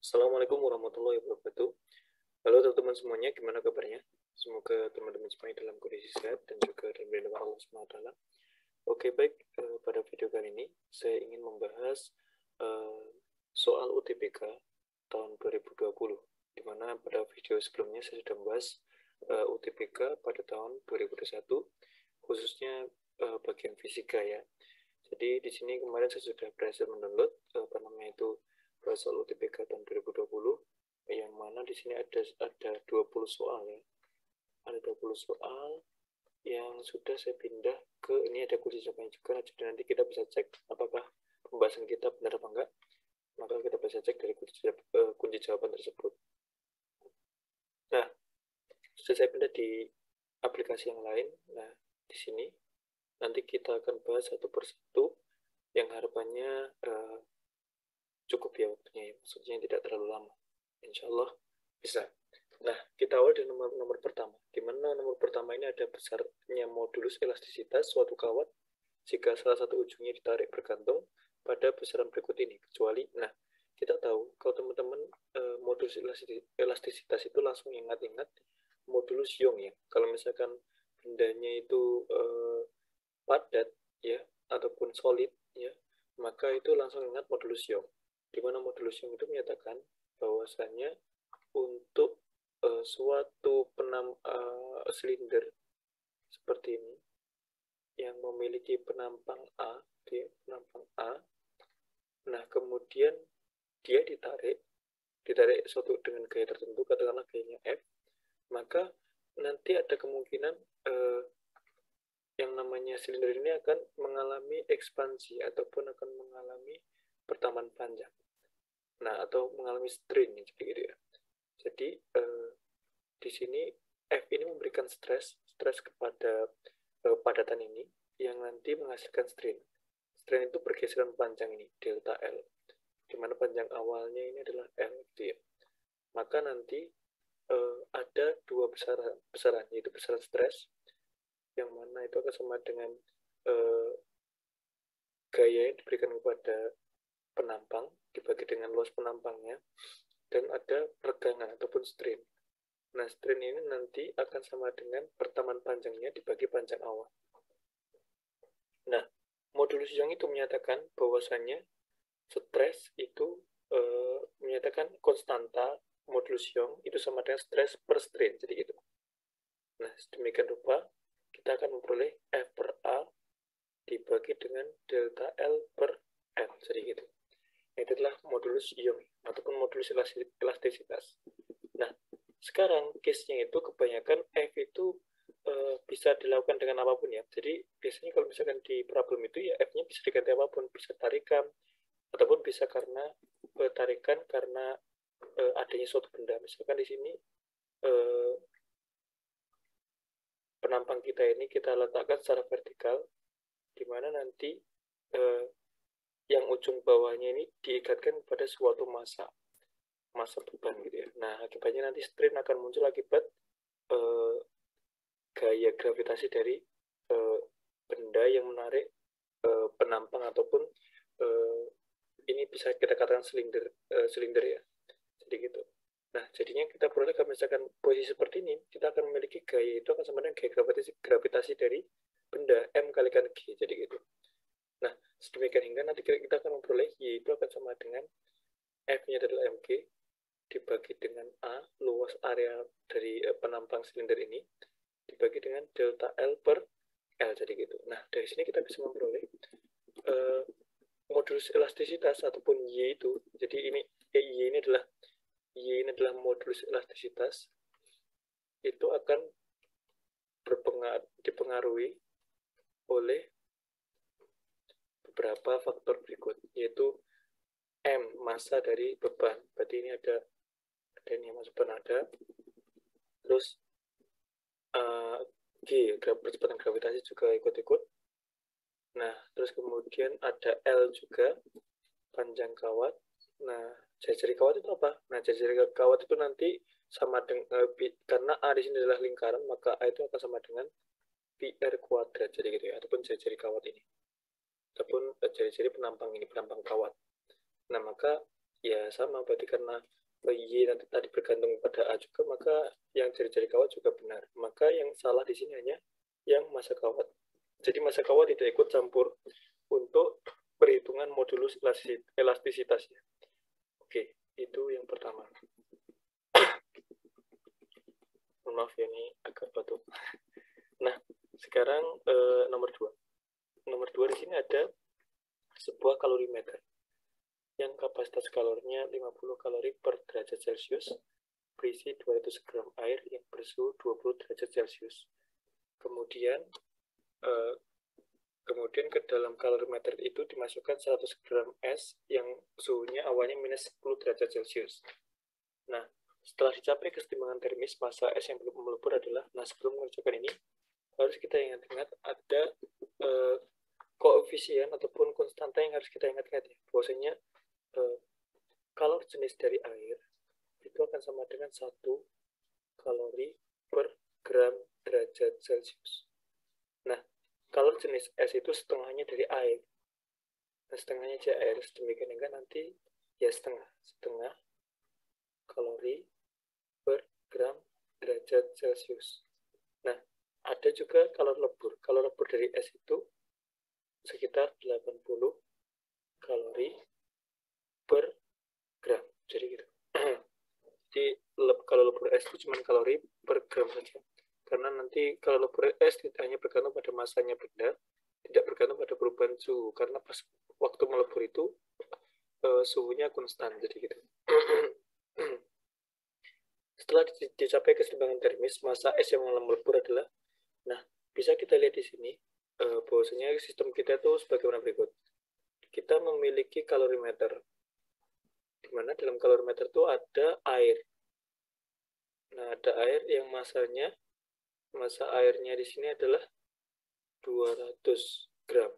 Assalamualaikum warahmatullahi wabarakatuh. Halo teman-teman semuanya, gimana kabarnya? Semoga teman-teman semuanya dalam kondisi sehat dan juga dalam lindungan Allah SWT. Oke, baik. Pada video kali ini, saya ingin membahas eh, soal UTBK tahun 2020, di mana pada video sebelumnya saya sudah membahas UTBK pada tahun 2021, khususnya bagian fisika ya. Jadi di sini kemarin saya sudah berhasil mendownload apa namanya itu soal UTBK tahun 2020, yang mana di sini ada 20 soal ya. Ada 20 soal yang sudah saya pindah ke ini, ada kunci jawabannya juga. Jadi nanti kita bisa cek apakah pembahasan kita benar apa enggak. Maka kita bisa cek dari kunci jawaban tersebut. Nah, sudah saya pindah di aplikasi yang lain. Nah, di sini nanti kita akan bahas satu persatu yang harapannya cukup ya waktunya ya. Maksudnya tidak terlalu lama. Insya Allah bisa. Nah, kita awal dari nomor pertama. Di mana nomor pertama ini ada besarnya modulus elastisitas suatu kawat jika salah satu ujungnya ditarik bergantung pada besaran berikut ini. Kecuali, nah, kita tahu kalau teman-teman modulus elastisitas itu langsung ingat-ingat modulus Young ya. Kalau misalkan bendanya itu padat ya ataupun solid ya, maka itu langsung ingat modulus Young. Di mana modulus Young itu menyatakan bahwasanya untuk suatu silinder seperti ini yang memiliki penampang A, penampang A. Nah, kemudian dia ditarik suatu dengan gaya tertentu, katakanlah gayanya F, maka nanti ada kemungkinan yang namanya silinder ini akan mengalami ekspansi ataupun akan mengalami pertambahan panjang. Nah, atau mengalami strain, jadi gitu ya. Jadi di sini F ini memberikan stres kepada padatan ini yang nanti menghasilkan strain. Strain itu pergeseran panjang ini, delta L, di mana panjang awalnya ini adalah L gitu ya. Maka nanti ada dua besaran, yaitu besaran stres yang mana itu akan sama dengan gaya yang diberikan kepada penampang dibagi dengan luas penampangnya, dan ada regangan ataupun strain. Nah, strain ini nanti akan sama dengan pertaman panjangnya dibagi panjang awal. Nah, modulus Young itu menyatakan bahwasannya stres itu menyatakan konstanta modulus Young itu sama dengan stres per strain, jadi gitu. Nah, sedemikian rupa kita akan memperoleh F per A dibagi dengan delta L per L, jadi gitu. Itu adalah modulus Young ataupun modulus elastisitas. Nah, sekarang case-nya itu kebanyakan F itu bisa dilakukan dengan apapun ya. Jadi biasanya kalau misalkan di problem itu ya F-nya bisa diganti apapun, bisa tarikan ataupun bisa karena tarikan karena adanya suatu benda. Misalkan di sini penampang kita ini kita letakkan secara vertikal, di mana nanti yang ujung bawahnya ini diikatkan pada suatu massa beban gitu ya. Nah, akibatnya nanti strain akan muncul akibat gaya gravitasi dari benda yang menarik penampang ataupun ini bisa kita katakan silinder ya. Jadi gitu. Nah, jadinya kita peroleh kalau misalkan posisi seperti ini, kita akan memiliki gaya itu akan sama dengan gaya gravitasi dari benda M kalikan G. Jadi gitu. Nah, sedemikian hingga nanti kita akan memperoleh Y itu akan sama dengan F-nya adalah mg dibagi dengan A, luas area dari penampang silinder ini, dibagi dengan delta L per L, jadi gitu. Nah, dari sini kita bisa memperoleh modulus elastisitas ataupun Y itu. Jadi ini Y ini adalah modulus elastisitas, itu akan dipengaruhi oleh beberapa faktor berikut, yaitu M, massa dari beban. Berarti ini ada ini massa beban ada. Terus G, percepatan gravitasi juga ikut-ikut. Nah, terus kemudian ada L juga, panjang kawat. Nah, jari-jari kawat itu apa? Nah, jari-jari kawat itu nanti sama dengan karena A di sini adalah lingkaran, maka A itu akan sama dengan PR kuadrat, jadi gitu ya, ataupun jari-jari kawat ini, ataupun jari-jari penampang ini, penampang kawat. Nah, maka Ya sama, berarti karena Y nanti tadi bergantung pada A juga, maka yang jari-jari kawat juga benar. Maka yang salah di sini hanya yang massa kawat. Jadi massa kawat tidak ikut campur untuk perhitungan modulus elastisitasnya. Oke, itu yang pertama. Maaf ya, ini agak batuk. Nah, sekarang nomor 2. Nomor 2 di sini ada sebuah kalorimeter yang kapasitas kalorinya 50 kalori per derajat Celcius, berisi 200 gram air yang bersuhu 20 derajat Celcius. Kemudian ke dalam kalorimeter itu dimasukkan 100 gram es yang suhunya awalnya minus 10 derajat Celcius. Nah, setelah dicapai kesetimbangan termis, massa es yang belum melebur adalah, nah sebelum mengerjakan ini, harus kita ingat-ingat ada koefisien ataupun konstanta yang harus kita ingat-ingat ya. Bahwasanya kalor jenis dari air itu akan sama dengan 1 kalori per gram derajat Celcius. Nah, kalor jenis es itu setengahnya dari air. Nah, setengahnya dari air, sedemikian hingga nanti ya setengah kalori per gram derajat Celcius. Nah, ada juga kalor lebur. Kalor lebur dari es itu sekitar 80 kalori per gram. Jadi gitu. Jadi kalau lebur es itu cuma kalori per gram saja. Karena nanti kalau lebur es tidak hanya bergantung pada masanya benda, tidak bergantung pada perubahan suhu. Karena pas waktu melebur itu suhunya konstan. Jadi gitu. Setelah dicapai keseimbangan termis, massa es yang melebur adalah, nah bisa kita lihat di sini bahwasanya sistem kita itu sebagaimana berikut. Kita memiliki kalorimeter, di mana dalam kalorimeter itu ada air. Nah, ada air yang massa airnya di sini adalah 200 gram.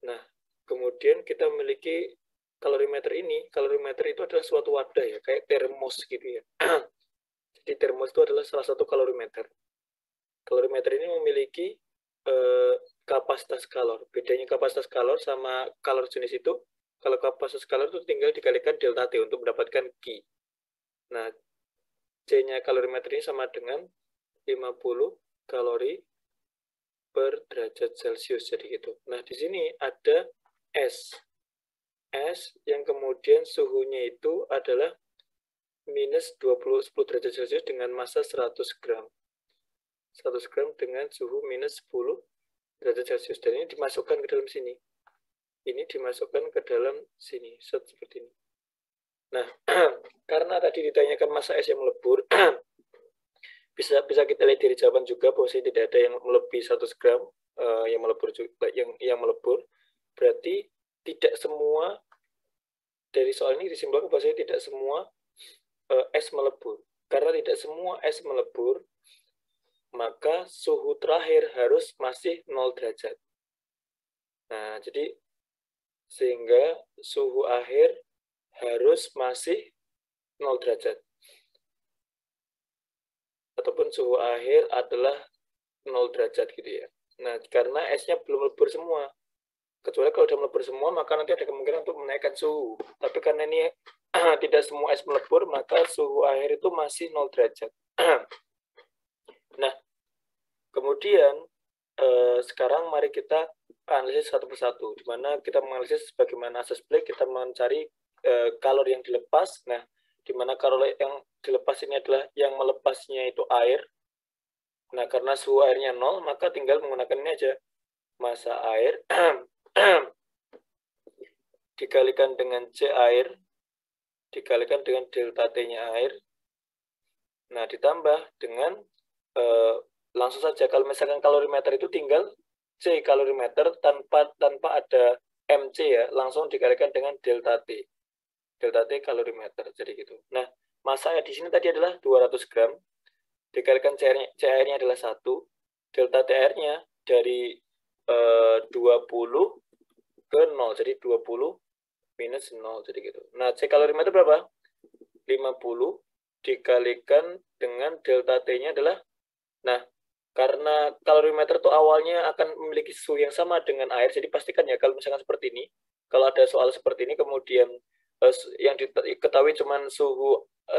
Nah, kemudian kita memiliki kalorimeter ini. Kalorimeter itu adalah suatu wadah ya, kayak termos gitu ya. Jadi termos itu adalah salah satu kalorimeter. Kalorimeter ini memiliki kapasitas kalor. Bedanya kapasitas kalor sama kalor jenis itu, kalau kapasitas kalor itu tinggal dikalikan delta T untuk mendapatkan Q. Nah, C-nya kalorimeter ini sama dengan 50 kalori per derajat Celcius, jadi gitu. Nah, di sini ada es. Es yang kemudian suhunya itu10 derajat Celcius dengan massa 100 gram. 100 gram dengan suhu minus 10 derajat Celcius. Dan ini dimasukkan ke dalam sini. Ini dimasukkan ke dalam sini. Seperti ini. Nah, karena tadi ditanyakan massa es yang melebur, bisa kita lihat dari jawaban juga bahwa tidak ada yang melebihi 100 gram yang melebur juga, yang melebur. Berarti tidak semua, dari soal ini disimpulkan bahwa tidak semua es melebur. Karena tidak semua es melebur, maka suhu terakhir harus masih 0 derajat. Nah, jadi sehingga suhu akhir harus masih 0 derajat. Ataupun suhu akhir adalah 0 derajat gitu ya. Nah, karena esnya belum melebur semua. Kecuali kalau sudah melebur semua, maka nanti ada kemungkinan untuk menaikkan suhu. Tapi karena ini tidak semua es melebur, maka suhu akhir itu masih 0 derajat. Nah, kemudian sekarang mari kita analisis satu persatu, di mana kita menganalisis bagaimana asas Blake, kita mencari kalor yang dilepas. Nah, di mana kalor yang dilepas ini adalah yang melepasnya itu air. Nah, karena suhu airnya 0, maka tinggal menggunakan ini aja. Massa air dikalikan dengan C air, dikalikan dengan delta T-nya air. Nah, ditambah dengan langsung saja, kalau misalkan kalorimeter itu tinggal C kalorimeter tanpa ada MC ya, langsung dikalikan dengan delta T. Delta T kalorimeter, jadi gitu. Nah, massa di sini tadi adalah 200 gram, dikalikan C airnya adalah 1, delta T airnya dari 20 ke 0, jadi 20 minus 0, jadi gitu. Nah, C kalorimeter berapa? 50 dikalikan dengan delta T-nya adalah, nah, karena kalorimeter itu awalnya akan memiliki suhu yang sama dengan air, jadi pastikan ya kalau misalkan seperti ini, kalau ada soal seperti ini, kemudian yang diketahui cuma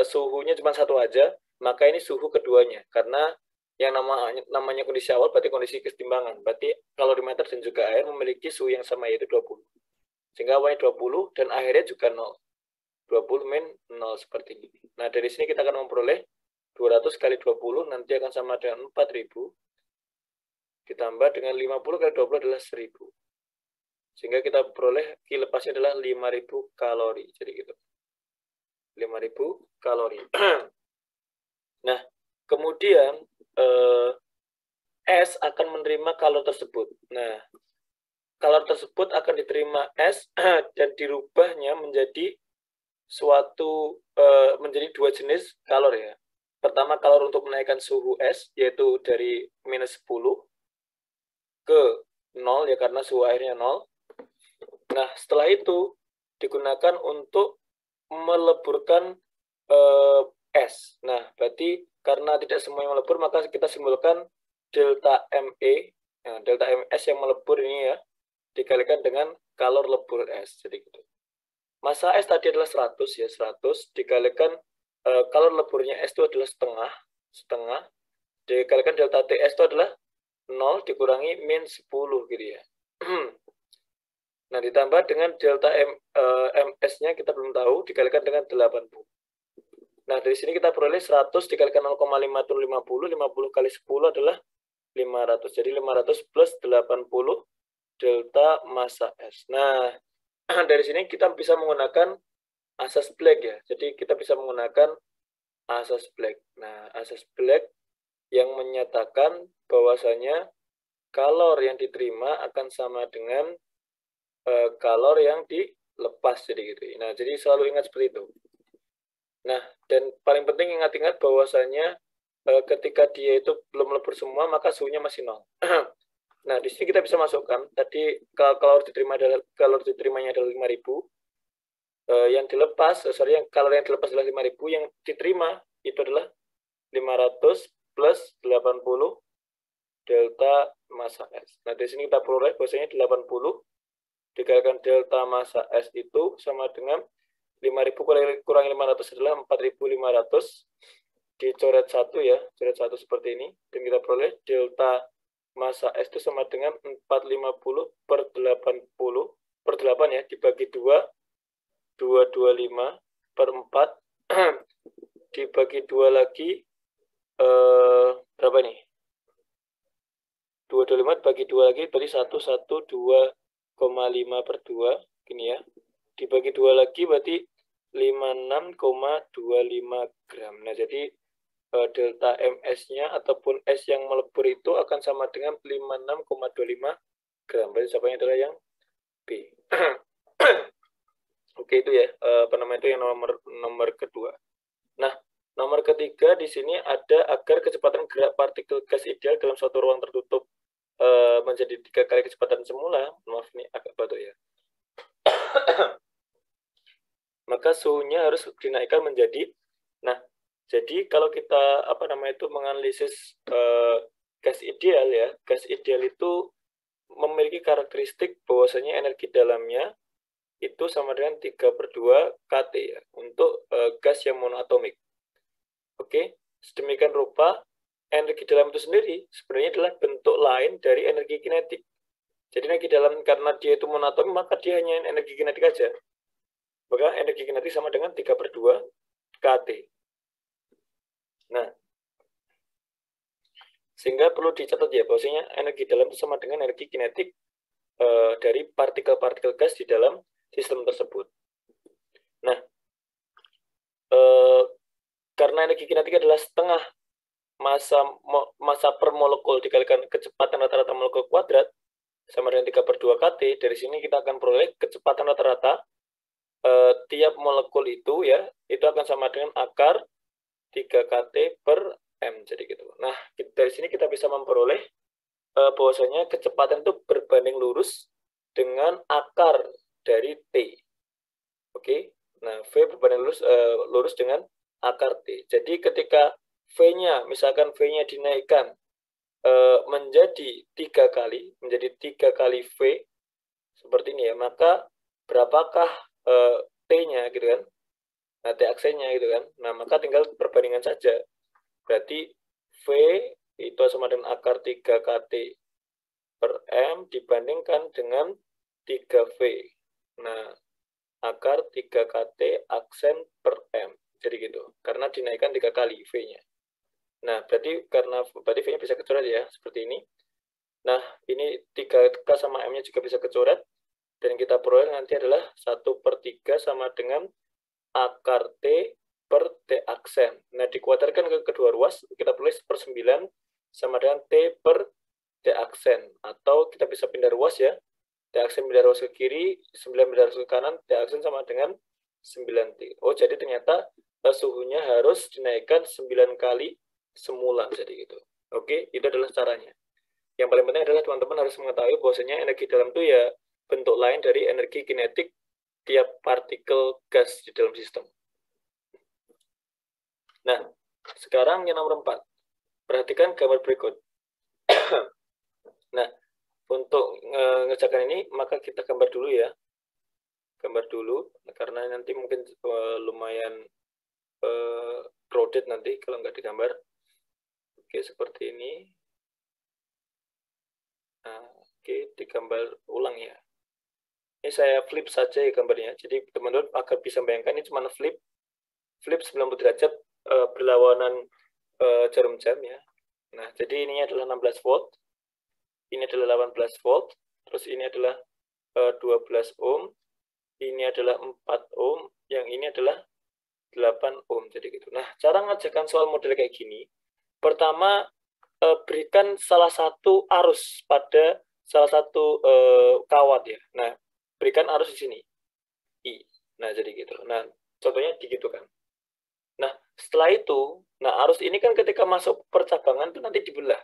suhunya cuma satu aja, maka ini suhu keduanya. Karena yang namanya kondisi awal berarti kondisi kesetimbangan. Berarti kalorimeter dan juga air memiliki suhu yang sama, yaitu 20. Sehingga awalnya 20 dan akhirnya juga 0. 20 min 0 seperti ini. Nah, dari sini kita akan memperoleh 200 kali 20 nanti akan sama dengan 4000. Ditambah dengan 50 kali 20 adalah 1000. Sehingga kita peroleh Q lepasnya adalah 5000 kalori. Jadi gitu. 5000 kalori. Nah, kemudian S akan menerima kalori tersebut. Nah, kalori tersebut akan diterima S dan dirubahnya menjadi menjadi dua jenis kalori ya. Pertama, kalori untuk menaikkan suhu S, yaitu dari minus 10 ke 0 ya, karena suhu airnya 0. Nah, setelah itu digunakan untuk meleburkan S. Nah, berarti karena tidak semuanya melebur, maka kita simbolkan delta ME. Nah, delta MS yang melebur ini ya, dikalikan dengan kalor lebur S. Jadi gitu. Massa S tadi adalah 100 ya, 100 dikalikan kalor leburnya S itu adalah setengah, dikalikan delta TS itu adalah 0 dikurangi min 10 gitu ya. Nah, ditambah dengan delta MS-nya kita belum tahu, dikalikan dengan 80. Nah, dari sini kita peroleh 100 dikalikan 0,5 itu 50, 50 kali 10 adalah 500. Jadi 500 plus 80 delta massa S. Nah, dari sini kita bisa menggunakan asas Black ya. Jadi kita bisa menggunakan asas Black. Nah, asas Black yang menyatakan bahwasanya kalor yang diterima akan sama dengan kalor yang dilepas, jadi gitu. Nah, jadi selalu ingat seperti itu. Nah, dan paling penting ingat-ingat bahwasanya ketika dia itu belum melebur semua, maka suhunya masih 0. Nah, di sini kita bisa masukkan tadi kalor diterimanya adalah 5000. Yang dilepas, yang kalori yang dilepas adalah 5000, yang diterima itu adalah 500 plus 80 delta massa S. Nah, di sini kita peroleh bahwasanya 80 dikalikan delta massa S itu sama dengan 5000 kurangi 500 adalah 4500. Dicoret 1 ya, coret 1 seperti ini, dan kita peroleh delta massa S itu sama dengan 450 per 80 per 8 ya, dibagi 225 per 4 dibagi 2 lagi berapa nih? 225 dibagi 2 lagi berarti 112,5 per 2 gini ya. Dibagi 2 lagi berarti 56,25 gram. Nah, jadi delta MS-nya ataupun S yang melebur itu akan sama dengan 56,25 gram. Berarti jawabannya adalah yang B. Oke, itu ya, itu yang nomor kedua. Nah, nomor ketiga di sini ada agar kecepatan gerak partikel gas ideal dalam suatu ruang tertutup menjadi 3 kali kecepatan semula. Maaf, ini agak batuk ya. Maka suhunya harus dinaikkan menjadi, nah, jadi kalau kita menganalisis gas ideal ya, gas ideal itu memiliki karakteristik bahwasanya energi dalamnya itu sama dengan 3/2 kT ya, untuk gas yang monoatomik. Oke, sedemikian rupa energi dalam itu sendiri sebenarnya adalah bentuk lain dari energi kinetik. Jadi energi dalam karena dia itu monoatomik, maka dia hanya energi kinetik aja. Maka energi kinetik sama dengan 3/2 kT. Nah, sehingga perlu dicatat ya, bahwasanya energi dalam itu sama dengan energi kinetik dari partikel-partikel gas di dalam sistem tersebut. Nah, karena energi kinetik adalah setengah massa per molekul dikalikan kecepatan rata-rata molekul kuadrat sama dengan 3/2 kT. Dari sini kita akan peroleh kecepatan rata-rata tiap molekul itu ya, itu akan sama dengan akar 3 kT per M. Jadi gitu. Nah, dari sini kita bisa memperoleh bahwasanya kecepatan itu berbanding lurus dengan akar dari T. Oke. Nah, V berbanding lurus dengan akar T. Jadi ketika V-nya, misalkan V-nya dinaikkan menjadi 3 kali V seperti ini ya, maka berapakah T-nya gitu kan. Nah, T aksennya gitu kan. Nah, maka tinggal perbandingan saja. Berarti V itu sama dengan akar 3KT per M dibandingkan dengan 3V. Nah, akar 3KT aksen per M. Jadi gitu. Karena dinaikkan 3 kali V-nya. Nah, berarti V-nya bisa kecoret ya, seperti ini. Nah, ini 3K sama M-nya juga bisa kecoret. Dan kita peroleh nanti adalah 1/3 sama dengan akar T per T aksen. Nah, dikuatarkan ke kedua ruas, kita tulis per 9 sama dengan T per T aksen. Atau kita bisa pindah ruas ya. T aksen pindah ruas ke kiri, 9 pindah ruas ke kanan, T aksen sama dengan 9T. Oh, jadi ternyata suhunya harus dinaikkan 9 kali semula. Jadi gitu. Oke, itu adalah caranya. Yang paling penting adalah teman-teman harus mengetahui bahwasanya energi dalam itu ya bentuk lain dari energi kinetik tiap partikel gas di dalam sistem. Nah, sekarang yang nomor 4. Perhatikan gambar berikut. Nah, untuk mengerjakan ini, maka kita gambar dulu ya. Gambar dulu, karena nanti mungkin lumayan crowded nanti kalau nggak digambar. Oke, seperti ini. Nah, oke, digambar ulang ya. Ini saya flip saja ya gambarnya. Jadi teman-teman agar bisa bayangkan ini cuma flip 90 derajat berlawanan jarum jam ya. Nah, jadi ini adalah 16 volt. Ini adalah 18 volt. Terus ini adalah 12 ohm. Ini adalah 4 ohm. Yang ini adalah 8 ohm. Jadi gitu. Nah, cara mengerjakan soal model kayak gini. Pertama, berikan salah satu arus pada salah satu kawat ya. Nah, berikan arus di sini. I. Nah, jadi gitu. Nah, contohnya gitu kan. Nah, setelah itu, nah arus ini kan ketika masuk percabangan itu nanti dibelah.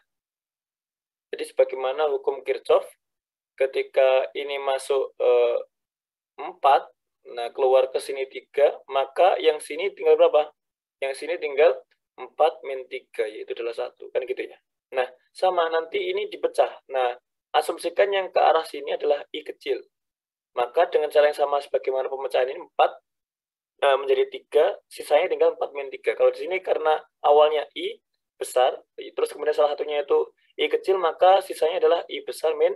Jadi sebagaimana hukum Kirchhoff, ketika ini masuk 4, nah keluar ke sini 3, maka yang sini tinggal berapa? Yang sini tinggal 4 min 3, yaitu adalah 1. Kan gitu ya. Nah, sama nanti ini dipecah. Nah, asumsikan yang ke arah sini adalah I kecil. Maka dengan cara yang sama sebagaimana pemecahan ini 4 menjadi 3, sisanya tinggal 4 min 3. Kalau di sini karena awalnya I besar, terus kemudian salah satunya itu I kecil, maka sisanya adalah I besar min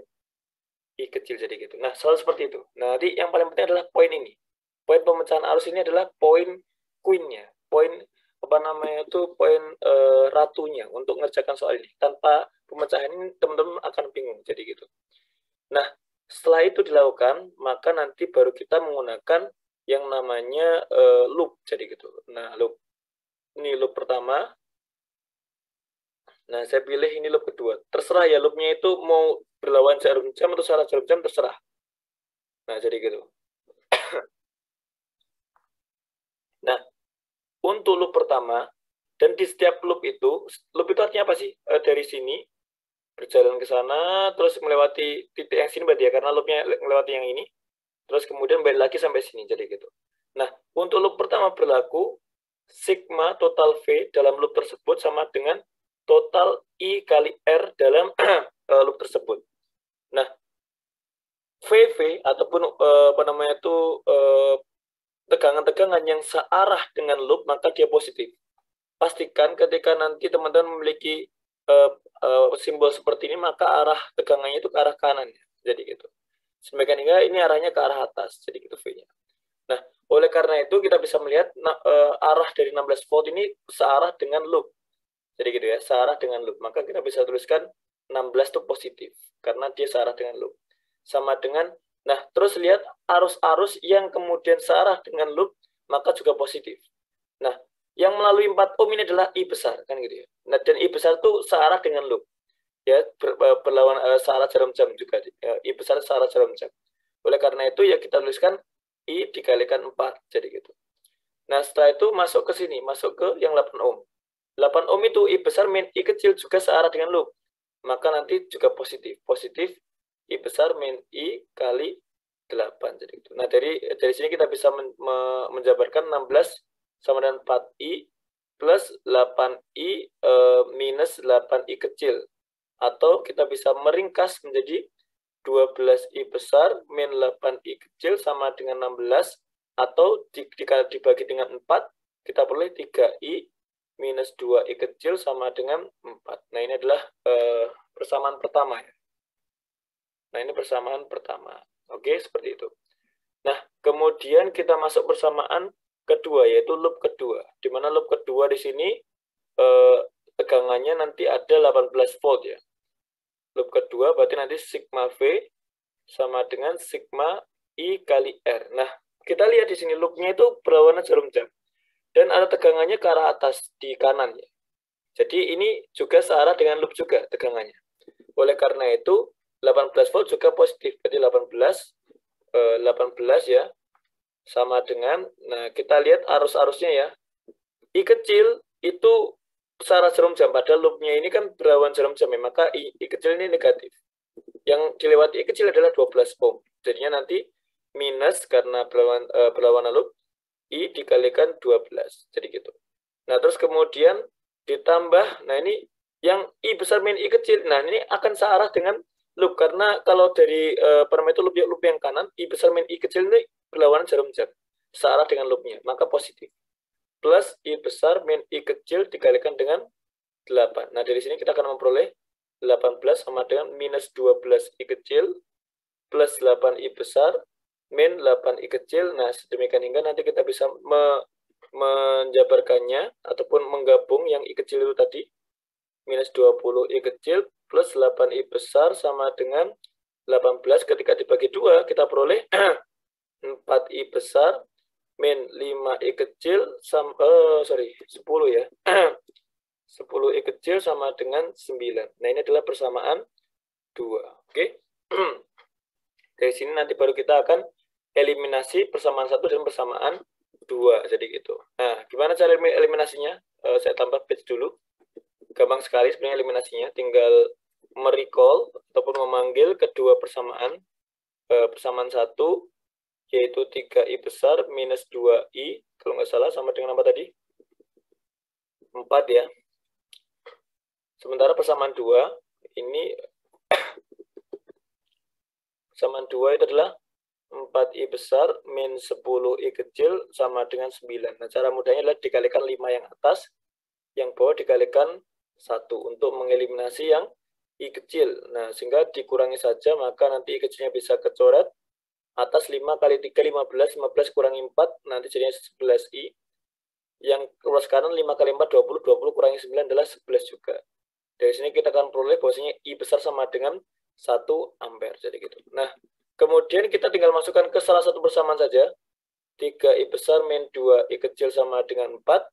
I kecil, jadi gitu. Nah, selalu seperti itu. Nah, jadi yang paling penting adalah poin ini. Poin pemecahan arus ini adalah poin queen-nya. Poin poin ratunya untuk mengerjakan soal ini. Tanpa pemecahan ini teman-teman akan bingung, jadi gitu. Nah, setelah itu dilakukan, maka nanti baru kita menggunakan yang namanya loop, jadi gitu. Nah, loop ini loop pertama. Nah, saya pilih ini loop kedua. Terserah ya, loopnya itu mau berlawan jarum jam atau salah jarum jam, terserah. Nah, jadi gitu. Nah, untuk loop pertama, dan di setiap loop itu artinya apa sih? Dari sini, berjalan ke sana, terus melewati titik yang sini berarti ya, karena loopnya melewati yang ini, terus kemudian balik lagi sampai sini, jadi gitu. Nah, untuk loop pertama berlaku, sigma total V dalam loop tersebut sama dengan total I kali R dalam loop tersebut. Nah, VV ataupun tegangan-tegangan yang searah dengan loop, maka dia positif. Pastikan ketika nanti teman-teman memiliki simbol seperti ini, maka arah tegangannya itu ke arah kanan. Jadi gitu. Semakin hingga ini arahnya ke arah atas. Jadi gitu V-nya. Nah, oleh karena itu kita bisa melihat arah dari 16 volt ini searah dengan loop. Jadi gitu ya, searah dengan loop. Maka kita bisa tuliskan 16 itu positif, karena dia searah dengan loop. Sama dengan, nah terus lihat arus-arus yang kemudian searah dengan loop, maka juga positif. Nah, yang melalui 4 ohm ini adalah I besar, kan gitu ya. Nah, dan I besar itu searah dengan loop. Ya, berlawan searah jarum jam juga. I besar searah jarum jam. Oleh karena itu, ya kita tuliskan I dikalikan 4, jadi gitu. Nah, setelah itu masuk ke sini, masuk ke yang 8 ohm. 8 ohm itu I besar min I kecil juga searah dengan loop. Maka nanti juga positif. Positif I besar min I kali 8. Jadi itu. Nah, dari sini kita bisa menjabarkan 16 sama dengan 4I plus 8I minus 8I kecil. Atau kita bisa meringkas menjadi 12I besar min 8I kecil sama dengan 16 atau dibagi dengan 4, kita peroleh 3i minus 2i kecil sama dengan 4. Nah, ini adalah persamaan pertama ya. Nah, ini persamaan pertama. Oke, seperti itu. Nah, kemudian kita masuk persamaan kedua, yaitu loop kedua. Di mana loop kedua di sini tegangannya nanti ada 18 volt ya. Loop kedua berarti nanti sigma V sama dengan sigma I kali R. Nah, kita lihat di sini loopnya itu berlawanan jarum jam. Dan ada tegangannya ke arah atas di kanan ya. Jadi ini juga searah dengan loop juga tegangannya. Oleh karena itu 18 volt juga positif. Berarti 18 ya sama dengan, nah kita lihat arus-arusnya ya. I kecil itu searah jarum jam, padahal loopnya ini kan berlawan jarum jam ya, maka I kecil ini negatif. Yang dilewati I kecil adalah 12 ohm. Jadinya nanti minus karena berlawanan loop, I dikalikan 12. Jadi gitu. Nah, terus kemudian ditambah, nah ini yang I besar min I kecil, nah ini akan searah dengan loop, karena kalau dari parameter loop yang kanan, I besar min I kecil ini berlawanan jarum jam, searah dengan loopnya, maka positif. Plus I besar min I kecil dikalikan dengan 8. Nah, dari sini kita akan memperoleh 18 sama dengan minus 12 I kecil plus 8 I besar min 8 I kecil. Nah, sedemikian hingga nanti kita bisa menjabarkannya ataupun menggabung yang I kecil itu tadi. Minus 20 I kecil plus 8 I besar sama dengan 18. Ketika dibagi 2, kita peroleh 4 I besar min 5 I kecil sama 10 ya. 10 I kecil sama dengan 9. Nah, ini adalah persamaan 2. Oke. Dari sini nanti baru kita akan eliminasi persamaan 1 dan persamaan 2. Jadi gitu. Nah, gimana cara eliminasinya? Saya tambah page dulu. Gampang sekali sebenarnya eliminasinya. Tinggal merecall ataupun memanggil kedua persamaan. Persamaan 1, yaitu 3I besar minus 2I. Kalau nggak salah sama dengan apa tadi? 4 ya. Sementara persamaan 2, ini persamaan 2 itu adalah 4I besar min 10I kecil sama dengan 9. Nah, cara mudahnya adalah dikalikan 5 yang atas, yang bawah dikalikan 1 untuk mengeliminasi yang I kecil. Nah, sehingga dikurangi saja, maka nanti I kecilnya bisa kecoret. Atas 5 kali 3, 15. 15 kurangi 4, nanti jadinya 11I. Yang luas kanan 5 kali 4, 20. 20 kurangi 9 adalah 11 juga. Dari sini kita akan peroleh bahwasanya I besar sama dengan 1 ampere. Jadi gitu. Nah, kemudian kita tinggal masukkan ke salah satu persamaan saja. 3I besar min 2I kecil sama dengan 4.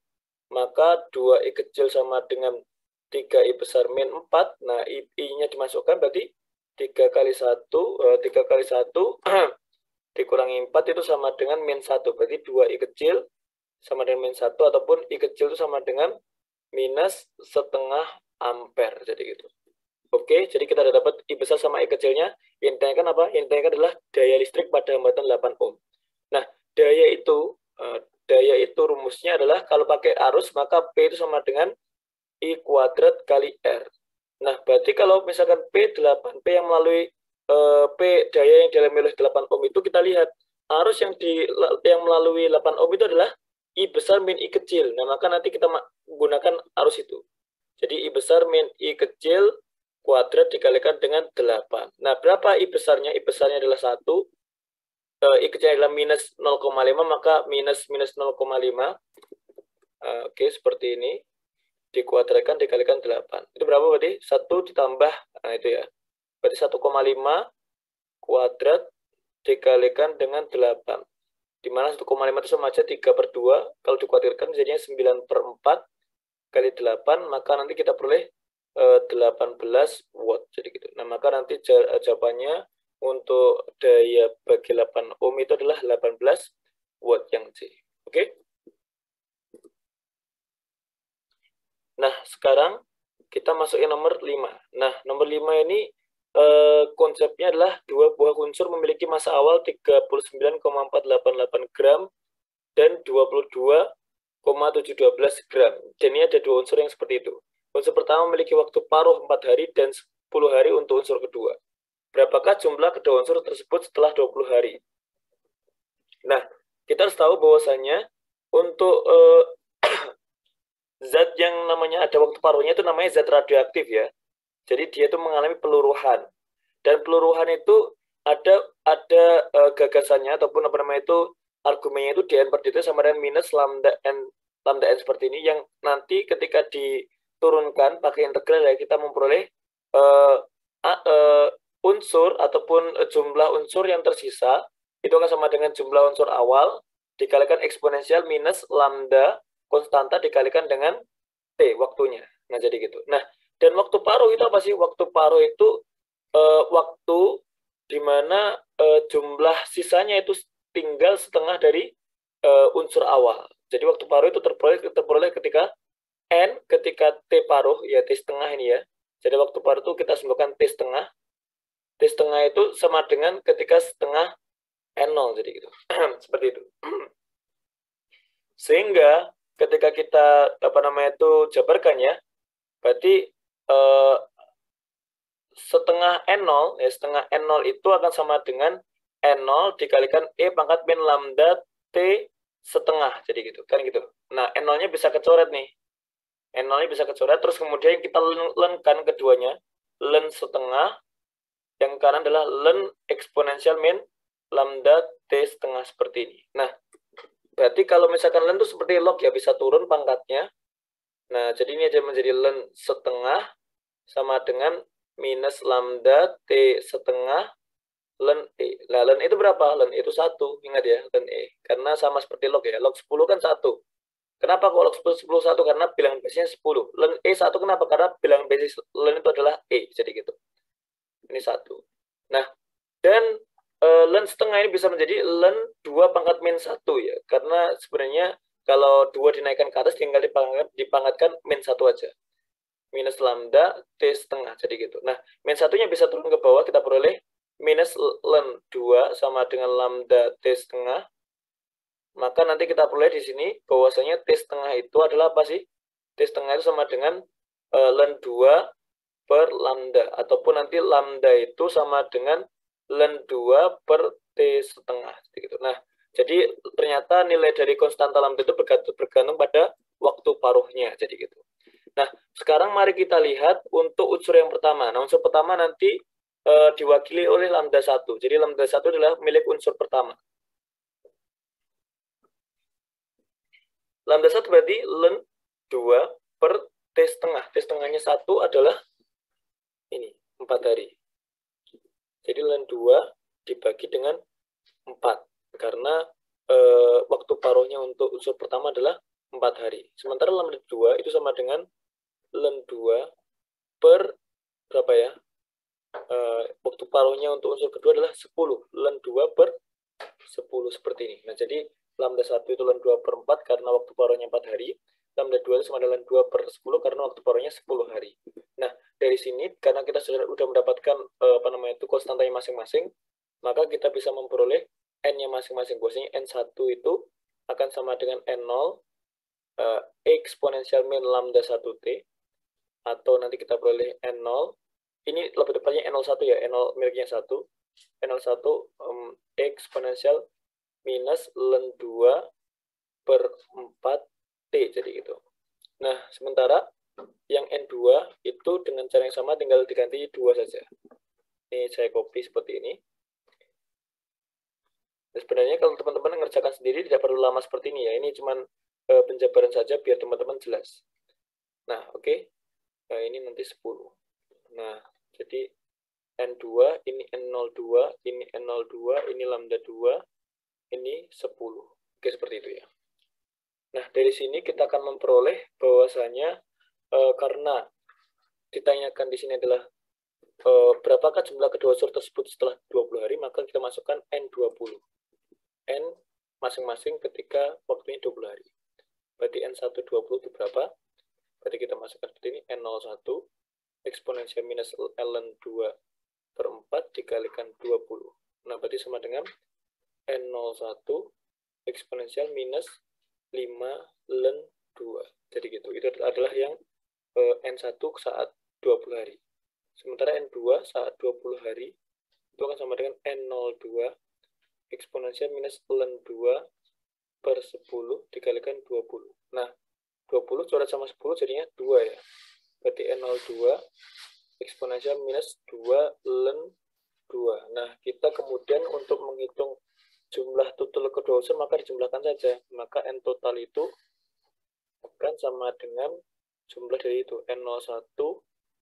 Maka 2I kecil sama dengan 3I besar min 4. Nah, I-nya dimasukkan berarti 3 kali 1 dikurangi 4 itu sama dengan min 1. Berarti 2I kecil sama dengan min 1, ataupun I kecil itu sama dengan minus setengah ampere. Jadi gitu. Oke, jadi kita sudah dapat I besar sama I kecilnya. Yang ditanyakan apa? Yang ditanyakan adalah daya listrik pada hambatan 8 ohm. Nah, daya itu rumusnya adalah kalau pakai arus, maka P itu sama dengan I kuadrat kali R. Nah, berarti kalau misalkan P8, P yang melalui P daya yang dialami oleh 8 ohm itu, kita lihat arus yang melalui 8 ohm itu adalah I besar min I kecil. Nah, maka nanti kita menggunakan arus itu. Jadi I besar min I kecil kuadrat dikalikan dengan 8. Nah, berapa I besarnya? I besarnya adalah 1. I kecilnya adalah minus 0,5, maka minus 0,5. Oke, seperti ini. Dikuadratkan dikalikan 8. Itu berapa berarti? 1 ditambah, nah itu ya. Berarti 1,5 kuadrat dikalikan dengan 8. Dimana 1,5 itu sama aja 3/2. Kalau dikuadratkan jadinya 9/4 kali 8, maka nanti kita peroleh 18 watt. Jadi gitu. Nah, maka nanti jawabannya untuk daya bagi 8 ohm itu adalah 18 watt yang C. Oke? Nah, sekarang kita masuk yang nomor 5. Nah, nomor 5 ini konsepnya adalah dua buah unsur memiliki massa awal 39,488 gram dan 22,712 gram. Dan ini ada dua unsur yang seperti itu. Unsur pertama memiliki waktu paruh 4 hari dan 10 hari untuk unsur kedua. Berapakah jumlah kedua unsur tersebut setelah 20 hari? Nah, kita harus tahu bahwasanya untuk zat yang namanya ada waktu paruhnya itu namanya zat radioaktif ya. Jadi dia itu mengalami peluruhan. Dan peluruhan itu ada gagasannya ataupun apa namanya itu argumennya itu dN per dt sama dengan minus lambda n seperti ini, yang nanti ketika diturunkan pakai integral ya kita memperoleh unsur ataupun jumlah unsur yang tersisa itu akan sama dengan jumlah unsur awal dikalikan eksponensial minus lambda konstanta dikalikan dengan T waktunya. Nah, jadi gitu. Nah, dan waktu paruh itu apa sih? Waktu paruh itu waktu di mana jumlah sisanya itu tinggal setengah dari unsur awal. Jadi waktu paruh itu terperoleh ketika N, ketika T paruh, ya T setengah ini ya. Jadi waktu paruh itu kita sebutkan T setengah. T setengah itu sama dengan ketika setengah N0, jadi gitu. Seperti itu. Sehingga ketika kita apa namanya itu jabarkan ya, berarti setengah N0 ya, setengah N0 itu akan sama dengan N0 dikalikan E pangkat min lambda T setengah, jadi gitu kan gitu. Nah, N0-nya bisa kecoret nih. N0-nya bisa kecoret, terus kemudian kita lenkan keduanya, len setengah, yang kanan adalah len eksponensial min lambda T setengah seperti ini. Nah, berarti kalau misalkan len itu seperti log ya, bisa turun pangkatnya. Nah, jadi ini aja menjadi len setengah sama dengan minus lambda T setengah len E. Nah, len itu berapa? Len itu 1. Ingat ya, len E. Karena sama seperti log ya. Log 10 kan 1. Kenapa kok log 10 1? Karena bilangan basisnya 10. Len E 1 kenapa? Karena bilangan basis len itu adalah E. Jadi gitu. Ini 1. Nah, dan len setengah ini bisa menjadi len 2 pangkat min 1 ya. Karena sebenarnya kalau 2 dinaikkan ke atas tinggal dipangkatkan min 1 aja. Minus lambda T setengah, jadi gitu. Nah, min satunya bisa turun ke bawah, kita peroleh minus len 2 sama dengan lambda T setengah. Maka nanti kita peroleh di sini bahwasanya T setengah itu adalah apa sih? T setengah itu sama dengan len 2 per lambda, ataupun nanti lambda itu sama dengan len 2 per T setengah, gitu. Nah, jadi ternyata nilai dari konstanta lambda itu bergantung pada waktu paruhnya, jadi gitu. Nah, sekarang mari kita lihat untuk unsur yang pertama. Nah, unsur pertama nanti diwakili oleh lambda 1. Jadi lambda 1 adalah milik unsur pertama. Lambda 1 berarti len 2 per T setengah. T setengahnya 1 adalah ini, 4 hari. Jadi len 2 dibagi dengan 4. Karena waktu paruhnya untuk unsur pertama adalah 4 hari. Sementara lambda 2 itu sama dengan len 2 per berapa ya? Waktu paruhnya untuk unsur kedua adalah 10. Len 2 per 10 seperti ini. Nah, jadi lambda 1 itu len 2 per 4 karena waktu paruhnya 4 hari. Lambda 2 itu sama dengan 2 per 10 karena waktu paruhnya 10 hari. Nah, dari sini karena kita sudah mendapatkan apa namanya itu konstantanya masing-masing, maka kita bisa memperoleh n-nya masing-masing. Bahwasanya n1 itu akan sama dengan n0 eksponensial min lambda 1t, atau nanti kita peroleh n0, ini lebih tepatnya n01 ya, n0 miliknya 1, n01 eksponensial minus len 2 per 4t, jadi gitu. Nah, sementara yang n2 itu dengan cara yang sama tinggal diganti 2 saja. Ini saya copy seperti ini. Nah, sebenarnya kalau teman-teman mengerjakan sendiri tidak perlu lama seperti ini ya, ini cuma penjabaran saja biar teman-teman jelas. Nah, oke. Nah, ini nanti 10. Nah, jadi N2, ini N02, ini N02, ini lambda 2, ini 10. Oke, seperti itu ya. Nah, dari sini kita akan memperoleh bahwasanya karena ditanyakan di sini adalah berapakah jumlah kedua unsur tersebut setelah 20 hari, maka kita masukkan N20. N masing-masing ketika waktunya 20 hari. Berarti N1 20 itu berapa? Berarti kita masukkan seperti ini, N01 eksponensial minus ln 2 per 4 dikalikan 20. Nah, berarti sama dengan N01 eksponensial minus 5 ln 2. Jadi gitu. Itu adalah yang N1 saat 20 hari. Sementara N2 saat 20 hari itu akan sama dengan N02 eksponensial minus ln 2 per 10 dikalikan 20. Nah, 20 coret sama 10 jadinya 2 ya. Berarti N02 eksponensial minus 2 ln 2. Nah, kita kemudian untuk menghitung jumlah tutul kedua unsur, maka dijumlahkan saja. Maka N total itu akan sama dengan jumlah dari itu. N01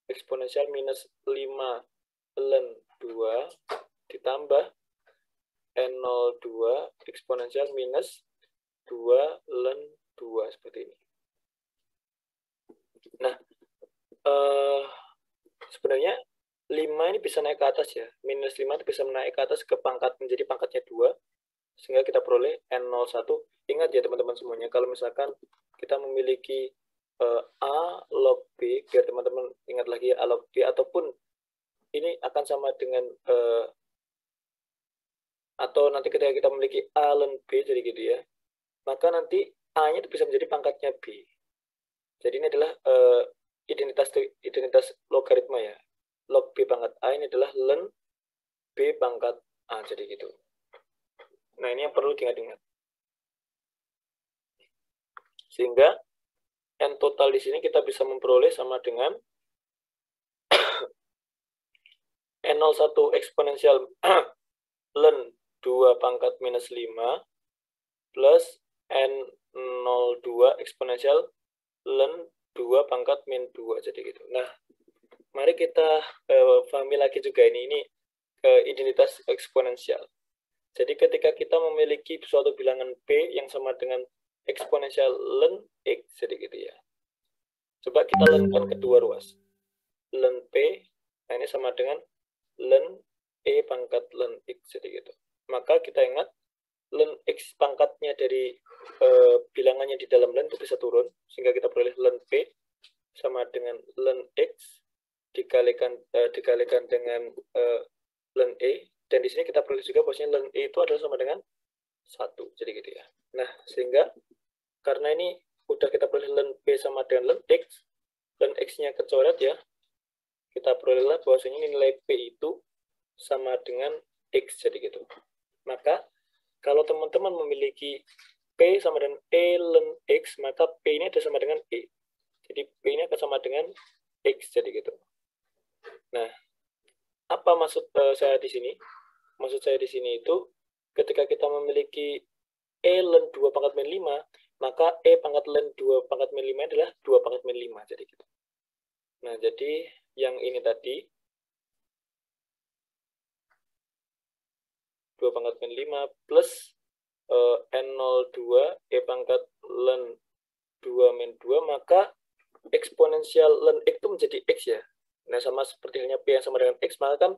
eksponensial minus 5 ln 2 ditambah N02 eksponensial minus 2 ln 2 seperti ini. Nah, sebenarnya 5 ini bisa naik ke atas ya. Minus 5 itu bisa naik ke atas ke pangkat menjadi pangkatnya 2. Sehingga kita peroleh N01. Ingat ya teman-teman semuanya, kalau misalkan kita memiliki A log B, biar teman-teman ingat lagi A log B, ataupun ini akan sama dengan atau nanti ketika kita memiliki A ln B jadi gitu ya, maka nanti A-nya itu bisa menjadi pangkatnya B. Jadi ini adalah identitas logaritma ya. Log B pangkat A ini adalah ln B pangkat A, jadi gitu. Nah, ini yang perlu diingat-ingat. Sehingga N total di sini kita bisa memperoleh sama dengan N01 eksponensial ln 2 pangkat minus 5 plus N02 eksponensial ln 2 pangkat min 2, jadi gitu. Nah, mari kita pahami lagi juga ini identitas eksponensial. Jadi ketika kita memiliki suatu bilangan P yang sama dengan eksponensial ln X, jadi gitu ya. Coba kita lnkan kedua ruas. Ln P, nah ini sama dengan ln E pangkat ln X, jadi gitu. Maka kita ingat, ln X pangkatnya dari bilangannya di dalam ln itu bisa turun, sehingga kita peroleh ln P sama dengan ln X dikalikan dengan ln E. Dan di sini kita perlu juga bahwasanya ln E itu adalah sama dengan 1. Jadi gitu ya. Nah, sehingga karena ini udah kita peroleh ln P sama dengan ln X-nya kecoret ya, kita perolehlah bahwasanya nilai P itu sama dengan X, jadi gitu. Maka, kalau teman-teman memiliki P sama dengan E ln X, maka P ini ada sama dengan E. Jadi, P ini akan sama dengan X, jadi gitu. Nah, apa maksud saya di sini? Maksud saya di sini itu, ketika kita memiliki E ln 2 pangkat min 5, maka E pangkat ln 2 pangkat min 5 adalah 2 pangkat min 5, jadi gitu. Nah, jadi yang ini tadi, 2 pangkat min 5 plus N02 E pangkat ln 2 min 2, maka eksponensial ln X itu menjadi X ya. Nah, sama seperti halnya P yang sama dengan X, maka kan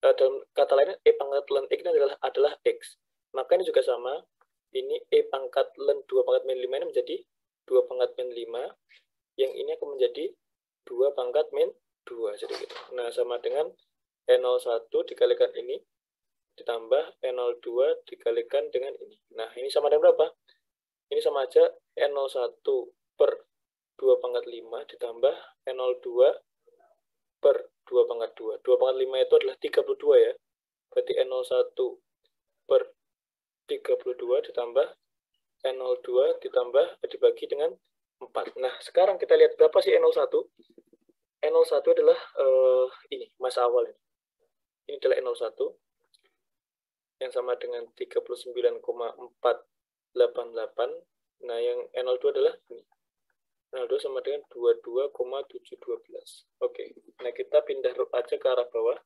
dalam kata lain E pangkat ln X ini adalah X. Maka ini juga sama, ini E pangkat ln 2 pangkat min 5 ini menjadi 2 pangkat min 5, yang ini akan menjadi 2 pangkat min 2, jadi gitu. Nah, sama dengan N01 dikalikan ini, ditambah N02 dikalikan dengan ini. Nah, ini sama dengan berapa? Ini sama aja N01 per 2 pangkat 5 ditambah N02 per 2 pangkat 2. 2 pangkat 5 itu adalah 32 ya. Berarti N01 per 32 ditambah N02 ditambah dibagi dengan 4. Nah, sekarang kita lihat berapa sih N01. N01 adalah ini, masa awal ini. Ini adalah N01 yang sama dengan 39,488. Nah, yang N02 adalah ini. N02 sama dengan 22,712. Oke. Nah, kita pindah aja ke arah bawah.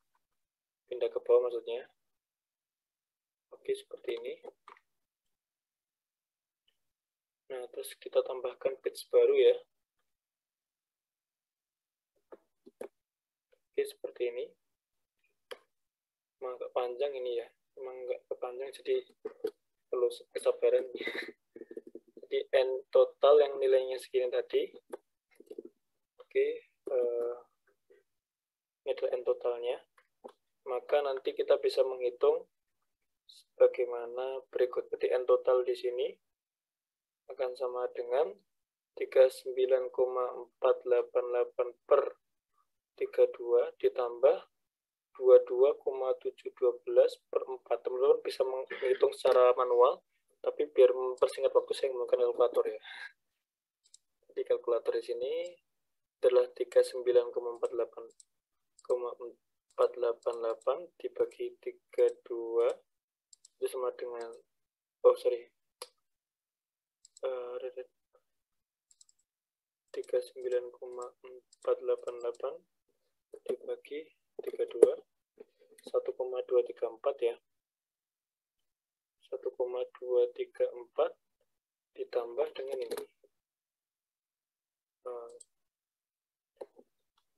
Pindah ke bawah maksudnya. Oke, seperti ini. Nah, terus kita tambahkan page baru ya. Oke, seperti ini. Emang agak panjang ini ya. Emang nggak kepanjang, jadi perlu kesabaran. Jadi N total yang nilainya segini tadi. Oke, ini adalah N totalnya. Maka nanti kita bisa menghitung bagaimana berikut. Jadi N total di sini akan sama dengan 39,488 per 32 ditambah 22,712 per 4. Teman-teman bisa menghitung secara manual, Tapi biar mempersingkat waktu saya menggunakan kalkulator ya. Jadi kalkulator di sini adalah 39,488 dibagi 32 itu sama dengan 39,488 dibagi 32 1,234 ya. 1,234 ditambah dengan ini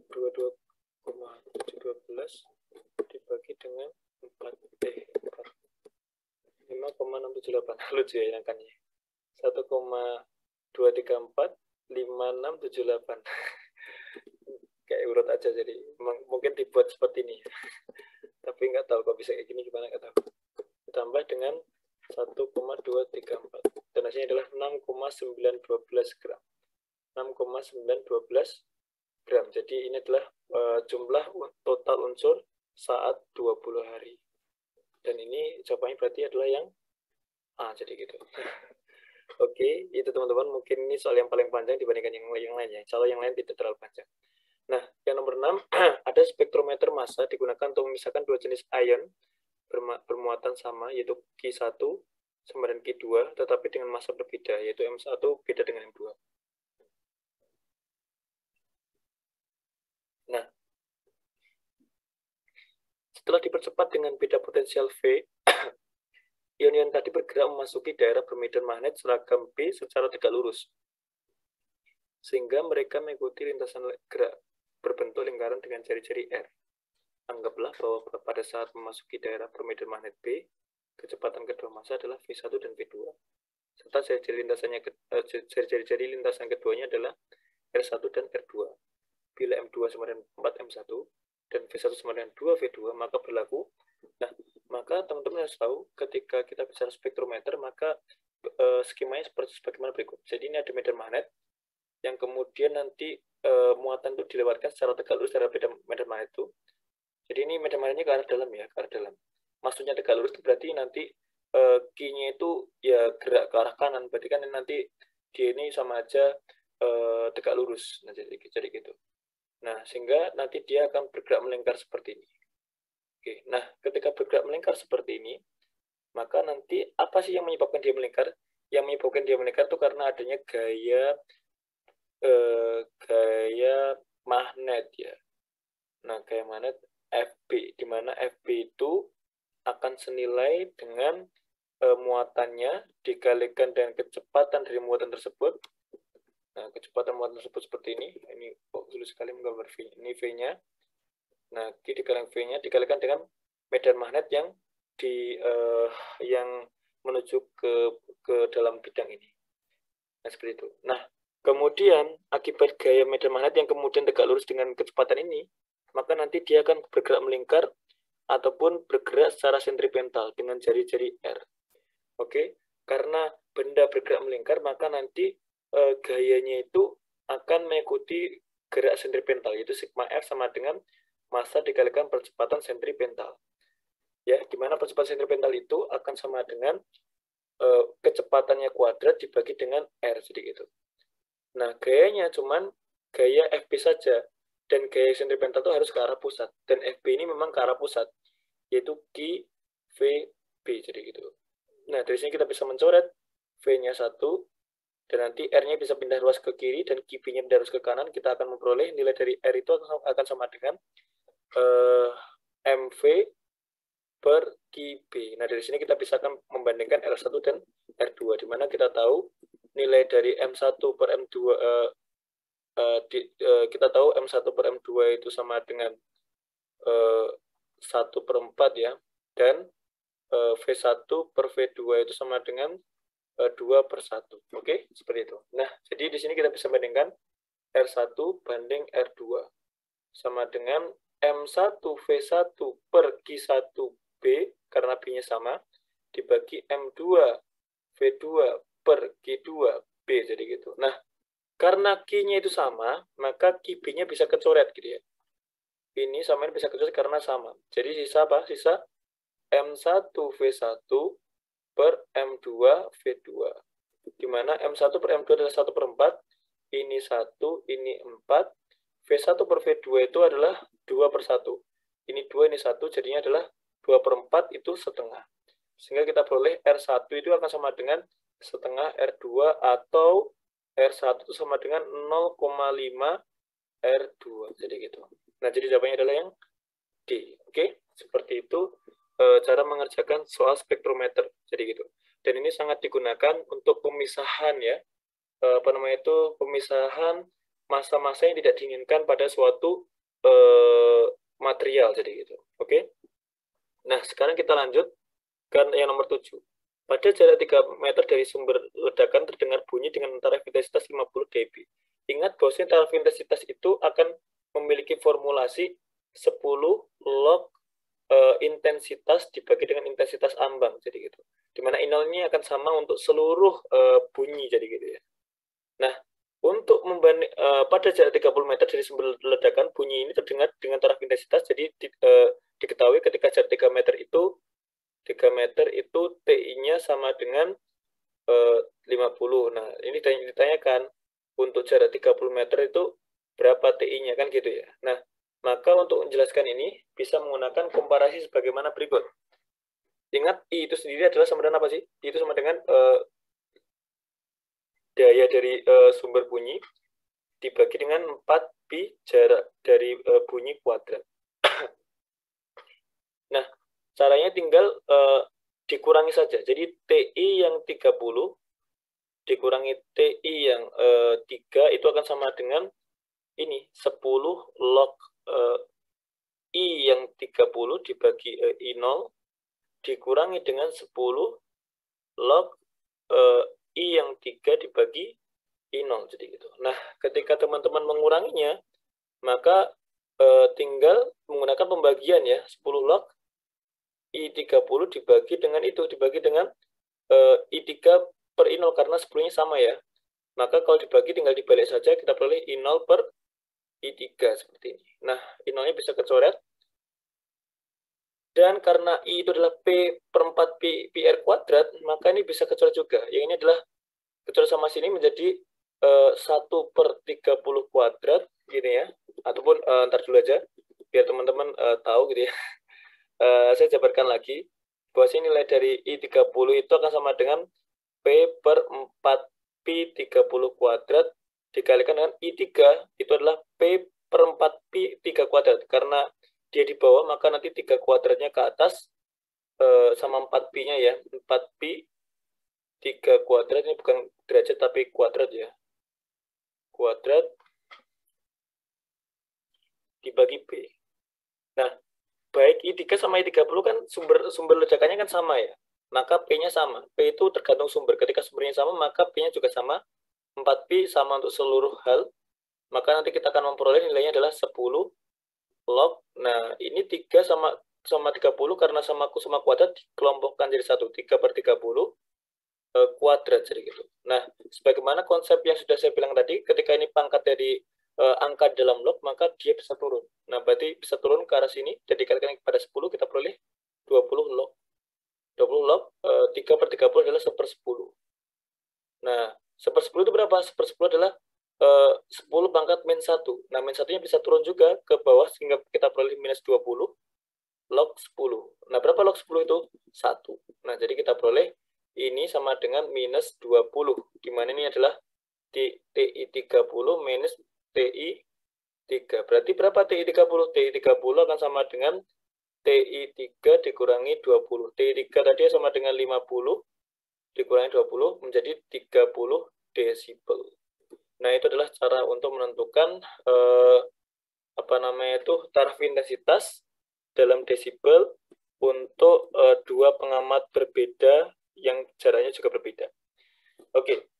22,712 dibagi dengan 5,678. Lucu ya angkanya. 1,234 5678. Kayak urut aja, jadi mungkin dibuat seperti ini. Tapi nggak tahu kok bisa kayak gini, gimana nggak tahu. Ditambah dengan 1,234 dan hasilnya adalah 6,912 gram. 6,912 gram. Jadi ini adalah jumlah total unsur saat 20 hari. Dan ini jawabannya berarti adalah yang A, jadi gitu. Oke, itu teman-teman, mungkin ini soal yang paling panjang dibandingkan yang lainnya. Kalau yang lain tidak terlalu panjang. Nah, yang nomor 6, ada spektrometer massa digunakan untuk memisahkan dua jenis ion bermuatan sama, yaitu Ki1 sama dengan Ki2, tetapi dengan massa berbeda, yaitu M1 beda dengan M2. Nah, setelah dipercepat dengan beda potensial V, ion-ion tadi bergerak memasuki daerah bermedan magnet seragam B secara tegak lurus, sehingga mereka mengikuti lintasan gerak berbentuk lingkaran dengan jari-jari R. Anggaplah bahwa pada saat memasuki daerah bermedan magnet B, kecepatan kedua massa adalah V1 dan V2. Serta jari-jari lintasan keduanya adalah R1 dan R2. Bila M2 sama dengan 4 M1 dan V1 sama dengan 2 V2, maka berlaku. Nah, maka teman-teman harus tahu ketika kita bicara spektrometer, maka skemanya seperti bagaimana berikut. Jadi ini ada medan magnet yang kemudian nanti muatan itu dilewatkan secara tegak lurus dari medan magnet itu. Jadi ini medan magnetnya ke arah dalam ya, ke arah dalam. Maksudnya tegak lurus itu berarti nanti Q-nya itu ya gerak ke arah kanan, berarti kan nanti dia ini sama aja tegak lurus. Nah, jadi gitu. Nah, sehingga nanti dia akan bergerak melingkar seperti ini. Oke, nah ketika bergerak melingkar seperti ini, maka nanti apa sih yang menyebabkan dia melingkar? Yang menyebabkan dia melingkar itu karena adanya gaya magnet ya. Nah, gaya magnet FB, di mana FB itu akan senilai dengan muatannya dikalikan dengan kecepatan dari muatan tersebut. Nah, kecepatan muatan tersebut seperti ini. Ini sulit sekali menggambar V. Ini V-nya. Nah, dikalikan V-nya dikalikan dengan medan magnet yang menuju ke dalam bidang ini. Nah, seperti itu. Nah, kemudian akibat gaya medan magnet yang kemudian tegak lurus dengan kecepatan ini, maka nanti dia akan bergerak melingkar ataupun bergerak secara sentripetal dengan jari-jari R. Oke, karena benda bergerak melingkar, maka nanti gayanya itu akan mengikuti gerak sentripetal, yaitu sigma F sama dengan massa dikalikan percepatan sentripetal. Ya, dimana percepatan sentripetal itu akan sama dengan kecepatannya kuadrat dibagi dengan R, jadi gitu. Nah, gayanya cuman gaya FB saja, dan gaya sentripetal itu harus ke arah pusat, dan FB ini memang ke arah pusat, yaitu Q, V, B, jadi gitu. Nah, dari sini kita bisa mencoret V-nya 1, dan nanti R-nya bisa pindah ruas ke kiri, dan QB-nya pindah ruas ke kanan. Kita akan memperoleh nilai dari R itu akan sama dengan MV per QB. Nah, dari sini kita bisa akan membandingkan R1 dan R2, di mana kita tahu nilai dari M1 per M2, kita tahu M1 per M2 itu sama dengan 1/4 ya, dan V1 per V2 itu sama dengan 2/1. Oke, seperti itu. Nah, jadi di sini kita bisa bandingkan R1 banding R2 sama dengan M1 V1 per Q1B karena B-nya sama dibagi M2 V2 per Q2B, jadi gitu. Nah, karena Q-nya itu sama, maka QB-nya bisa kecoret gitu ya. Ini sama ini bisa kecoret karena sama. Jadi sisa apa? Sisa M1 V1 per M2 V2. Di mana M1 per M2 adalah 1/4, ini 1, ini 4, V1 per V2 itu adalah 2/1. Ini 2, ini 1, jadinya adalah 2/4 itu setengah. Sehingga kita peroleh R1 itu akan sama dengan setengah R2 atau R1 itu sama dengan 0,5 R2. Jadi gitu. Nah, jadi jawabannya adalah yang D. Oke, seperti itu cara mengerjakan soal spektrometer. Jadi gitu. Dan ini sangat digunakan untuk pemisahan ya. Pemisahan massa-massa yang tidak diinginkan pada suatu material. Jadi gitu. Oke. Nah, sekarang kita lanjut ke yang nomor 7. Pada jarak 3 meter dari sumber ledakan terdengar bunyi dengan taraf intensitas 50 dB. Ingat bahwasanya taraf intensitas itu akan memiliki formulasi 10 log intensitas dibagi dengan intensitas ambang. Jadi gitu. Dimana I0 ini akan sama untuk seluruh bunyi. Jadi gitu ya. Nah, untuk pada jarak 30 meter dari sumber ledakan, bunyi ini terdengar dengan taraf intensitas. Jadi diketahui ketika jarak 3 meter itu TI-nya sama dengan 50. Nah, ini ditanyakan untuk jarak 30 meter itu berapa TI-nya kan gitu ya. Nah, maka untuk menjelaskan ini bisa menggunakan komparasi sebagaimana berikut. Ingat I itu sendiri adalah sama dengan apa sih? I itu sama dengan daya dari sumber bunyi dibagi dengan 4pi jarak dari bunyi kuadrat. Nah, caranya tinggal dikurangi saja. Jadi TI yang 30 dikurangi TI yang 3 itu akan sama dengan ini 10 log I yang 30 dibagi I0 dikurangi dengan 10 log I yang 3 dibagi I0. Jadi gitu. Nah, ketika teman-teman menguranginya, maka tinggal menggunakan pembagian ya, 10 log I30 dibagi dengan dibagi dengan I3 per I0 karena 10-nya sama ya. Maka kalau dibagi tinggal dibalik saja, kita peroleh I0 per I3 seperti ini. Nah, I0-nya bisa kecoret. Dan karena I itu adalah P per 4 pi R kuadrat, maka ini bisa kecoret juga. Yang ini adalah kecoret sama sini menjadi 1 per 30 kuadrat, gini ya. Ataupun, ntar dulu aja, biar teman-teman tahu gitu ya. Saya jabarkan lagi, bahwa nilai dari I30 itu akan sama dengan P per 4 pi 30 kuadrat dikalikan dengan I3 itu adalah P per 4 pi 3 kuadrat. Karena dia di bawah, maka nanti 3 kuadratnya ke atas sama 4 pi-nya ya. 4 pi 3 kuadrat, ini bukan derajat tapi kuadrat ya. Kuadrat dibagi P. Nah, baik I3 sama I30 kan sumber ledakannya kan sama ya. Maka P-nya sama. P itu tergantung sumber. Ketika sumbernya sama, maka P-nya juga sama. 4pi sama untuk seluruh hal. Maka nanti kita akan memperoleh nilainya adalah 10 log. Nah, ini 3 sama 30 karena sama kuadrat dikelompokkan jadi 1. 3 per 30 kuadrat jadi gitu. Nah, sebagaimana konsep yang sudah saya bilang tadi, ketika ini pangkat dari angka dalam log, maka dia bisa turun. Nah, berarti bisa turun ke arah sini, dan dikalikan kepada 10, kita peroleh 20 log. 20 log, 3 per 30 adalah 1/10. Nah, 1/10 itu berapa? 1/10 adalah 10 pangkat min 1. Nah, min 1-nya bisa turun juga ke bawah, sehingga kita peroleh minus 20 log 10. Nah, berapa log 10 itu? 1. Nah, jadi kita peroleh ini sama dengan minus 20, di mana ini adalah TI 30 minus TI 3. Berarti berapa TI 30? TI 30 akan sama dengan TI 3 dikurangi 20. TI 3 tadi sama dengan 50 dikurangi 20 menjadi 30 desibel. Nah, itu adalah cara untuk menentukan taraf intensitas dalam desibel untuk dua pengamat berbeda yang jaraknya juga berbeda. Oke,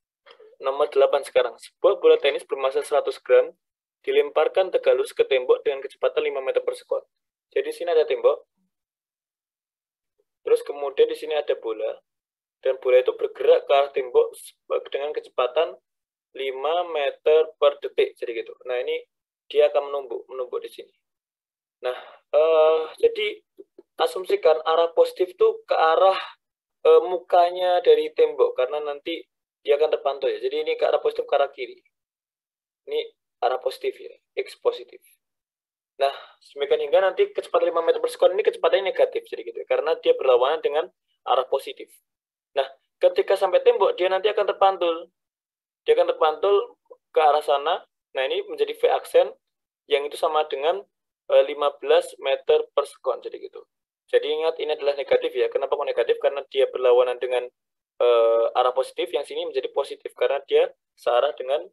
nomor 8 sekarang. Sebuah bola tenis bermassa 100 gram dilemparkan tegalus ke tembok dengan kecepatan 5 meter per sekon. Jadi sini ada tembok. Terus kemudian di sini ada bola. Dan bola itu bergerak ke arah tembok dengan kecepatan 5 meter per detik. Jadi gitu. Nah, ini dia akan menumbuk di sini. Nah, jadi asumsikan arah positif itu ke arah mukanya dari tembok, karena nanti dia akan terpantau ya. Jadi ini ke arah positif, ke arah kiri. Ini arah positif ya, X positif. Nah, demikian hingga nanti kecepatan 5 meter per sekon ini kecepatannya negatif, jadi gitu, karena dia berlawanan dengan arah positif. Nah, ketika sampai tembok, dia nanti akan terpantul. Dia akan terpantul ke arah sana. Nah, ini menjadi V aksen, yang itu sama dengan 15 meter per sekon, jadi gitu. Jadi ingat, ini adalah negatif ya. Kenapa kok negatif? Karena dia berlawanan dengan arah positif, yang sini menjadi positif, karena dia searah dengan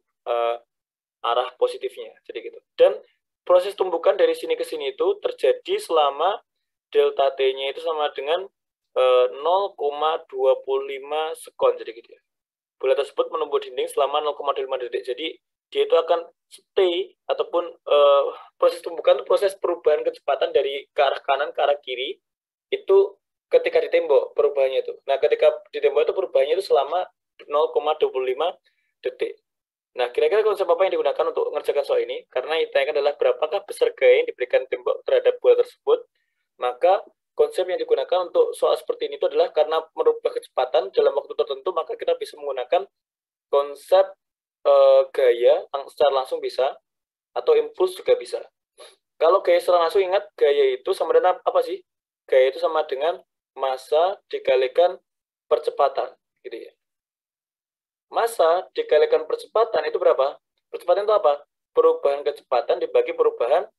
arah positifnya, jadi gitu. Dan proses tumbukan dari sini ke sini itu terjadi selama delta T-nya itu sama dengan 0,25 sekon, jadi gitu ya. Bola tersebut menembus dinding selama 0,25 detik. Jadi dia itu akan stay, ataupun proses tumbukan itu proses perubahan kecepatan dari ke arah kanan ke arah kiri itu ketika di tembok perubahannya itu. Nah, ketika di tembok itu perubahannya itu selama 0,25 detik. Nah, kira-kira konsep apa yang digunakan untuk mengerjakan soal ini? Karena yang ditanyakan adalah berapakah besar gaya yang diberikan tembok terhadap bola tersebut. Maka konsep yang digunakan untuk soal seperti ini itu adalah karena merubah kecepatan dalam waktu tertentu, maka kita bisa menggunakan konsep gaya secara langsung bisa, atau impuls juga bisa. Kalau gaya secara langsung, ingat gaya itu sama dengan apa sih? Gaya itu sama dengan massa dikalikan percepatan, gitu ya. Massa dikalikan percepatan itu berapa? Percepatan itu apa? Perubahan kecepatan dibagi perubahan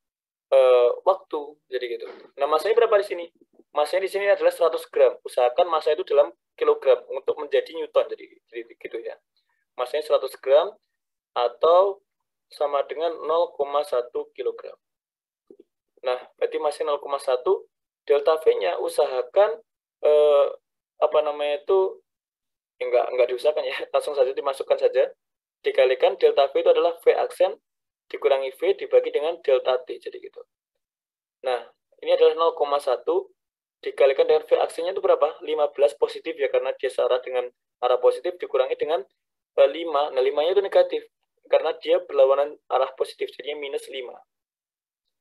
waktu, jadi gitu. Nah, massanya berapa di sini? Massanya di sini adalah 100 gram. Usahakan massa itu dalam kilogram untuk menjadi newton, jadi gitu ya. Massanya 100 gram atau sama dengan 0,1 kilogram. Nah, berarti massanya 0,1. Delta V-nya usahakan enggak diusahakan ya, langsung saja dimasukkan saja. Dikalikan delta V itu adalah V aksen dikurangi V dibagi dengan delta T, jadi gitu. Nah, ini adalah 0,1 dikalikan dengan V aksennya itu berapa? 15 positif ya, karena dia searah dengan arah positif, dikurangi dengan 5. Nah, 5-nya itu negatif karena dia berlawanan arah positif, jadinya minus 5.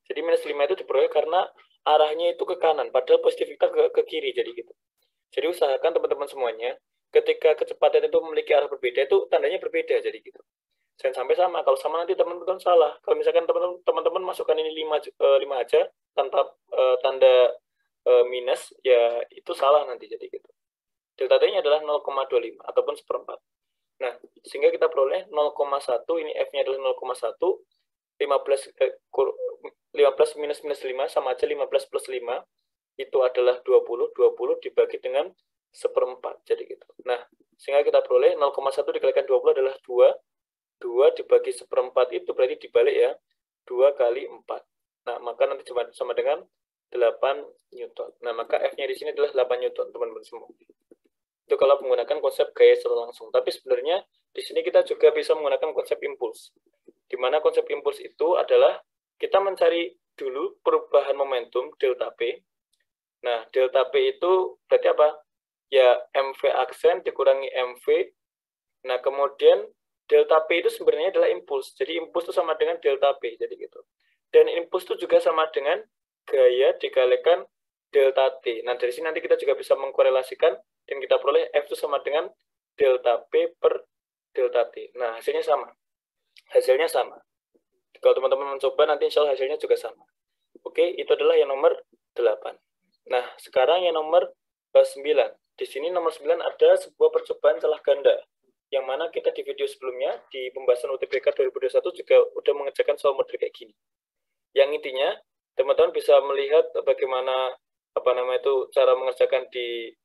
Jadi minus 5 itu diperoleh karena arahnya itu ke kanan, padahal positif kita ke kiri, jadi gitu. Jadi usahakan teman-teman semuanya, ketika kecepatan itu memiliki arah berbeda, itu tandanya berbeda, jadi gitu. Jangan sampai sama. Kalau sama nanti teman-teman salah. Kalau misalkan teman-teman masukkan ini 5 aja tanpa tanda minus, ya itu salah nanti, jadi gitu. Delta T-nya adalah 0,25 ataupun seperempat. Nah, sehingga kita peroleh 0,1, ini F-nya adalah 0,1, 15 minus 5 sama aja 15 plus 5, itu adalah 20 dibagi dengan seperempat, jadi gitu. Nah, sehingga kita peroleh 0,1 dikalikan 20 adalah 2 dibagi seperempat itu berarti dibalik ya, 2 kali 4. Nah, maka nanti sama dengan 8 Newton. Nah, maka F-nya di sini adalah 8 Newton, teman-teman semua. Itu kalau menggunakan konsep gaya secara langsung. Tapi sebenarnya di sini kita juga bisa menggunakan konsep impuls. Di mana konsep impuls itu adalah kita mencari dulu perubahan momentum delta P. Nah, delta P itu berarti apa? Ya, MV aksen dikurangi MV. Nah, kemudian delta P itu sebenarnya adalah impuls. Jadi impuls itu sama dengan delta P, jadi gitu. Dan impuls itu juga sama dengan gaya dikalikan delta T. Nah, dari sini nanti kita juga bisa mengkorelasikan dan kita peroleh F itu sama dengan delta P per delta T. Nah, hasilnya sama. Hasilnya sama. Kalau teman-teman mencoba, nanti insya Allah hasilnya juga sama. Oke, itu adalah yang nomor 8. Nah, sekarang yang nomor 9. Di sini nomor 9 ada sebuah percobaan celah ganda. Yang mana kita di video sebelumnya, di pembahasan UTBK 2021 juga udah mengerjakan soal model kayak gini. Yang intinya, teman-teman bisa melihat bagaimana cara mengerjakan di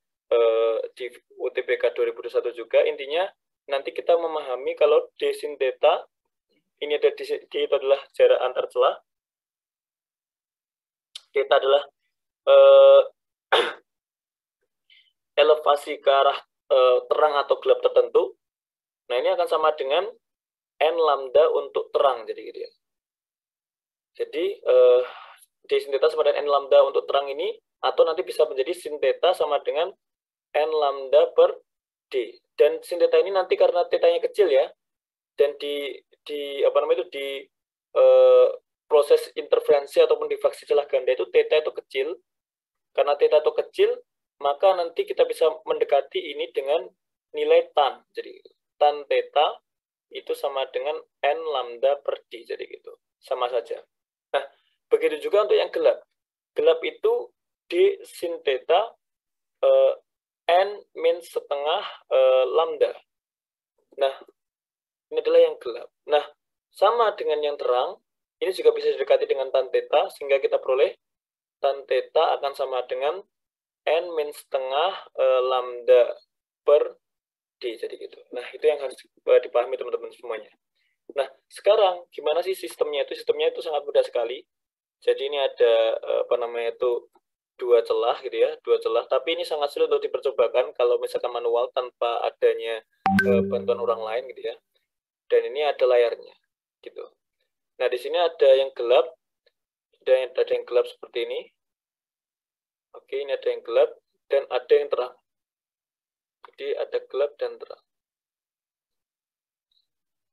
UTBK 2021 juga. Intinya, nanti kita memahami kalau D sin theta, ini ada D itu adalah jarak antar celah. Theta adalah elevasi ke arah terang atau gelap tertentu. Nah, ini akan sama dengan N lambda untuk terang, jadi gitu ya. Jadi, D sin theta sama dengan N lambda untuk terang ini, atau nanti bisa menjadi sin theta sama dengan N lambda per D. Dan sin theta ini nanti karena theta-nya kecil ya, dan di proses interferensi ataupun difraksi celah ganda itu theta itu kecil. Karena theta itu kecil, maka nanti kita bisa mendekati ini dengan nilai tan. Jadi tan theta itu sama dengan n lambda per d, jadi gitu. Sama saja. Nah, begitu juga untuk yang gelap. Gelap itu d sin theta n min setengah lambda. Nah, ini adalah yang gelap. Nah, sama dengan yang terang, ini juga bisa didekati dengan tan theta, sehingga kita peroleh tan theta akan sama dengan n min setengah lambda per d, jadi gitu. Nah, itu yang harus dipahami teman-teman semuanya. Nah, sekarang gimana sih sistemnya itu? Sistemnya itu sangat mudah sekali. Jadi ini ada dua celah gitu ya, dua celah. Tapi ini sangat sulit untuk dipercobakan kalau misalkan manual tanpa adanya bantuan orang lain gitu ya. Dan ini ada layarnya gitu. Nah, di sini ada yang gelap, ada yang gelap seperti ini. Oke, ini ada yang gelap dan ada yang terang. Jadi ada gelap dan terang.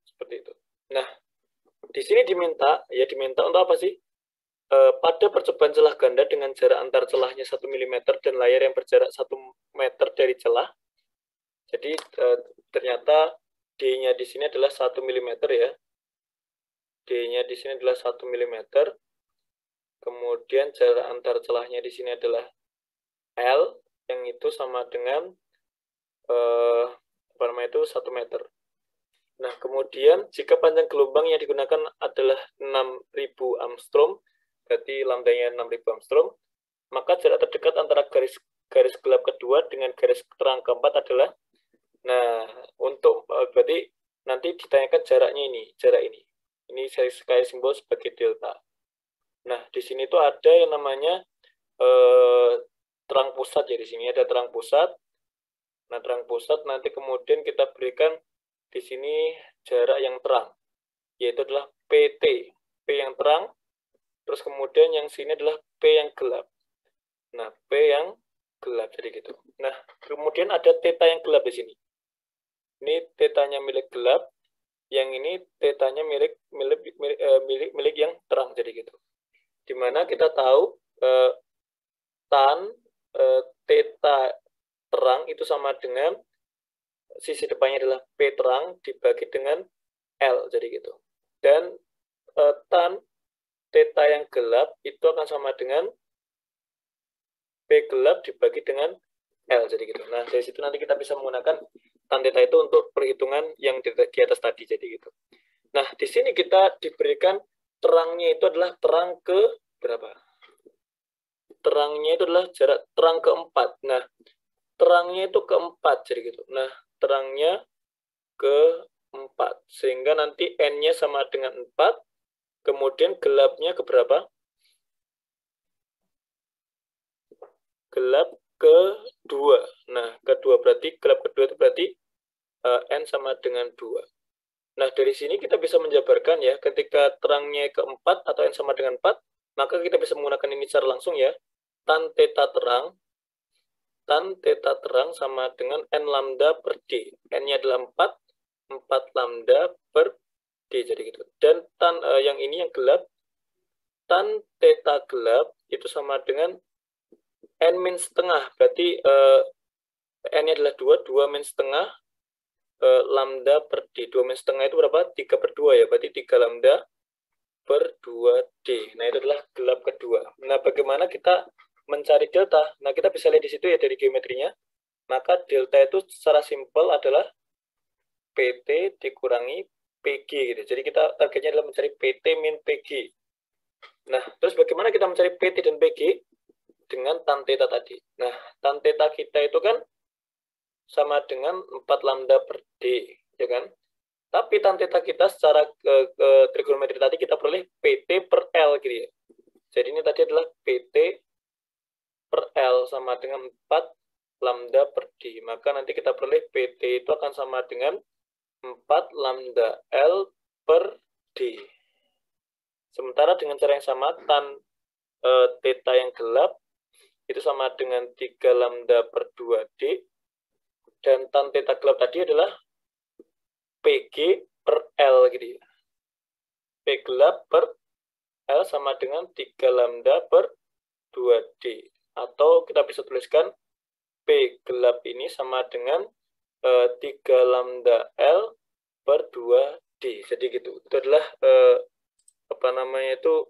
Seperti itu. Nah, di sini diminta untuk apa sih? Pada percobaan celah ganda dengan jarak antar celahnya 1 mm dan layar yang berjarak 1 meter dari celah. Jadi ternyata D-nya di sini adalah 1 mm ya. D-nya di sini adalah 1 mm. Kemudian jarak antar celahnya di sini adalah L, yang itu sama dengan 1 meter. Nah, kemudian jika panjang gelombang yang digunakan adalah 6000 Armstrong, berarti lambdanya 6000 Armstrong, maka jarak terdekat antara garis gelap kedua dengan garis terang keempat adalah, nah, untuk berarti nanti ditanyakan jaraknya ini, jarak ini. Ini saya simbol sebagai delta. Nah, di sini tuh ada yang namanya terang pusat ya, di sini ada terang pusat. Nah, terang pusat nanti kemudian kita berikan di sini jarak yang terang, yaitu adalah PT. P yang terang, terus kemudian yang sini adalah P yang gelap. Nah, P yang gelap, jadi gitu. Nah, kemudian ada theta yang gelap di sini. Ini tetanya milik gelap, yang ini tetanya milik yang terang, jadi gitu. Dimana kita tahu tan theta terang itu sama dengan sisi depannya adalah P terang dibagi dengan L, jadi gitu. Dan tan theta yang gelap itu akan sama dengan P gelap dibagi dengan L, jadi gitu. Nah, dari situ nanti kita bisa menggunakan tan theta itu untuk perhitungan yang di atas tadi, jadi gitu. Nah, di sini kita diberikan terangnya itu adalah terang ke berapa? Terangnya itu adalah jarak terang keempat. Nah, terangnya itu keempat, jadi gitu. Nah, terangnya ke-4. Sehingga nanti N-nya sama dengan 4. Kemudian gelapnya ke berapa? Gelap ke-2. Nah, kedua berarti, gelap kedua itu berarti N sama dengan 2. Nah, dari sini kita bisa menjabarkan ya, ketika terangnya ke-4 atau N sama dengan 4, maka kita bisa menggunakan ini secara langsung ya. Tan theta terang sama dengan N lambda per D. N-nya adalah 4 lambda per D, jadi gitu. Dan tan yang ini yang gelap, tan theta gelap itu sama dengan N min setengah, berarti N-nya adalah 2 min setengah lambda per D. 2 min setengah itu berapa? 3/2 ya, berarti 3 lambda per 2D. Nah, itu adalah gelap kedua. Nah, bagaimana kita mencari delta? Nah, kita bisa lihat di situ ya dari geometrinya. Maka delta itu secara simpel adalah PT dikurangi PG gitu. Jadi kita targetnya adalah mencari PT min PG. Nah, terus bagaimana kita mencari PT dan PG? Dengan tan theta tadi. Nah, tan theta kita itu kan sama dengan 4 lambda per D, ya kan? Tapi tan theta kita secara trigonometri tadi kita peroleh PT per L gitu ya. Jadi ini tadi adalah PT per L sama dengan 4 lambda per D. Maka nanti kita peroleh PT itu akan sama dengan 4 lambda L per D. Sementara dengan cara yang sama, tan theta yang gelap itu sama dengan 3 lambda per 2D. Dan tan theta gelap tadi adalah PG per L gitu ya. P gelap per L sama dengan 3 lambda per 2D. Atau kita bisa tuliskan P gelap ini sama dengan 3 lambda L per 2D. Jadi gitu. Itu adalah apa namanya itu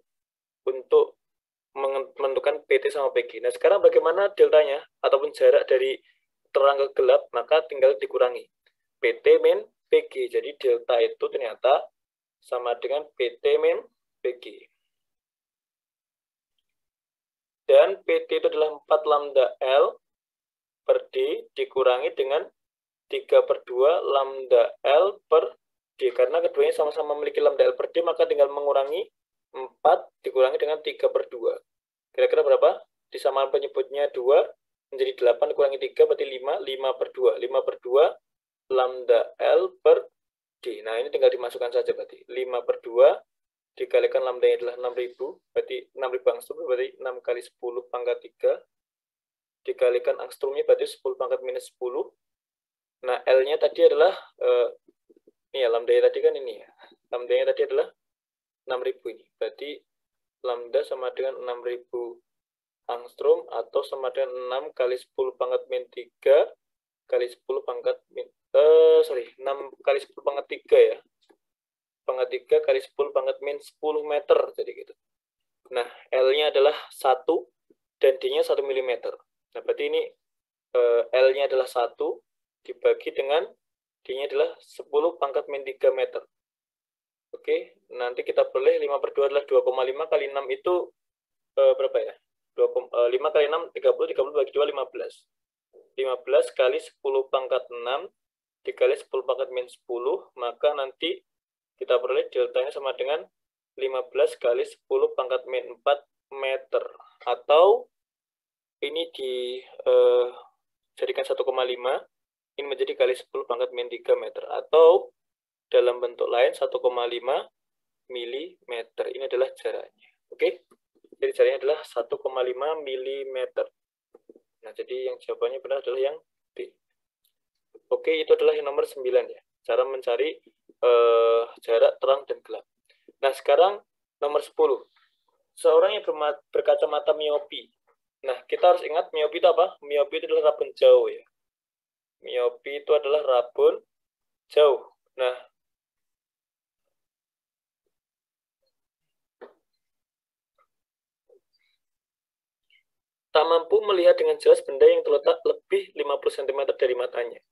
untuk menentukan PT sama PG. Nah, sekarang bagaimana deltanya ataupun jarak dari terang ke gelap, maka tinggal dikurangi PT min PG. Jadi delta itu ternyata sama dengan PT min PG. Dan PT itu adalah 4 lambda L per D dikurangi dengan 3 per 2 lambda L per D. Karena keduanya sama-sama memiliki lambda L per D, maka tinggal mengurangi 4 dikurangi dengan 3 per 2. Kira-kira berapa? Disamaan penyebutnya 2 menjadi 8 dikurangi 3 berarti 5. 5 per 2. 5 per 2 lambda L per D. Nah, ini tinggal dimasukkan saja berarti. 5 per 2 dikalikan lambda adalah 6.000, berarti 6.000 angstrom, berarti 6 kali 10 pangkat 3, dikalikan angstromnya berarti 10 pangkat minus 10. Nah, L-nya tadi adalah, ini ya, lambda tadi kan ini ya, lambda-nya tadi adalah 6.000 ini, berarti lambda sama dengan 6.000 angstrom, atau sama dengan 6 kali 10 pangkat min 3 kali 10 pangkat min, 6 kali 10 pangkat 3 ya, pangkat 3 kali 10 pangkat min 10 meter, jadi gitu. Nah, L-nya adalah 1 dan D-nya 1 mm. Nah, berarti ini L-nya adalah 1 dibagi dengan D-nya adalah 10 pangkat min 3 meter. Oke, nanti kita peroleh 5 per 2 adalah 2,5 kali 6 itu berapa ya? 5 kali 6, 30, 30 bagi 2, 15. 15 kali 10 pangkat 6 dikali 10 pangkat min 10, maka nanti kita peroleh deltanya sama dengan 15 kali 10 pangkat min 4 meter. Atau ini dijadikan 1,5, ini menjadi kali 10 pangkat min 3 meter. Atau dalam bentuk lain 1,5 mm. Ini adalah jaraknya. Oke? Jadi jaraknya adalah 1,5 mm. Nah, jadi yang jawabannya benar adalah yang D. Oke, itu adalah yang nomor 9 ya. Cara mencari jarak terang dan gelap. Nah, sekarang nomor 10. Seorang yang berkacamata miopi. Nah, kita harus ingat miopi itu apa? Miopi itu adalah rabun jauh ya. Miopi itu adalah rabun jauh. Nah, tak mampu melihat dengan jelas benda yang terletak lebih 50 cm dari matanya.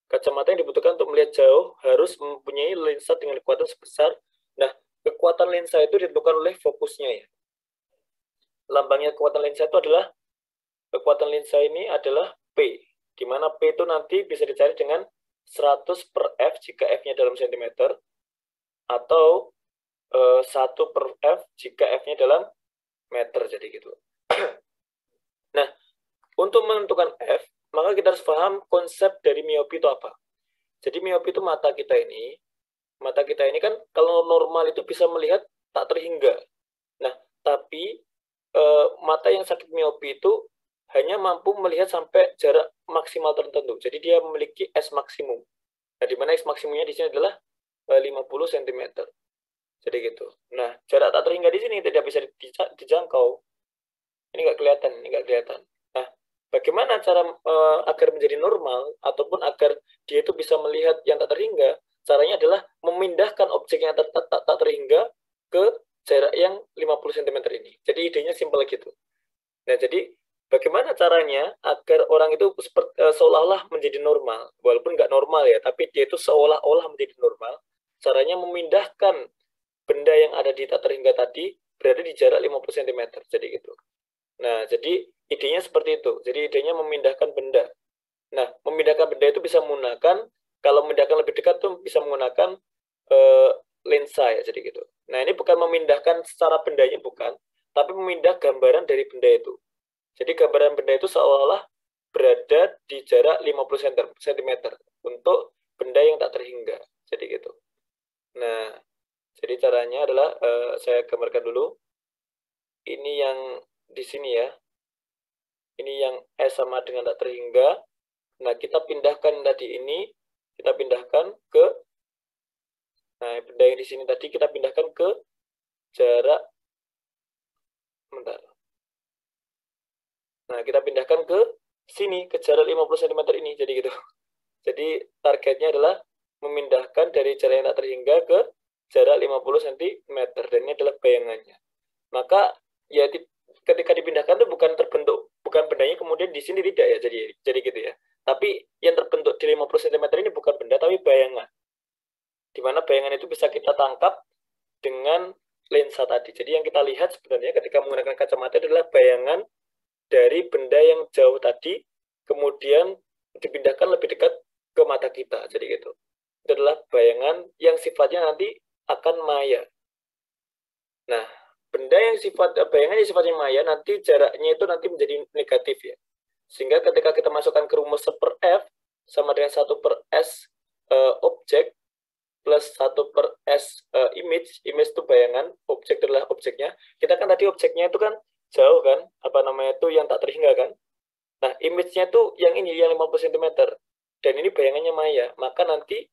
Kacamata yang dibutuhkan untuk melihat jauh harus mempunyai lensa dengan kekuatan sebesar. Nah, kekuatan lensa itu ditentukan oleh fokusnya ya. Lambangnya kekuatan lensa itu adalah, kekuatan lensa ini adalah P, di mana P itu nanti bisa dicari dengan 100 per F jika F-nya dalam sentimeter, atau 1 per F jika F-nya dalam meter, jadi gitu. Nah, untuk menentukan F, maka kita harus paham konsep dari miopi itu apa. Jadi miopi itu mata kita ini kan kalau normal itu bisa melihat tak terhingga. Nah, tapi mata yang sakit miopi itu hanya mampu melihat sampai jarak maksimal tertentu. Jadi dia memiliki S maksimum. Nah, di mana S maksimumnya di sini adalah 50 cm. Jadi gitu. Nah, jarak tak terhingga di sini tidak bisa dijangkau. Ini nggak kelihatan. Nah, bagaimana cara agar menjadi normal ataupun agar dia itu bisa melihat yang tak terhingga? Caranya adalah memindahkan objek yang tak terhingga ke jarak yang 50 cm ini. Jadi idenya simpel gitu. Nah, jadi bagaimana caranya agar orang itu seolah-olah menjadi normal? Walaupun nggak normal ya, tapi dia itu seolah-olah menjadi normal. Caranya memindahkan benda yang ada di tak terhingga tadi berada di jarak 50 cm. Jadi gitu. Nah, jadi idenya seperti itu. Jadi idenya memindahkan benda. Nah, memindahkan benda itu bisa menggunakan, kalau memindahkan lebih dekat tuh bisa menggunakan lensa ya, jadi gitu. Nah, ini bukan memindahkan secara bendanya, bukan, tapi memindah gambaran dari benda itu. Jadi gambaran benda itu seolah-olah berada di jarak 50 cm untuk benda yang tak terhingga. Jadi gitu. Nah, jadi caranya adalah saya gambarkan dulu. Ini yang di sini ya. Ini yang S sama dengan tak terhingga. Nah, kita pindahkan tadi ini, kita pindahkan ke, nah, benda yang di sini tadi kita pindahkan ke jarak, bentar. Nah, kita pindahkan ke sini, ke jarak 50 cm ini, jadi gitu. Jadi targetnya adalah memindahkan dari jarak yang tak terhingga ke jarak 50 cm, dan ini adalah bayangannya. Maka ya ketika dipindahkan itu bukan bendanya kemudian di sini tidak ya, jadi gitu ya. Tapi yang terbentuk di 50 cm ini bukan benda tapi bayangan. Di mana bayangan itu bisa kita tangkap dengan lensa tadi. Jadi yang kita lihat sebenarnya ketika menggunakan kacamata adalah bayangan dari benda yang jauh tadi, kemudian dipindahkan lebih dekat ke mata kita. Jadi gitu. Itu adalah bayangan yang sifatnya nanti akan maya. Nah, bayangan yang sifatnya maya nanti jaraknya itu nanti menjadi negatif ya. Sehingga ketika kita masukkan ke rumus 1 per F sama dengan 1 per S objek plus 1 per S image itu bayangan, objek adalah objeknya. Kita kan tadi objeknya itu kan jauh kan, itu yang tak terhingga kan. Nah, image-nya itu yang ini, yang 50 cm. Dan ini bayangannya maya. Maka nanti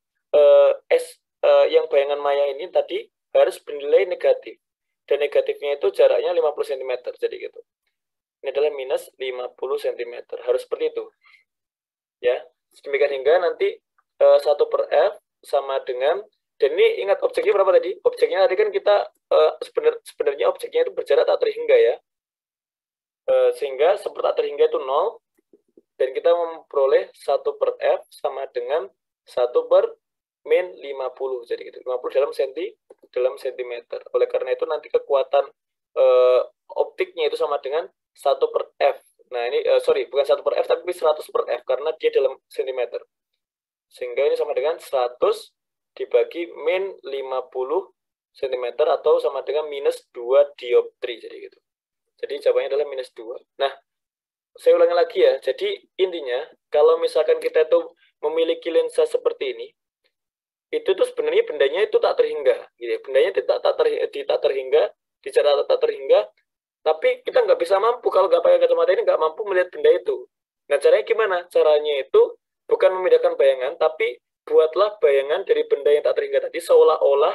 yang bayangan maya ini tadi harus bernilai negatif. Dan negatifnya itu jaraknya 50 cm. Jadi gitu. Ini adalah minus 50 cm. Harus seperti itu. Ya, sedemikian hingga nanti 1 per F sama dengan, dan ini ingat objeknya berapa tadi? Objeknya tadi kan kita sebenarnya objeknya itu berjarak tak terhingga ya. Sehingga seperti tak terhingga itu 0, dan kita memperoleh 1 per F sama dengan 1 per min 50. Jadi gitu, 50 dalam sentimeter. Oleh karena itu nanti kekuatan optiknya itu sama dengan 1 per F. Nah ini, bukan 1 per F, tapi 100 per F, karena dia dalam sentimeter. Sehingga ini sama dengan 100 dibagi min 50 cm, atau sama dengan minus 2 dioptri. Jadi gitu. Jadi jawabannya adalah minus 2. Nah, saya ulangi lagi ya. Jadi intinya, kalau misalkan kita tuh memiliki lensa seperti ini, itu tuh sebenarnya bendanya itu tak terhingga. Gitu. Bendanya tak terhingga, di jarak tak terhingga, tapi kita nggak bisa mampu, kalau nggak pakai kacamata ini nggak mampu melihat benda itu. Nah, caranya gimana? Caranya itu bukan memindahkan bayangan, tapi buatlah bayangan dari benda yang tak terhingga tadi seolah-olah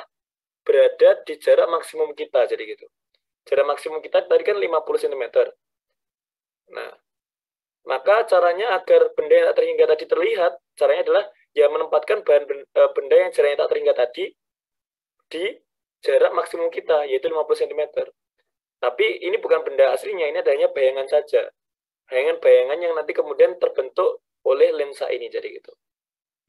berada di jarak maksimum kita. Jadi gitu. Jarak maksimum kita tadi kan 50 cm. Nah, maka caranya agar benda yang tak terhingga tadi terlihat, caranya adalah ya menempatkan benda yang jaraknya tak terhingga tadi di jarak maksimum kita, yaitu 50 cm. Tapi ini bukan benda aslinya, ini adanya bayangan saja. Bayangan yang nanti kemudian terbentuk oleh lensa ini, jadi gitu.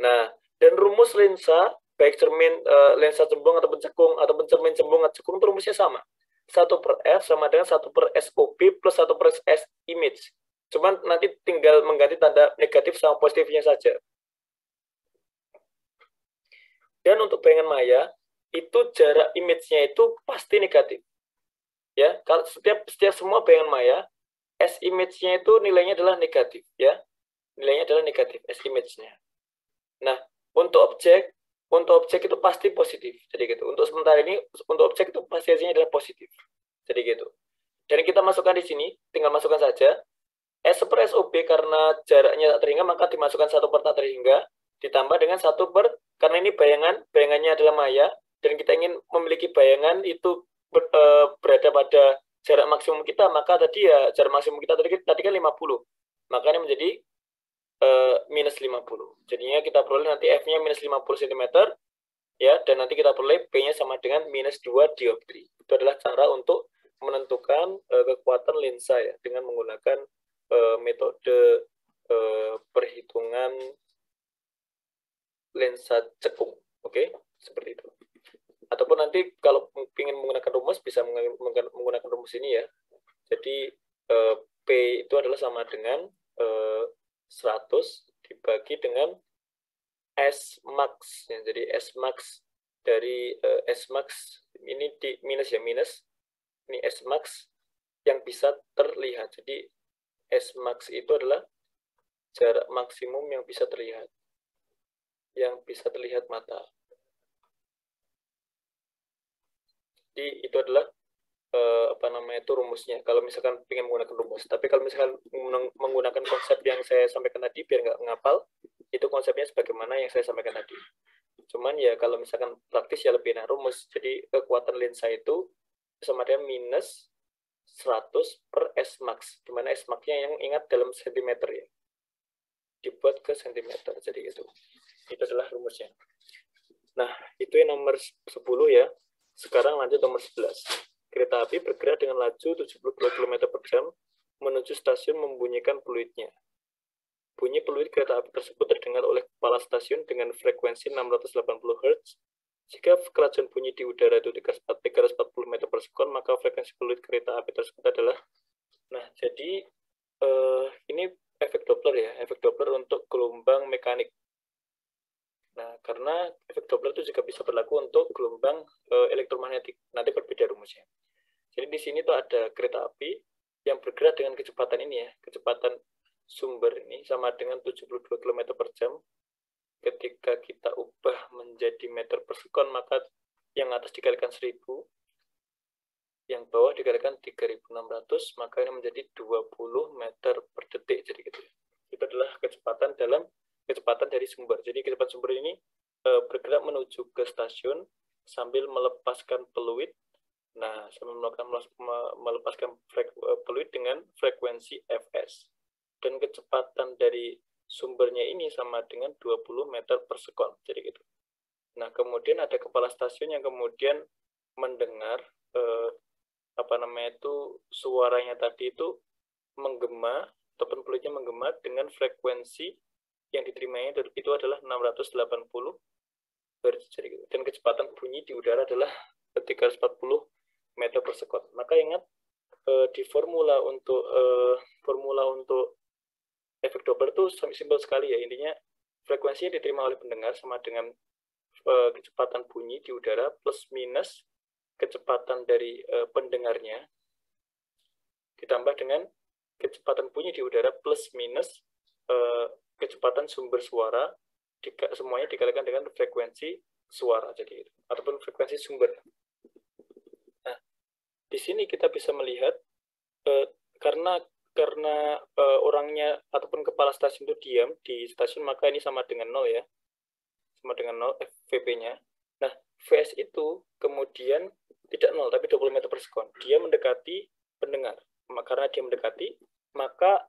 Nah, dan rumus lensa, baik cermin lensa cembung ataupun cekung, ataupun cermin cembung atau cekung, itu rumusnya sama. 1 per F sama dengan 1 per SOP plus 1 per S image. Cuman nanti tinggal mengganti tanda negatif sama positifnya saja. Dan untuk bayangan maya, itu jarak image-nya itu pasti negatif. Ya, kalau setiap semua bayangan maya, S image-nya itu nilainya adalah negatif, ya. Nilainya adalah negatif S image-nya. Nah, untuk objek itu pasti positif. Jadi gitu. Untuk sementara ini, untuk objek itu pasti hasilnya adalah positif. Jadi gitu. Dan kita masukkan di sini, tinggal masukkan saja. S per SOB karena jaraknya tak terhingga, maka dimasukkan 1 per tak terhingga, ditambah dengan 1 per, karena ini bayangannya adalah maya, dan kita ingin memiliki bayangan itu berada pada jarak maksimum kita, maka tadi ya jarak maksimum kita tadi kan 50. Maka ini menjadi minus 50. Jadinya kita peroleh nanti F-nya minus 50 cm, ya, dan nanti kita peroleh P-nya sama dengan minus 2 dioptri. Itu adalah cara untuk menentukan kekuatan lensa ya, dengan menggunakan metode perhitungan lensa cekung. Oke, seperti itu. Ataupun nanti kalau ingin menggunakan rumus, bisa menggunakan rumus ini ya. Jadi P itu adalah sama dengan 100 dibagi dengan S max. Ya, jadi S max dari S max ini di minus ya, minus. Ini S max yang bisa terlihat. Jadi S max itu adalah jarak maksimum yang bisa terlihat. Yang bisa terlihat mata. Jadi itu adalah itu rumusnya. Kalau misalkan ingin menggunakan rumus. Tapi kalau misalkan menggunakan konsep yang saya sampaikan tadi, biar nggak ngapal, itu konsepnya sebagaimana yang saya sampaikan tadi. Cuman ya kalau misalkan praktis ya lebih enak rumus. Jadi kekuatan lensa itu sama dengan minus 100 per S max. Dimana S max-nya yang ingat dalam sentimeter ya. dibuat ke sentimeter. Jadi itu adalah rumusnya. Nah, itu yang nomor 10 ya. Sekarang lanjut nomor 11. Kereta api bergerak dengan laju 72 km per jam menuju stasiun membunyikan peluitnya. Bunyi peluit kereta api tersebut terdengar oleh kepala stasiun dengan frekuensi 680 Hz. Jika kelajuan bunyi di udara itu 340 meter per sekon, maka frekuensi peluit kereta api tersebut adalah. Nah, jadi ini efek Doppler ya, efek Doppler untuk gelombang mekanik. Nah, karena efek Doppler itu juga bisa berlaku untuk gelombang elektromagnetik. Nanti berbeda rumusnya. Jadi di sini tuh ada kereta api yang bergerak dengan kecepatan ini ya, kecepatan sumber ini sama dengan 72 km per jam. Ketika kita ubah menjadi meter per sekon, maka yang atas dikalikan 1000, yang bawah dikalikan 3600, maka ini menjadi 20 meter per detik. Jadi gitu. Itu adalah kecepatan dari sumber. Jadi kecepatan sumber ini bergerak menuju ke stasiun sambil melepaskan peluit. Nah, sambil melepaskan peluit dengan frekuensi Fs. Dan kecepatan dari sumbernya ini sama dengan 20 meter per sekon. Jadi gitu. Nah, kemudian ada kepala stasiun yang kemudian mendengar suaranya tadi itu menggema ataupun peluitnya menggema dengan frekuensi yang diterimanya itu adalah 680 Hz. Jadi gitu. Dan kecepatan bunyi di udara adalah 340 meter per sekon. Maka ingat di formula untuk efek Doppler itu simpel sekali ya. Intinya frekuensi yang diterima oleh pendengar sama dengan kecepatan bunyi di udara plus minus kecepatan dari pendengarnya ditambah dengan kecepatan bunyi di udara plus minus kecepatan sumber suara, semuanya dikalikan dengan frekuensi suara, jadi itu, ataupun frekuensi sumber. Nah, di sini kita bisa melihat karena orangnya ataupun kepala stasiun itu diam di stasiun, maka ini sama dengan 0 ya, sama dengan 0 VP-nya. Nah, Vs itu kemudian tidak 0 tapi 20 meter per sekon. Dia mendekati pendengar. Karena dia mendekati, maka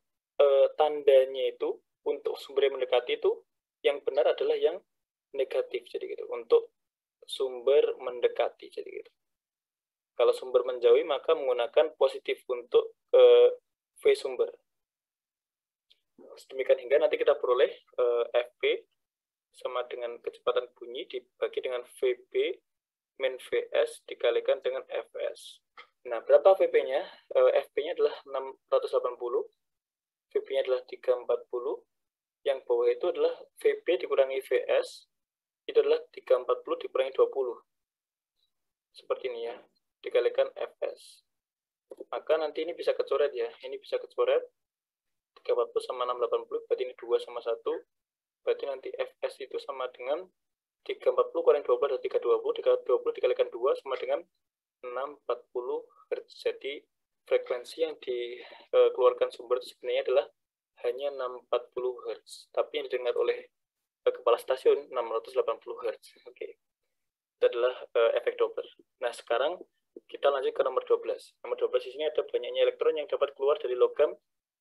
tandanya itu untuk sumber yang mendekati itu yang benar adalah yang negatif, jadi gitu. Untuk sumber mendekati, jadi gitu. Kalau sumber menjauhi, maka menggunakan positif untuk V sumber. Demikian hingga nanti kita peroleh Fp sama dengan kecepatan bunyi dibagi dengan Vp min Vs dikalikan dengan Fs. Nah, berapa Vp-nya? Fp-nya adalah 680, Vp-nya adalah 340, yang bawah itu adalah Vp dikurangi Vs, itu adalah 340 dikurangi 20. Seperti ini ya, dikalikan Fs. Maka nanti ini bisa kecoret ya, ini bisa kecoret, 340 sama 680, berarti ini 2 sama 1, berarti nanti Fs itu sama dengan 340 kurang 12 adalah 320, 320 dikalikan 2 sama dengan 640 Hz. Jadi frekuensi yang dikeluarkan sumber itu sebenarnya adalah hanya 640 Hz, tapi yang didengar oleh kepala stasiun 680 Hz. Oke. Itu adalah efek Doppler. Nah, sekarang kita lanjut ke nomor 12. Nomor 12 di sini ada banyaknya elektron yang dapat keluar dari logam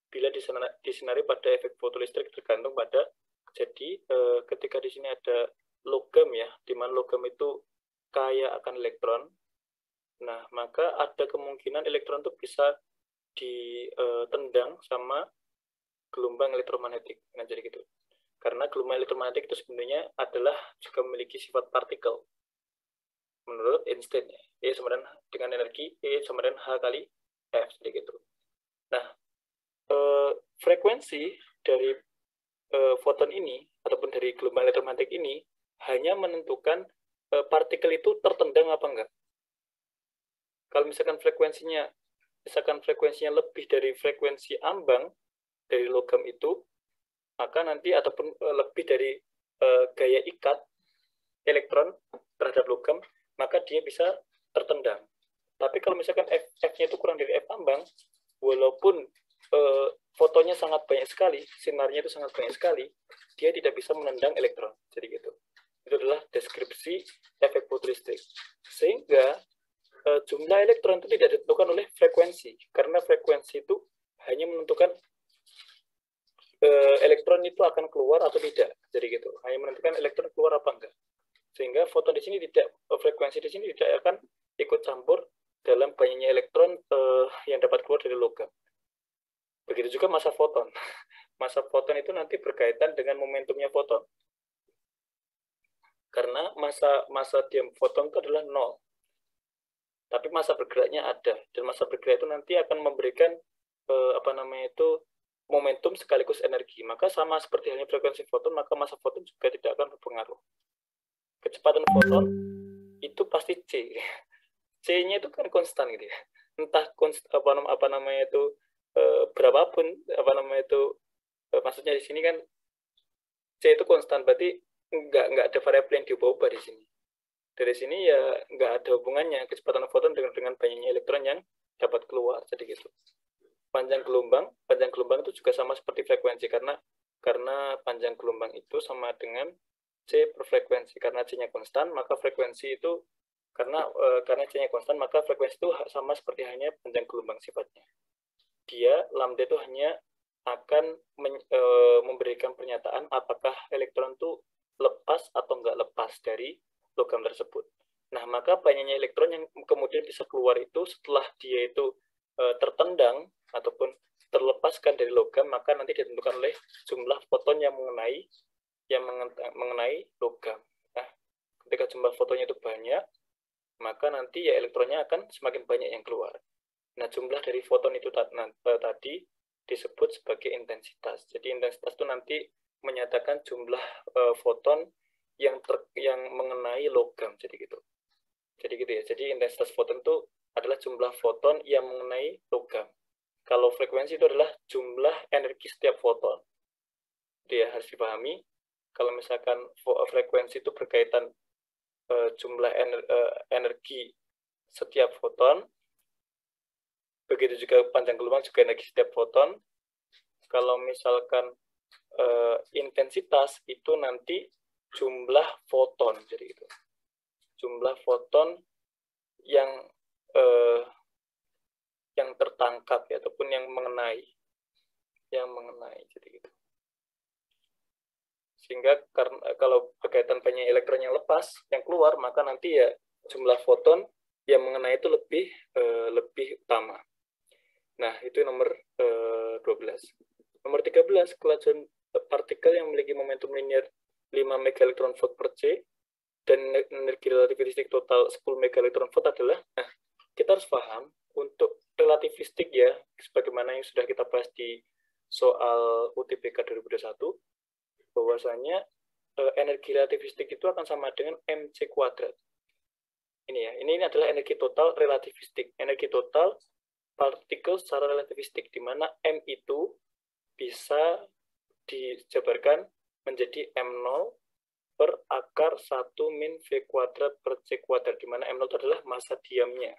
bila disinari pada efek fotolistrik tergantung pada. Jadi ketika di sini ada logam ya, di mana logam itu kaya akan elektron. Nah, maka ada kemungkinan elektron itu bisa ditendang sama gelombang elektromagnetik. Nah, jadi gitu. Karena gelombang elektromagnetik itu sebenarnya adalah juga memiliki sifat partikel. Menurut Einstein, E sama dengan energi E sama dengan H kali F, jadi gitu. Nah, frekuensi dari foton ini ataupun dari gelombang elektromagnetik ini hanya menentukan partikel itu tertendang apa enggak. Kalau misalkan frekuensinya lebih dari frekuensi ambang dari logam itu, maka nanti ataupun lebih dari gaya ikat elektron terhadap logam, maka dia bisa tertendang. Tapi kalau misalkan F-nya itu kurang dari F ambang, walaupun fotonya sangat banyak sekali, sinarnya itu sangat banyak sekali, dia tidak bisa menendang elektron. Jadi gitu. Itu adalah deskripsi efek fotolistrik. Sehingga jumlah elektron itu tidak ditentukan oleh frekuensi, karena frekuensi itu hanya menentukan elektron itu akan keluar atau tidak. Jadi gitu. Hanya menentukan elektron keluar apa enggak. Sehingga foton di sini tidak, frekuensi di sini tidak akan ikut campur dalam banyaknya elektron yang dapat keluar dari logam. Begitu juga massa foton. Massa foton itu nanti berkaitan dengan momentumnya foton. Karena massa diam foton itu adalah 0. Tapi massa bergeraknya ada, dan massa bergerak itu nanti akan memberikan momentum sekaligus energi. Maka sama seperti halnya frekuensi foton, maka massa foton juga tidak akan berpengaruh. Kecepatan foton itu pasti C. C-nya itu kan konstan gitu ya. Entah berapapun maksudnya di sini kan C itu konstan, berarti nggak ada variabel yang diubah-ubah di sini. Dari sini ya nggak ada hubungannya kecepatan foton dengan banyaknya elektron yang dapat keluar. Jadi gitu. Panjang gelombang itu juga sama seperti frekuensi karena panjang gelombang itu sama dengan C per frekuensi. Karena C-nya konstan, maka frekuensi itu karena C-nya konstan, maka frekuensi itu sama seperti hanya panjang gelombang sifatnya. Dia lambda itu hanya akan memberikan pernyataan apakah elektron itu lepas atau nggak lepas dari logam tersebut. Nah, maka banyaknya elektron yang kemudian bisa keluar itu setelah dia itu tertendang ataupun terlepaskan dari logam, maka nanti ditentukan oleh jumlah foton yang mengenai logam. Nah, ketika jumlah fotonnya itu banyak, maka nanti ya elektronnya akan semakin banyak yang keluar. Nah, jumlah dari foton itu tadi disebut sebagai intensitas. Jadi intensitas itu nanti menyatakan jumlah foton yang mengenai logam. Jadi gitu ya. Jadi intensitas foton itu adalah jumlah foton yang mengenai logam. Kalau frekuensi itu adalah jumlah energi setiap foton. Dia harus dipahami. Kalau misalkan frekuensi itu berkaitan jumlah energi setiap foton, begitu juga panjang gelombang juga energi setiap foton. Kalau misalkan intensitas itu nanti jumlah foton, jadi itu jumlah foton yang tertangkap ya, ataupun yang mengenai, jadi gitu. Sehingga kalau berkaitan banyak elektron yang lepas, yang keluar, maka nanti ya jumlah foton yang mengenai itu lebih utama. Nah, itu nomor 12. Nomor 13, kelajuan partikel yang memiliki momentum linear 5 MeV per C dan energi relativistik total 10 MeV adalah, nah, kita harus paham untuk relativistik ya, sebagaimana yang sudah kita bahas di soal UTBK 2021, bahwasanya energi relativistik itu akan sama dengan mc kuadrat. Ini ya, ini adalah energi total relativistik, energi total partikel secara relativistik, di mana M itu bisa dijabarkan menjadi M0 per akar 1 min V kuadrat per C kuadrat, di mana M0 itu adalah massa diamnya.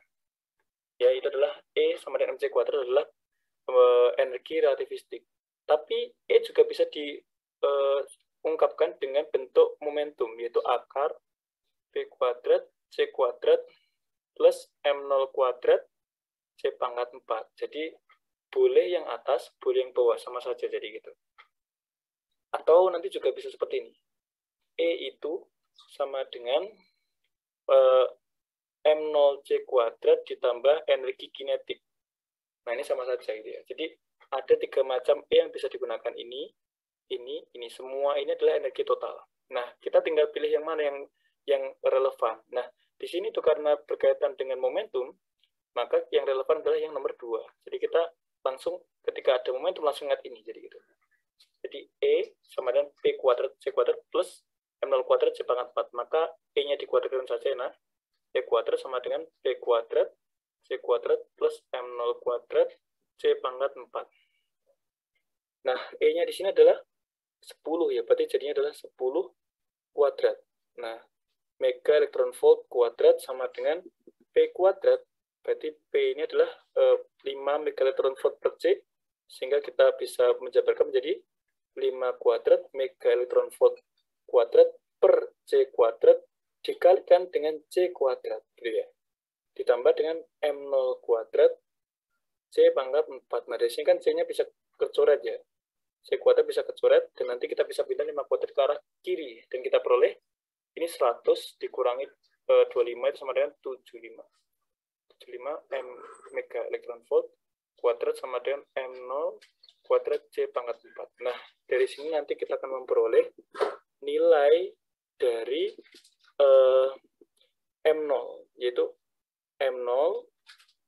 Ya, itu adalah E sama dengan MC kuadrat adalah energi relativistik. Tapi E juga bisa diungkapkan dengan bentuk momentum, yaitu akar V kuadrat C kuadrat plus M0 kuadrat C pangkat 4. Jadi boleh yang atas, boleh yang bawah, sama saja jadi gitu. Atau nanti juga bisa seperti ini. E itu sama dengan M0C kuadrat ditambah energi kinetik. Nah, ini sama saja gitu ya. Jadi ada 3 macam E yang bisa digunakan, ini, semua ini adalah energi total. Nah, kita tinggal pilih yang mana yang relevan. Nah, di sini tuh karena berkaitan dengan momentum, maka yang relevan adalah yang nomor 2. Jadi kita langsung ketika ada momentum langsung ingat ini, jadi gitu. Jadi E sama dengan P kuadrat C kuadrat plus M0 kuadrat C pangkat 4. Maka E-nya dikuadratkan saja. Nah, E kuadrat sama dengan P kuadrat C kuadrat plus M0 kuadrat C pangkat 4. Nah, E-nya di sini adalah 10 ya, berarti jadinya adalah 10 kuadrat. Nah, mega elektron volt kuadrat sama dengan P kuadrat, berarti P ini adalah 5 mega elektron volt per C, sehingga kita bisa menjabarkan menjadi 5 kuadrat mega elektron volt kuadrat per C kuadrat dikalikan dengan C kuadrat, gitu ya. Ditambah dengan M0 kuadrat C pangkat 4. Nah, dari sini kan C-nya bisa kecoret ya. C kuadrat bisa kecoret, dan nanti kita bisa pindah 5 kuadrat ke arah kiri, dan kita peroleh ini 100 dikurangi 25 itu sama dengan 75. 75 M mega elektron volt kuadrat sama dengan M0 kuadrat C pangkat 4. Nah, dari sini nanti kita akan memperoleh nilai dari M0, yaitu M0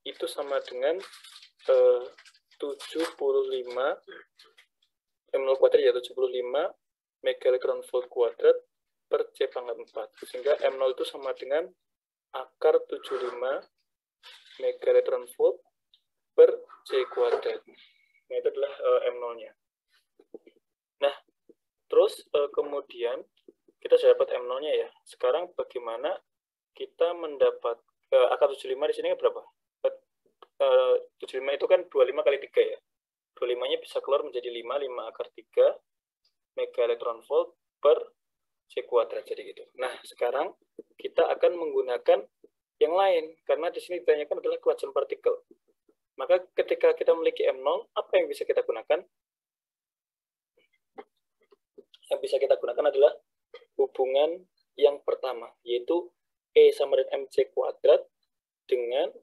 itu sama dengan 75 M0 kuadrat ya 75 mega elektron volt kuadrat per C pangkat 4. Sehingga M0 itu sama dengan akar 75 mega elektron volt per C kuadrat. Nah, itu adalah M0-nya. Nah, terus kemudian kita sudah dapat M0-nya ya. Sekarang bagaimana kita mendapat akar 75 di sini berapa? 75 itu kan 25 kali 3 ya. 25-nya bisa keluar menjadi 5 akar 3 mega elektron volt per C kuadrat, jadi gitu. Nah, sekarang kita akan menggunakan yang lain, karena di sini ditanyakan adalah kelajuan partikel. Maka ketika kita memiliki M0, apa yang bisa kita gunakan? Yang bisa kita gunakan adalah hubungan yang pertama, yaitu E sama dengan mc kuadrat dengan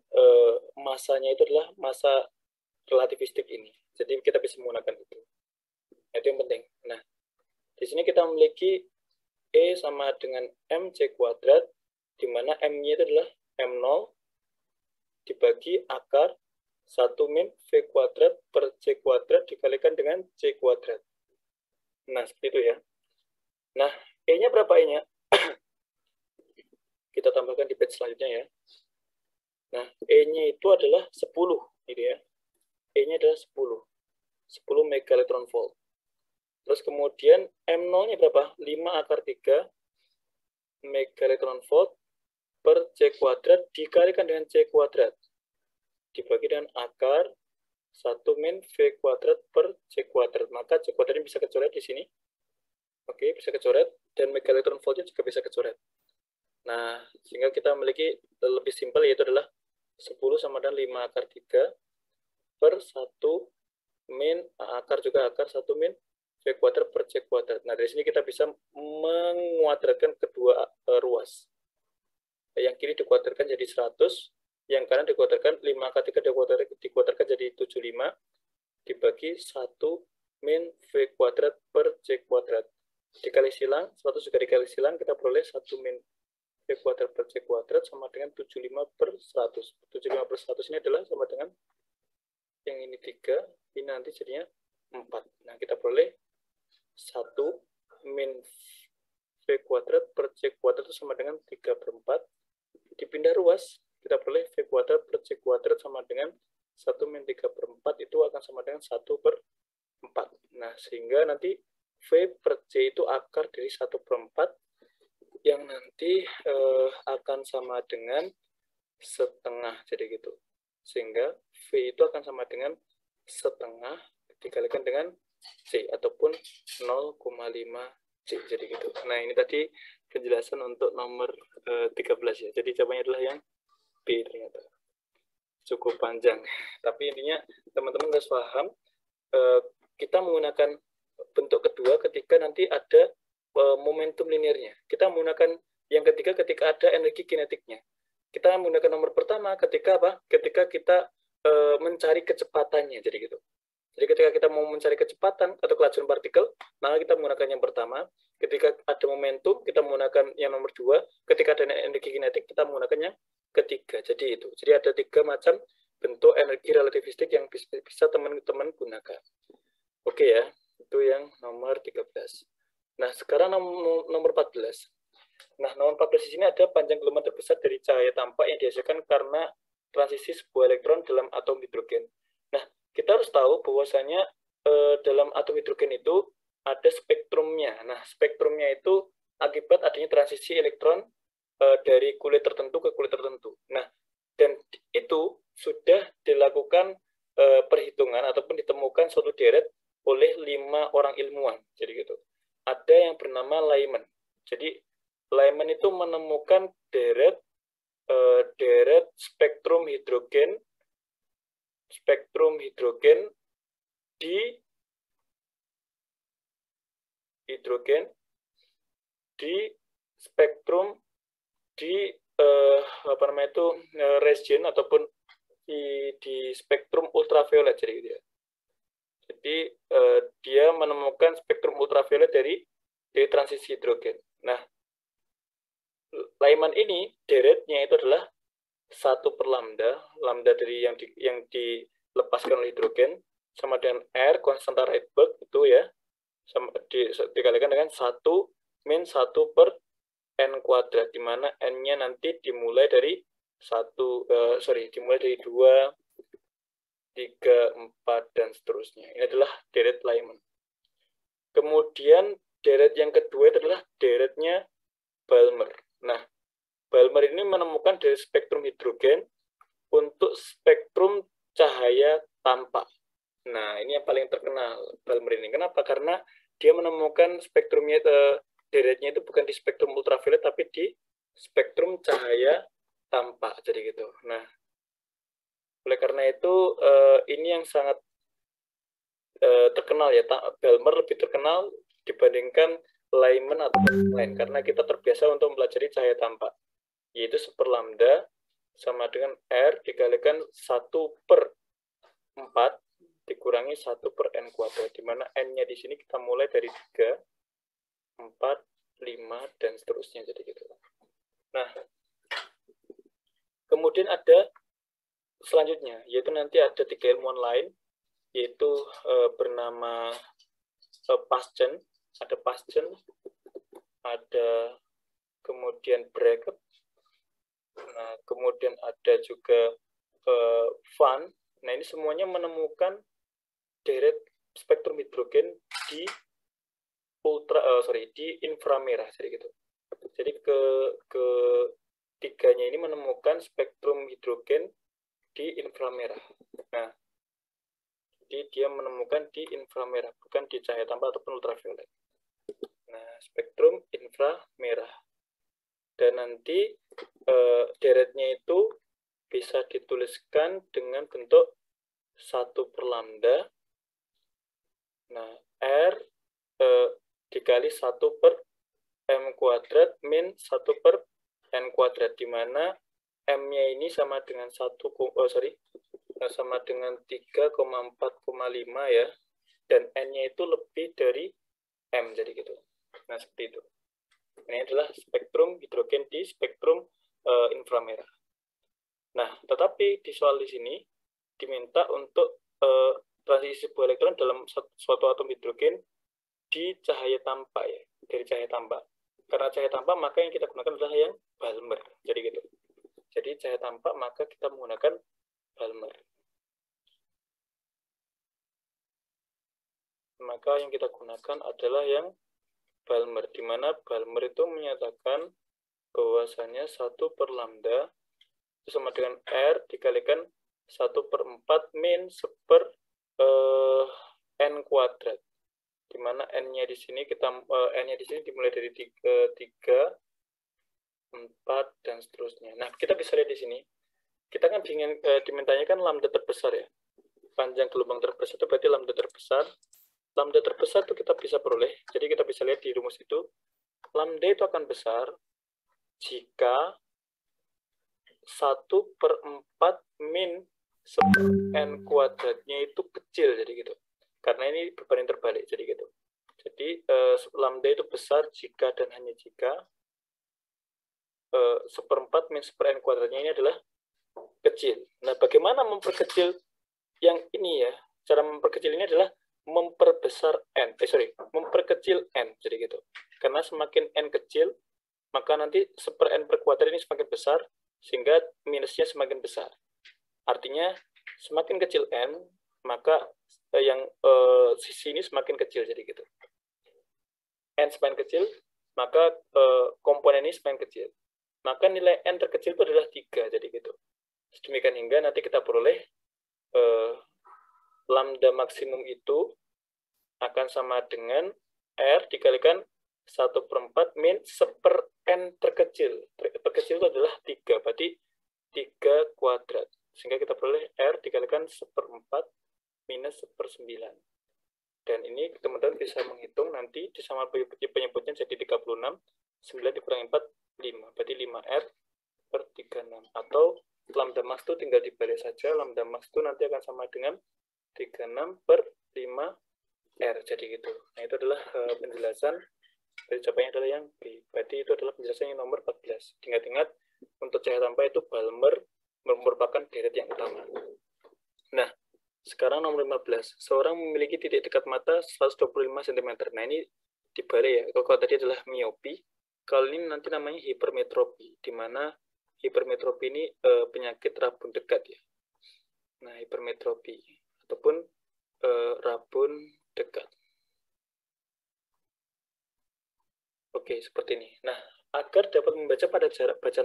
masanya itu adalah massa relativistik ini. Jadi kita bisa menggunakan itu. Itu yang penting. Nah, di sini kita memiliki E sama dengan mc kuadrat, di mana M-nya itu adalah M0 dibagi akar 1 min V kuadrat per C kuadrat dikalikan dengan C kuadrat. Nah, seperti itu ya. Nah, E-nya berapa E-nya? Kita tambahkan di page selanjutnya ya. Nah, E-nya itu adalah 10, gitu ya. E-nya adalah 10 mega elektron volt. Terus kemudian M0-nya berapa? 5 akar 3 mega elektron volt per C kuadrat dikalikan dengan C kuadrat. Dibagi dengan akar 1 min V kuadrat per C kuadrat. Maka C kuadratnya bisa kecoret di sini. Oke, bisa kecoret. Dan mega elektron voltnya juga bisa kecoret. Nah, sehingga kita memiliki lebih simpel, yaitu adalah 10 sama dengan 5 akar 3 per 1 min akar juga akar 1 min V kuadrat per C kuadrat. Nah, dari sini kita bisa menguadratkan kedua ruas. Yang kiri dikuadratkan jadi 100, yang kanan dikuadratkan 5 akar 3 dikuadratkan jadi 75, dibagi 1 min V kuadrat per C kuadrat. Dikali silang, 100 juga dikali silang, kita peroleh 1 min V kuadrat per C kuadrat sama dengan 75 per 100. 75 per 100 ini adalah sama dengan yang ini 3, ini nanti jadinya 4. Nah, kita peroleh 1 min V kuadrat per C kuadrat itu sama dengan 3 per 4. Dipindah ruas, kita peroleh V kuadrat per C kuadrat sama dengan 1 min 3 per 4 itu akan sama dengan 1 per 4. Nah, sehingga nanti V per C itu akar dari 1 per 4 yang nanti akan sama dengan setengah, jadi gitu. Sehingga V itu akan sama dengan setengah dikalikan dengan C ataupun 0,5 C, jadi gitu. Nah, ini tadi penjelasan untuk nomor 13 ya. Jadi jawabannya adalah yang B ternyata. Cukup panjang. Tapi intinya teman-teman harus paham, kita menggunakan bentuk kedua ketika nanti ada momentum linearnya. Kita menggunakan yang ketiga ketika ada energi kinetiknya. Kita menggunakan nomor pertama ketika apa? Ketika kita mencari kecepatannya, jadi gitu. Jadi ketika kita mau mencari kecepatan atau kelajuan partikel, maka kita menggunakan yang pertama. Ketika ada momentum, kita menggunakan yang nomor 2. Ketika ada energi kinetik, kita menggunakan yang ketiga. Jadi itu. Jadi ada 3 macam bentuk energi relativistik yang bisa teman-teman gunakan. Oke ya, itu yang nomor 13. Nah, sekarang nomor 14. Nah, nomor 14 di sini ada panjang gelombang terbesar dari cahaya tampak yang dihasilkan karena transisi sebuah elektron dalam atom hidrogen. Nah, kita harus tahu bahwasanya dalam atom hidrogen itu ada spektrumnya. Nah, spektrumnya itu akibat adanya transisi elektron dari kulit tertentu ke kulit tertentu. Nah, dan itu sudah dilakukan perhitungan ataupun ditemukan suatu deret oleh 5 orang ilmuwan. Jadi gitu. Ada yang bernama Lyman. Jadi Lyman itu menemukan deret spektrum hidrogen di hidrogen di spektrum di region ataupun di spektrum ultraviolet, jadi gitu ya. Jadi dia menemukan spektrum ultraviolet dari transisi hidrogen. Nah, Lyman ini deretnya itu adalah 1 per lambda, lambda dari yang dilepaskan oleh hidrogen sama dengan R konstanta Rydberg itu ya, sama dikalikan dengan 1 min 1 per n kuadrat, di mana n-nya nanti dimulai dari 2, 3, 4 dan seterusnya. Ini adalah deret Lyman. Kemudian deret yang kedua adalah deretnya Balmer. Nah, Balmer ini menemukan dari spektrum hidrogen untuk spektrum cahaya tampak. Nah, ini yang paling terkenal Balmer ini. Kenapa? Karena dia menemukan spektrumnya, deretnya itu bukan di spektrum ultraviolet, tapi di spektrum cahaya tampak. Jadi gitu. Nah, oleh karena itu ini yang sangat terkenal ya. Balmer lebih terkenal dibandingkan Lyman atau yang lain, karena kita terbiasa untuk mempelajari cahaya tampak, yaitu 1 per lambda sama dengan R dikalikan 1 per 4 dikurangi 1 per n kuadrat, di mana n-nya di sini kita mulai dari 3, 4, 5, dan seterusnya, jadi gitu. Nah, kemudian ada selanjutnya, yaitu nanti ada 3 ilmuwan lain, yaitu bernama Paschen, ada Paschen, ada kemudian Brackett, nah, kemudian ada juga Van. Nah, ini semuanya menemukan deret spektrum hidrogen di di inframerah, jadi gitu. Jadi ketiganya ini menemukan spektrum hidrogen di inframerah. Nah, jadi dia menemukan di inframerah, bukan di cahaya tampak ataupun ultraviolet. Nah, spektrum inframerah. Dan nanti deretnya itu bisa dituliskan dengan bentuk 1 per lambda. Nah, R dikali 1 per m kuadrat min 1 per n kuadrat, di mana m-nya ini sama dengan 3,4,5 ya, dan n-nya itu lebih dari m, jadi gitu. Nah, seperti itu. Ini adalah spektrum hidrogen di spektrum inframerah. Nah, tetapi di soal di sini diminta untuk transisi sebuah elektron dalam suatu atom hidrogen di cahaya tampak ya, dari cahaya tampak. Karena cahaya tampak maka yang kita gunakan adalah yang Balmer, jadi gitu. Jadi cahaya tampak maka kita menggunakan Balmer. Maka yang kita gunakan adalah yang Balmer, di mana Balmer itu menyatakan bahwasannya 1 per lambda itu sama dengan R dikalikan 1 per 4 min 1 per n kuadrat, di mana n-nya di sini n-nya di sini dimulai dari 3, 4 dan seterusnya. Nah, kita bisa lihat di sini. Kita kan dimintanya kan lambda terbesar ya. Panjang gelombang terbesar itu berarti lambda terbesar. Lambda terbesar itu kita bisa peroleh. Jadi kita bisa lihat di rumus itu. Lambda itu akan besar jika 1 per 4 min 1 n kuadratnya itu kecil, jadi gitu. Karena ini berbanding terbalik, jadi gitu. Jadi lambda itu besar jika dan hanya jika 1/4 min 1 per n kuadratnya ini adalah kecil. Nah, bagaimana memperkecil yang ini ya? Cara memperkecil ini adalah memperbesar memperkecil n, jadi gitu. Karena semakin n kecil, maka nanti 1 per n per kuadrat ini semakin besar, sehingga minusnya semakin besar. Artinya, semakin kecil n, maka yang sisi ini semakin kecil, jadi gitu. N semakin kecil, maka komponen ini semakin kecil. Maka nilai n terkecil itu adalah 3, jadi gitu. Demikian hingga nanti kita peroleh lambda maksimum itu akan sama dengan R dikalikan 1 per 4 min 1 per n terkecil. Terkecil itu adalah 3, berarti 3 kuadrat. Sehingga kita peroleh R dikalikan 1 per 4 minus 1 per 9. Dan ini teman-teman bisa menghitung nanti sama penyebutnya jadi 36, 9 dikurangi 4, 5. Berarti 5R per 36. Atau lambda max itu tinggal dibalik saja. Lambda max itu nanti akan sama dengan 36 per 5R. Jadi gitu. Nah, itu adalah penjelasan. Dari jawabannya adalah yang B. Berarti itu adalah penjelasan yang nomor 14. Ingat-ingat, untuk cahaya tanpa itu Balmer merupakan deret yang utama. Nah, sekarang nomor 15. Seorang memiliki titik dekat mata 125 cm. Nah, ini dibalik ya. Kalau tadi adalah miopi, kalau ini nanti namanya hipermetropi, di mana hipermetropi ini penyakit rabun dekat ya. Nah, hipermetropi ataupun rabun dekat. Oke, seperti ini. Nah, agar dapat membaca pada jarak baca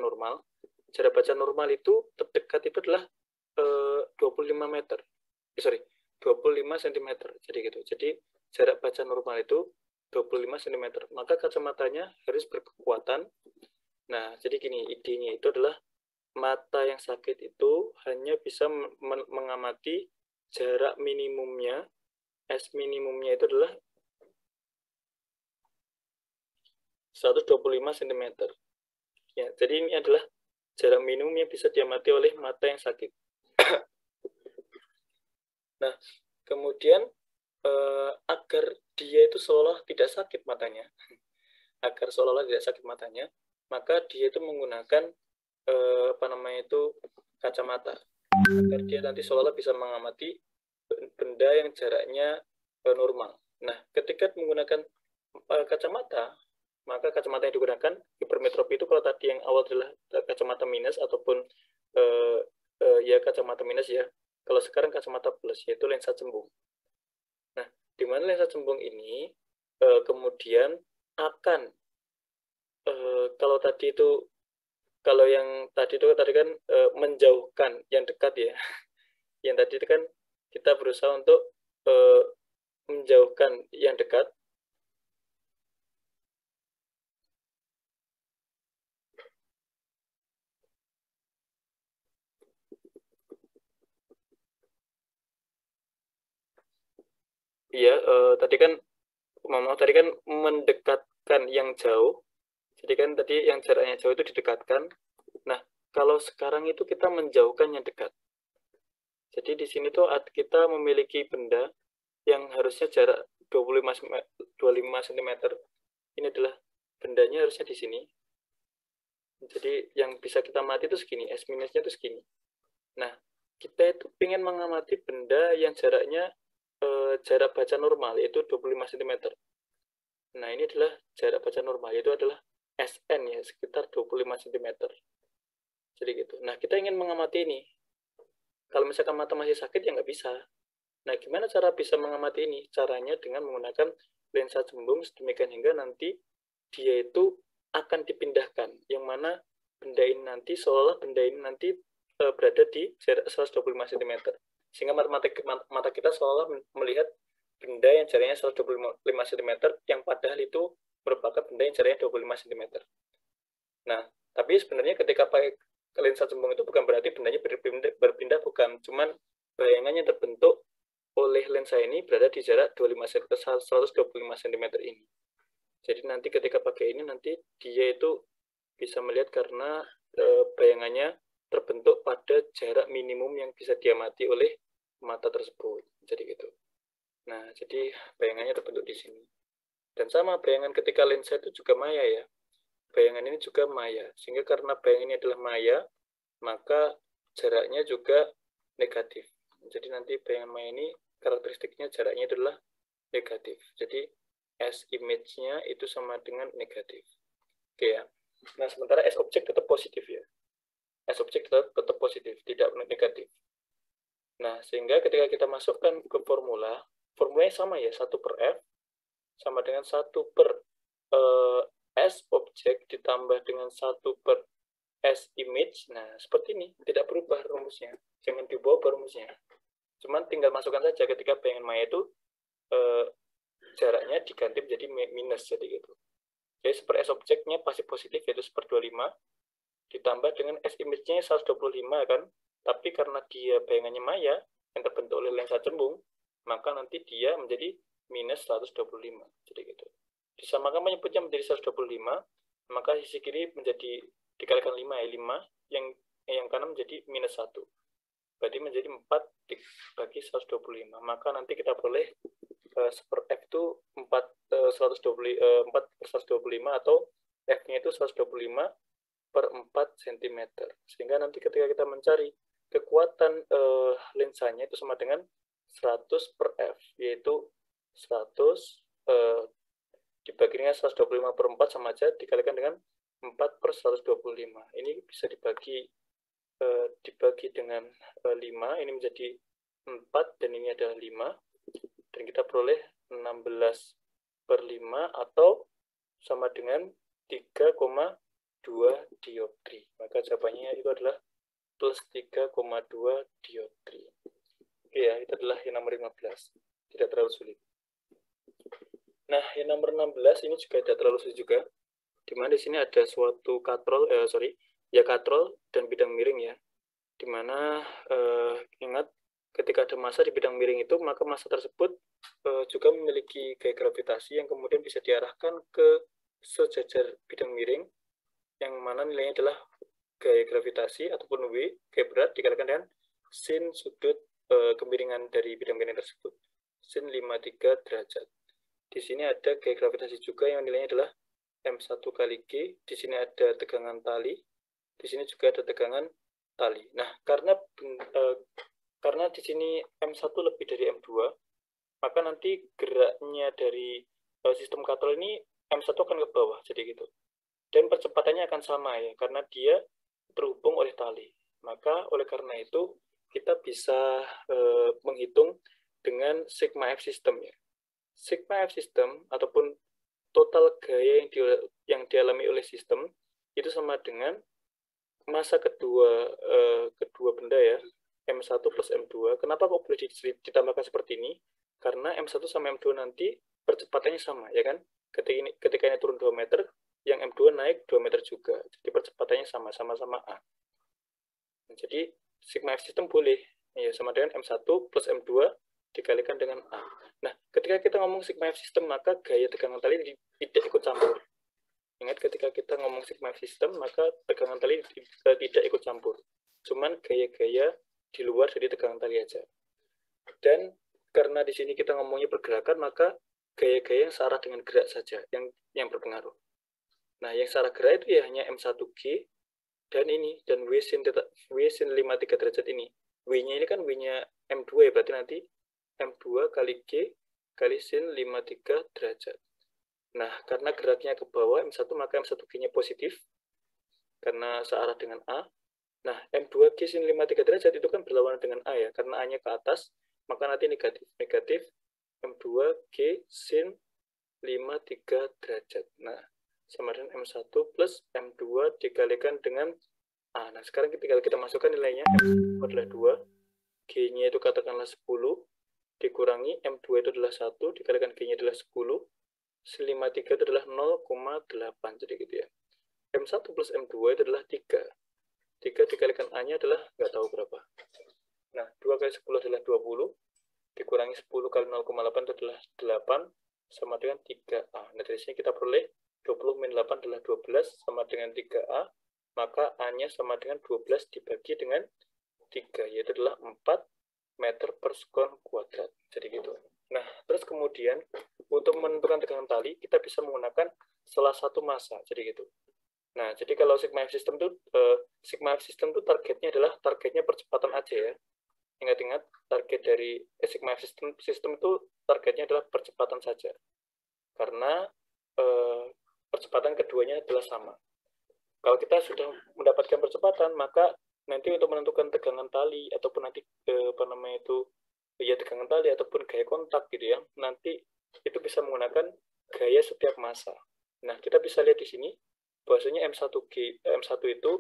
normal itu terdekat itu adalah 25 meter. 25 cm. Jadi gitu. Jadi jarak baca normal itu 25 cm. Maka kacamatanya harus berkekuatan. Nah, jadi gini, idenya itu adalah mata yang sakit itu hanya bisa mengamati jarak minimumnya, S minimumnya itu adalah 125 cm. Ya, jadi ini adalah jarak minimum yang bisa diamati oleh mata yang sakit. Nah, kemudian agar dia itu seolah tidak sakit matanya, maka dia itu menggunakan kacamata, agar dia nanti seolah bisa mengamati benda yang jaraknya normal. Nah, ketika menggunakan kacamata, maka kacamata yang digunakan hipermetropi itu kalau tadi yang awal adalah kacamata minus ataupun ya kacamata minus ya. Kalau sekarang kacamata plus, yaitu lensa cembung. Nah, di mana lensa cembung ini kemudian akan kalau yang tadi kan menjauhkan yang dekat ya. Yang tadi itu kan kita berusaha untuk menjauhkan yang dekat. Iya, tadi kan mendekatkan yang jauh. Jadi kan tadi yang jaraknya jauh itu didekatkan. Nah, kalau sekarang itu kita menjauhkan yang dekat. Jadi di sini tuh kita memiliki benda yang harusnya jarak 25 cm. Ini adalah bendanya harusnya di sini. Jadi yang bisa kita amati itu segini, S minusnya itu segini. Nah, kita itu ingin mengamati benda yang jaraknya jarak baca normal, yaitu 25 cm. Nah, ini adalah jarak baca normal, yaitu adalah SN ya, sekitar 25 cm. Jadi gitu. Nah, kita ingin mengamati ini. Kalau misalkan mata masih sakit, ya nggak bisa. Nah, gimana cara bisa mengamati ini? Caranya dengan menggunakan lensa cembung sedemikian hingga nanti dia itu akan dipindahkan. Yang mana benda ini nanti, seolah benda ini nanti berada di jarak 125 cm. Sehingga mata kita seolah melihat benda yang jaraknya 125 cm, yang padahal itu merupakan benda yang jaraknya 25 cm. Nah, tapi sebenarnya ketika pakai lensa cembung itu bukan berarti bendanya berpindah, bukan. Cuman bayangannya terbentuk oleh lensa ini berada di jarak 125 cm ini. Jadi nanti ketika pakai ini, nanti dia itu bisa melihat karena bayangannya terbentuk pada jarak minimum yang bisa diamati oleh mata tersebut. Jadi gitu. Nah, jadi bayangannya terbentuk di sini. Dan sama bayangan ketika lensa itu juga maya ya. Bayangan ini juga maya. Sehingga karena bayangan ini adalah maya, maka jaraknya juga negatif. Jadi nanti bayangan maya ini karakteristiknya jaraknya adalah negatif. Jadi S image-nya itu sama dengan negatif. Oke ya. Nah, sementara S objek tetap positif ya. S objek tetap positif, tidak negatif. Nah, sehingga ketika kita masukkan ke formulanya sama ya, 1 per F sama dengan 1 per S objek ditambah dengan 1 per S image. Nah, seperti ini, tidak berubah rumusnya. Jangan diubah rumusnya. Cuman tinggal masukkan saja ketika bayangan maya itu jaraknya diganti menjadi minus, jadi gitu. Jadi per S objeknya pasti positif, yaitu 1/25, ditambah dengan S image-nya 125 kan, tapi karena dia bayangannya maya, yang terbentuk oleh lensa cembung, maka nanti dia menjadi minus 125. Jadi gitu. Disamakan menyebutnya menjadi 125, maka sisi kiri menjadi dikalikan 5 ya, 5, yang kanan menjadi minus 1. Berarti menjadi 4 dibagi 125. Maka nanti kita boleh per F itu 4 per 125 atau F-nya itu 125 per 4 cm. Sehingga nanti ketika kita mencari kekuatan lensanya itu sama dengan 100 per F, yaitu 100 dibagi dengan 125 per 4 sama aja dikalikan dengan 4 per 125. Ini bisa dibagi dengan 5, ini menjadi 4 dan ini adalah 5, dan kita peroleh 16 per 5 atau sama dengan 3,2 dioptri. Maka jawabannya itu adalah plus 3,2 dioptri. Oke ya, itu adalah yang nomor 15. Tidak terlalu sulit. Nah, yang nomor 16 ini juga tidak terlalu sulit juga. Dimana di sini ada suatu katrol, katrol dan bidang miring ya. Dimana ingat ketika ada massa di bidang miring itu, maka massa tersebut juga memiliki gaya gravitasi yang kemudian bisa diarahkan ke sejajar bidang miring, yang mana nilainya adalah gaya gravitasi ataupun W, gaya berat, dikalikan dengan sin sudut kemiringan dari bidang miring tersebut, sin 53 derajat. Di sini ada gaya gravitasi juga yang nilainya adalah M1 kali G. Di sini ada tegangan tali. Di sini juga ada tegangan tali. Nah, karena di sini M1 lebih dari M2, maka nanti geraknya dari sistem katrol ini M1 akan ke bawah, jadi gitu. Dan percepatannya akan sama ya, karena dia terhubung oleh tali. Maka oleh karena itu, kita bisa menghitung dengan sigma F system ya. Sigma F system ataupun total gaya yang dialami oleh sistem itu sama dengan massa kedua benda ya, M1 plus M2. Kenapa kok boleh ditambahkan seperti ini? Karena M1 sama M2 nanti percepatannya sama ya kan? Ketika ini turun 2 meter, yang M2 naik 2 meter juga. Jadi percepatannya sama-sama A. Nah, jadi sigma F system boleh ya sama dengan M1 plus M2 dikalikan dengan A. Nah, ketika kita ngomong sigma F system, maka gaya tegangan tali tidak ikut campur. Ingat, ketika kita ngomong sigma F system, maka tegangan tali tidak ikut campur. Cuman gaya-gaya di luar dari tegangan tali aja. Dan karena di sini kita ngomongnya pergerakan, maka gaya-gaya yang searah dengan gerak saja yang berpengaruh. Nah, yang searah gerak itu ya hanya M1G dan ini, dan W sin 53 derajat ini. W-nya ini kan W-nya M2 ya, berarti nanti M2 kali G kali sin 53 derajat. Nah, karena geraknya ke bawah M1, maka M1G-nya positif karena searah dengan A. Nah, M2G sin 53 derajat itu kan berlawanan dengan A ya, karena A-nya ke atas, maka nanti negatif. Negatif M2G sin 53 derajat. Nah, sama dengan M1 plus M2 dikalikan dengan A. Nah, sekarang ketika kita masukkan nilainya, M1 adalah 2, G-nya itu katakanlah 10, dikurangi M2 itu adalah 1, dikalikan G-nya adalah 10, 53 itu adalah 0,8, jadi gitu ya. M1 plus M2 itu adalah 3. 3 dikalikan A-nya adalah nggak tahu berapa. Nah, 2 kali 10 adalah 20, dikurangi 10 kali 0,8 itu adalah 8, sama dengan 3A. Nah, dari sini kita peroleh 20 min 8 adalah 12, sama dengan 3A, maka A-nya sama dengan 12 dibagi dengan 3, yaitu adalah 4 meter per sekon kuadrat. Jadi gitu. Nah, terus kemudian untuk menentukan tegangan tali, kita bisa menggunakan salah satu massa. Jadi gitu. Nah, jadi kalau sigma F system itu targetnya adalah percepatan aja ya. Ingat-ingat, target dari sigma F system itu targetnya adalah percepatan saja. Karena percepatan keduanya adalah sama. Kalau kita sudah mendapatkan percepatan, maka nanti untuk menentukan tegangan tali ataupun nanti tegangan tali ataupun gaya kontak gitu ya, nanti itu bisa menggunakan gaya setiap massa. Nah, kita bisa lihat di sini bahwasanya M1 itu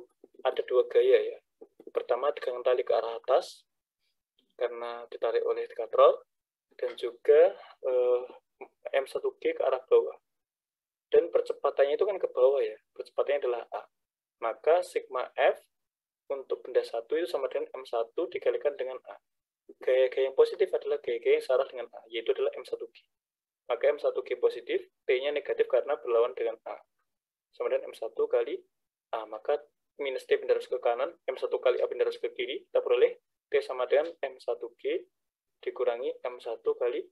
ada 2 gaya ya. Pertama, tegangan tali ke arah atas karena ditarik oleh katrol, dan juga M1G ke arah bawah. Dan percepatannya itu kan ke bawah ya. Percepatannya adalah A. Maka sigma F untuk benda 1 itu sama dengan M1 dikalikan dengan A. Gaya-gaya yang positif adalah gaya-gaya yang searah dengan A, yaitu adalah M1G. M1G positif, T-nya negatif karena berlawan dengan A. Sama dengan M1 kali A. Maka minus T pindah arus ke kanan, M1 kali A pindah arus ke kiri, kita peroleh T sama dengan M1G dikurangi M1 kali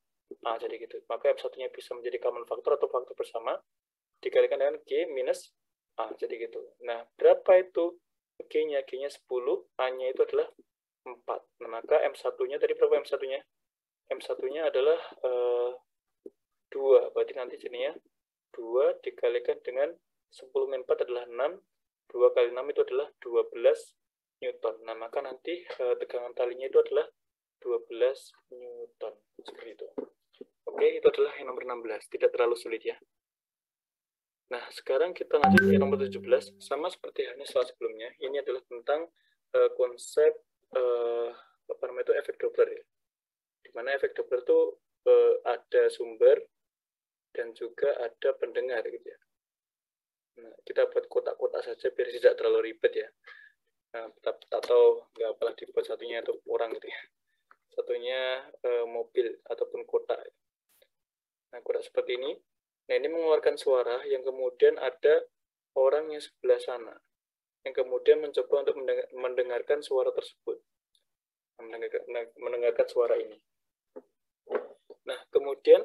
A. Jadi gitu. Maka M1-nya bisa menjadi common factor atau faktor bersama, dikalikan dengan G minus A. Jadi gitu. Nah, berapa itu G-nya? G-nya 10, A-nya itu adalah 4. Nah, maka M1-nya tadi berapa M1-nya? M1-nya adalah 2. Berarti nanti jadinya 2 dikalikan dengan 10 min 4 adalah 6. 2 kali 6 itu adalah 12 Newton. Nah, maka nanti tegangan talinya itu adalah 12 Newton. Seperti itu. Oke, itu adalah yang nomor 16. Tidak terlalu sulit ya. Nah, sekarang kita lanjut yang nomor 17. Sama seperti halnya soal sebelumnya. Ini adalah tentang konsep apa namanya itu efek Doppler ya. Di mana efek Doppler itu ada sumber dan juga ada pendengar gitu ya. Nah, kita buat kotak-kotak saja biar tidak terlalu ribet ya. Nah, atau nggak apalah dibuat satunya itu orang gitu ya. Satunya mobil ataupun kotak. Nah, kotak seperti ini. Nah, ini mengeluarkan suara yang kemudian ada orang yang sebelah sana yang kemudian mencoba untuk mendengarkan suara tersebut. Mendengarkan suara ini. Nah, kemudian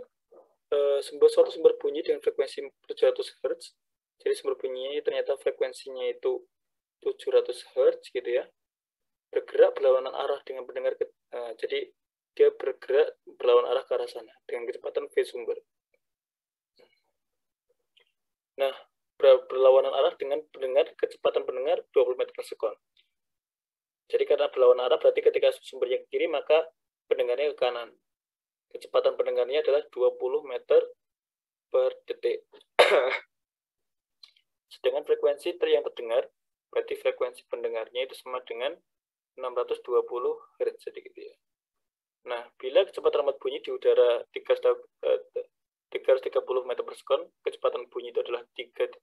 suatu sumber bunyi dengan frekuensi 700 Hz. Jadi sumber bunyinya ternyata frekuensinya itu 700 Hz gitu ya. Bergerak berlawanan arah dengan pendengar. Jadi dia bergerak berlawanan arah ke arah sana dengan kecepatan V sumber. Nah, berlawanan arah dengan pendengar, kecepatan pendengar 20 meter per sekon. Jadi karena berlawanan arah berarti ketika sumbernya ke kiri maka pendengarnya ke kanan. Kecepatan pendengarnya adalah 20 meter per detik. Sedangkan frekuensi yang terdengar, berarti frekuensi pendengarnya itu sama dengan 620 Hz sedikit ya. Nah, bila kecepatan rambut bunyi di udara 330 meter per sekon, kecepatan bunyi itu adalah 330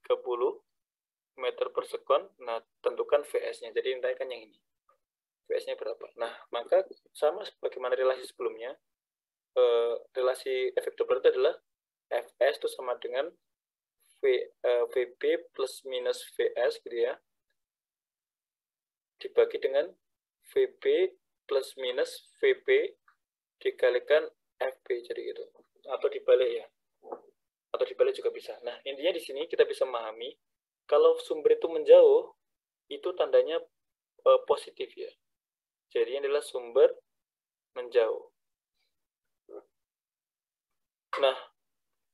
meter per sekon. Nah, tentukan Vs-nya. Jadi ini kan yang ini. Vs-nya berapa? Nah, maka sama sebagaimana relasi sebelumnya, relasi efek Doppler itu adalah Fs itu sama dengan Vb plus minus Vs gitu ya, dibagi dengan Vb plus minus Vb dikalikan Fb, jadi gitu. Atau dibalik ya. Atau dibalik juga bisa. Nah, intinya di sini kita bisa memahami kalau sumber itu menjauh, itu tandanya positif ya. Jadi ini adalah sumber menjauh. Nah,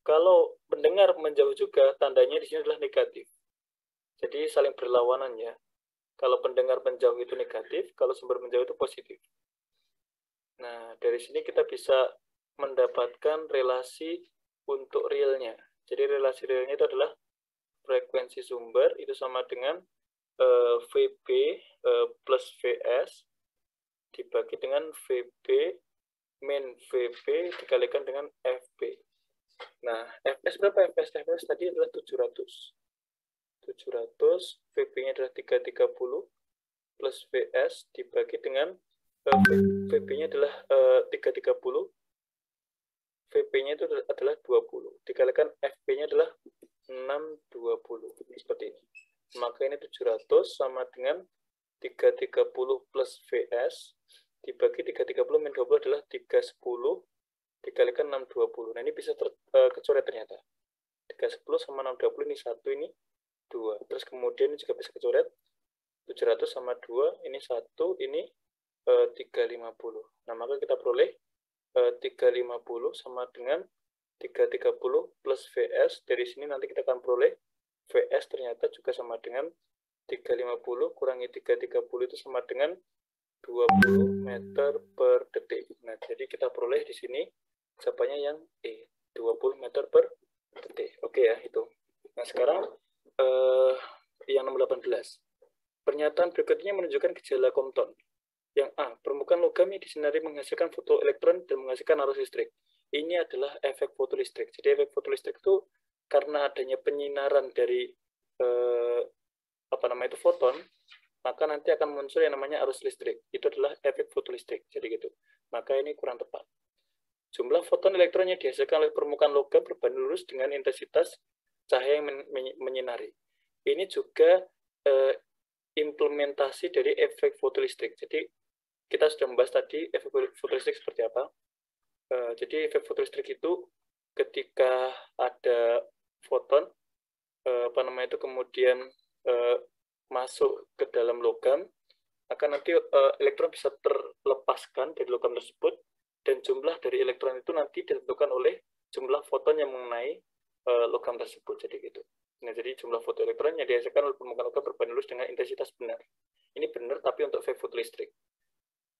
kalau pendengar menjauh juga, tandanya di sini adalah negatif. Jadi saling berlawanan ya. Kalau pendengar menjauh itu negatif, kalau sumber menjauh itu positif. Nah, dari sini kita bisa mendapatkan relasi untuk realnya. Jadi relasi realnya itu adalah frekuensi sumber itu sama dengan Vb plus Vs dibagi dengan Vb min Vb dikalikan dengan Fb. Nah, Fs berapa Fs? Fs tadi adalah 700. Vb-nya adalah 330 plus Vs dibagi dengan Vb-nya adalah 330. Vb-nya itu adalah 20. Dikalikan Fb-nya adalah 620. Seperti ini. Maka ini 700 sama dengan 330 plus Vs dibagi 330 min 20 adalah 310 dikalikan 620. Nah, ini bisa kecoret ternyata. 310 sama 620 ini 1, ini 2. Terus kemudian ini juga bisa kecoret. 700 sama 2, ini 1, ini 350. Nah, maka kita peroleh 350 sama dengan 330 plus Vs. Dari sini nanti kita akan peroleh Vs ternyata juga sama dengan 350 kurangi 330 itu sama dengan 20 meter per detik. Nah, jadi kita peroleh di sini jawabannya yang E, 20 meter per detik. Oke ya, itu. Nah, sekarang yang nomor 18. Pernyataan berikutnya menunjukkan gejala Compton. Yang A, permukaan logam yang disinari menghasilkan fotoelektron dan menghasilkan arus listrik. Ini adalah efek fotolistrik. Jadi efek fotolistrik itu karena adanya penyinaran dari foton, maka nanti akan muncul yang namanya arus listrik. Itu adalah efek fotolistrik. Jadi gitu. Maka ini kurang tepat. Jumlah foton elektron yang dihasilkan oleh permukaan logam berbanding lurus dengan intensitas cahaya yang menyinari. Ini juga implementasi dari efek fotolistrik. Jadi kita sudah membahas tadi efek fotolistrik seperti apa. Jadi efek fotolistrik itu ketika ada foton kemudian masuk ke dalam logam, maka nanti elektron bisa terlepaskan dari logam tersebut, dan jumlah dari elektron itu nanti ditentukan oleh jumlah foton yang mengenai logam tersebut. Jadi gitu. Nah, jadi jumlah foton elektron yang dihasilkan oleh permukaan logam berbanding lurus dengan intensitas benar. Ini benar tapi untuk efek fotolistrik,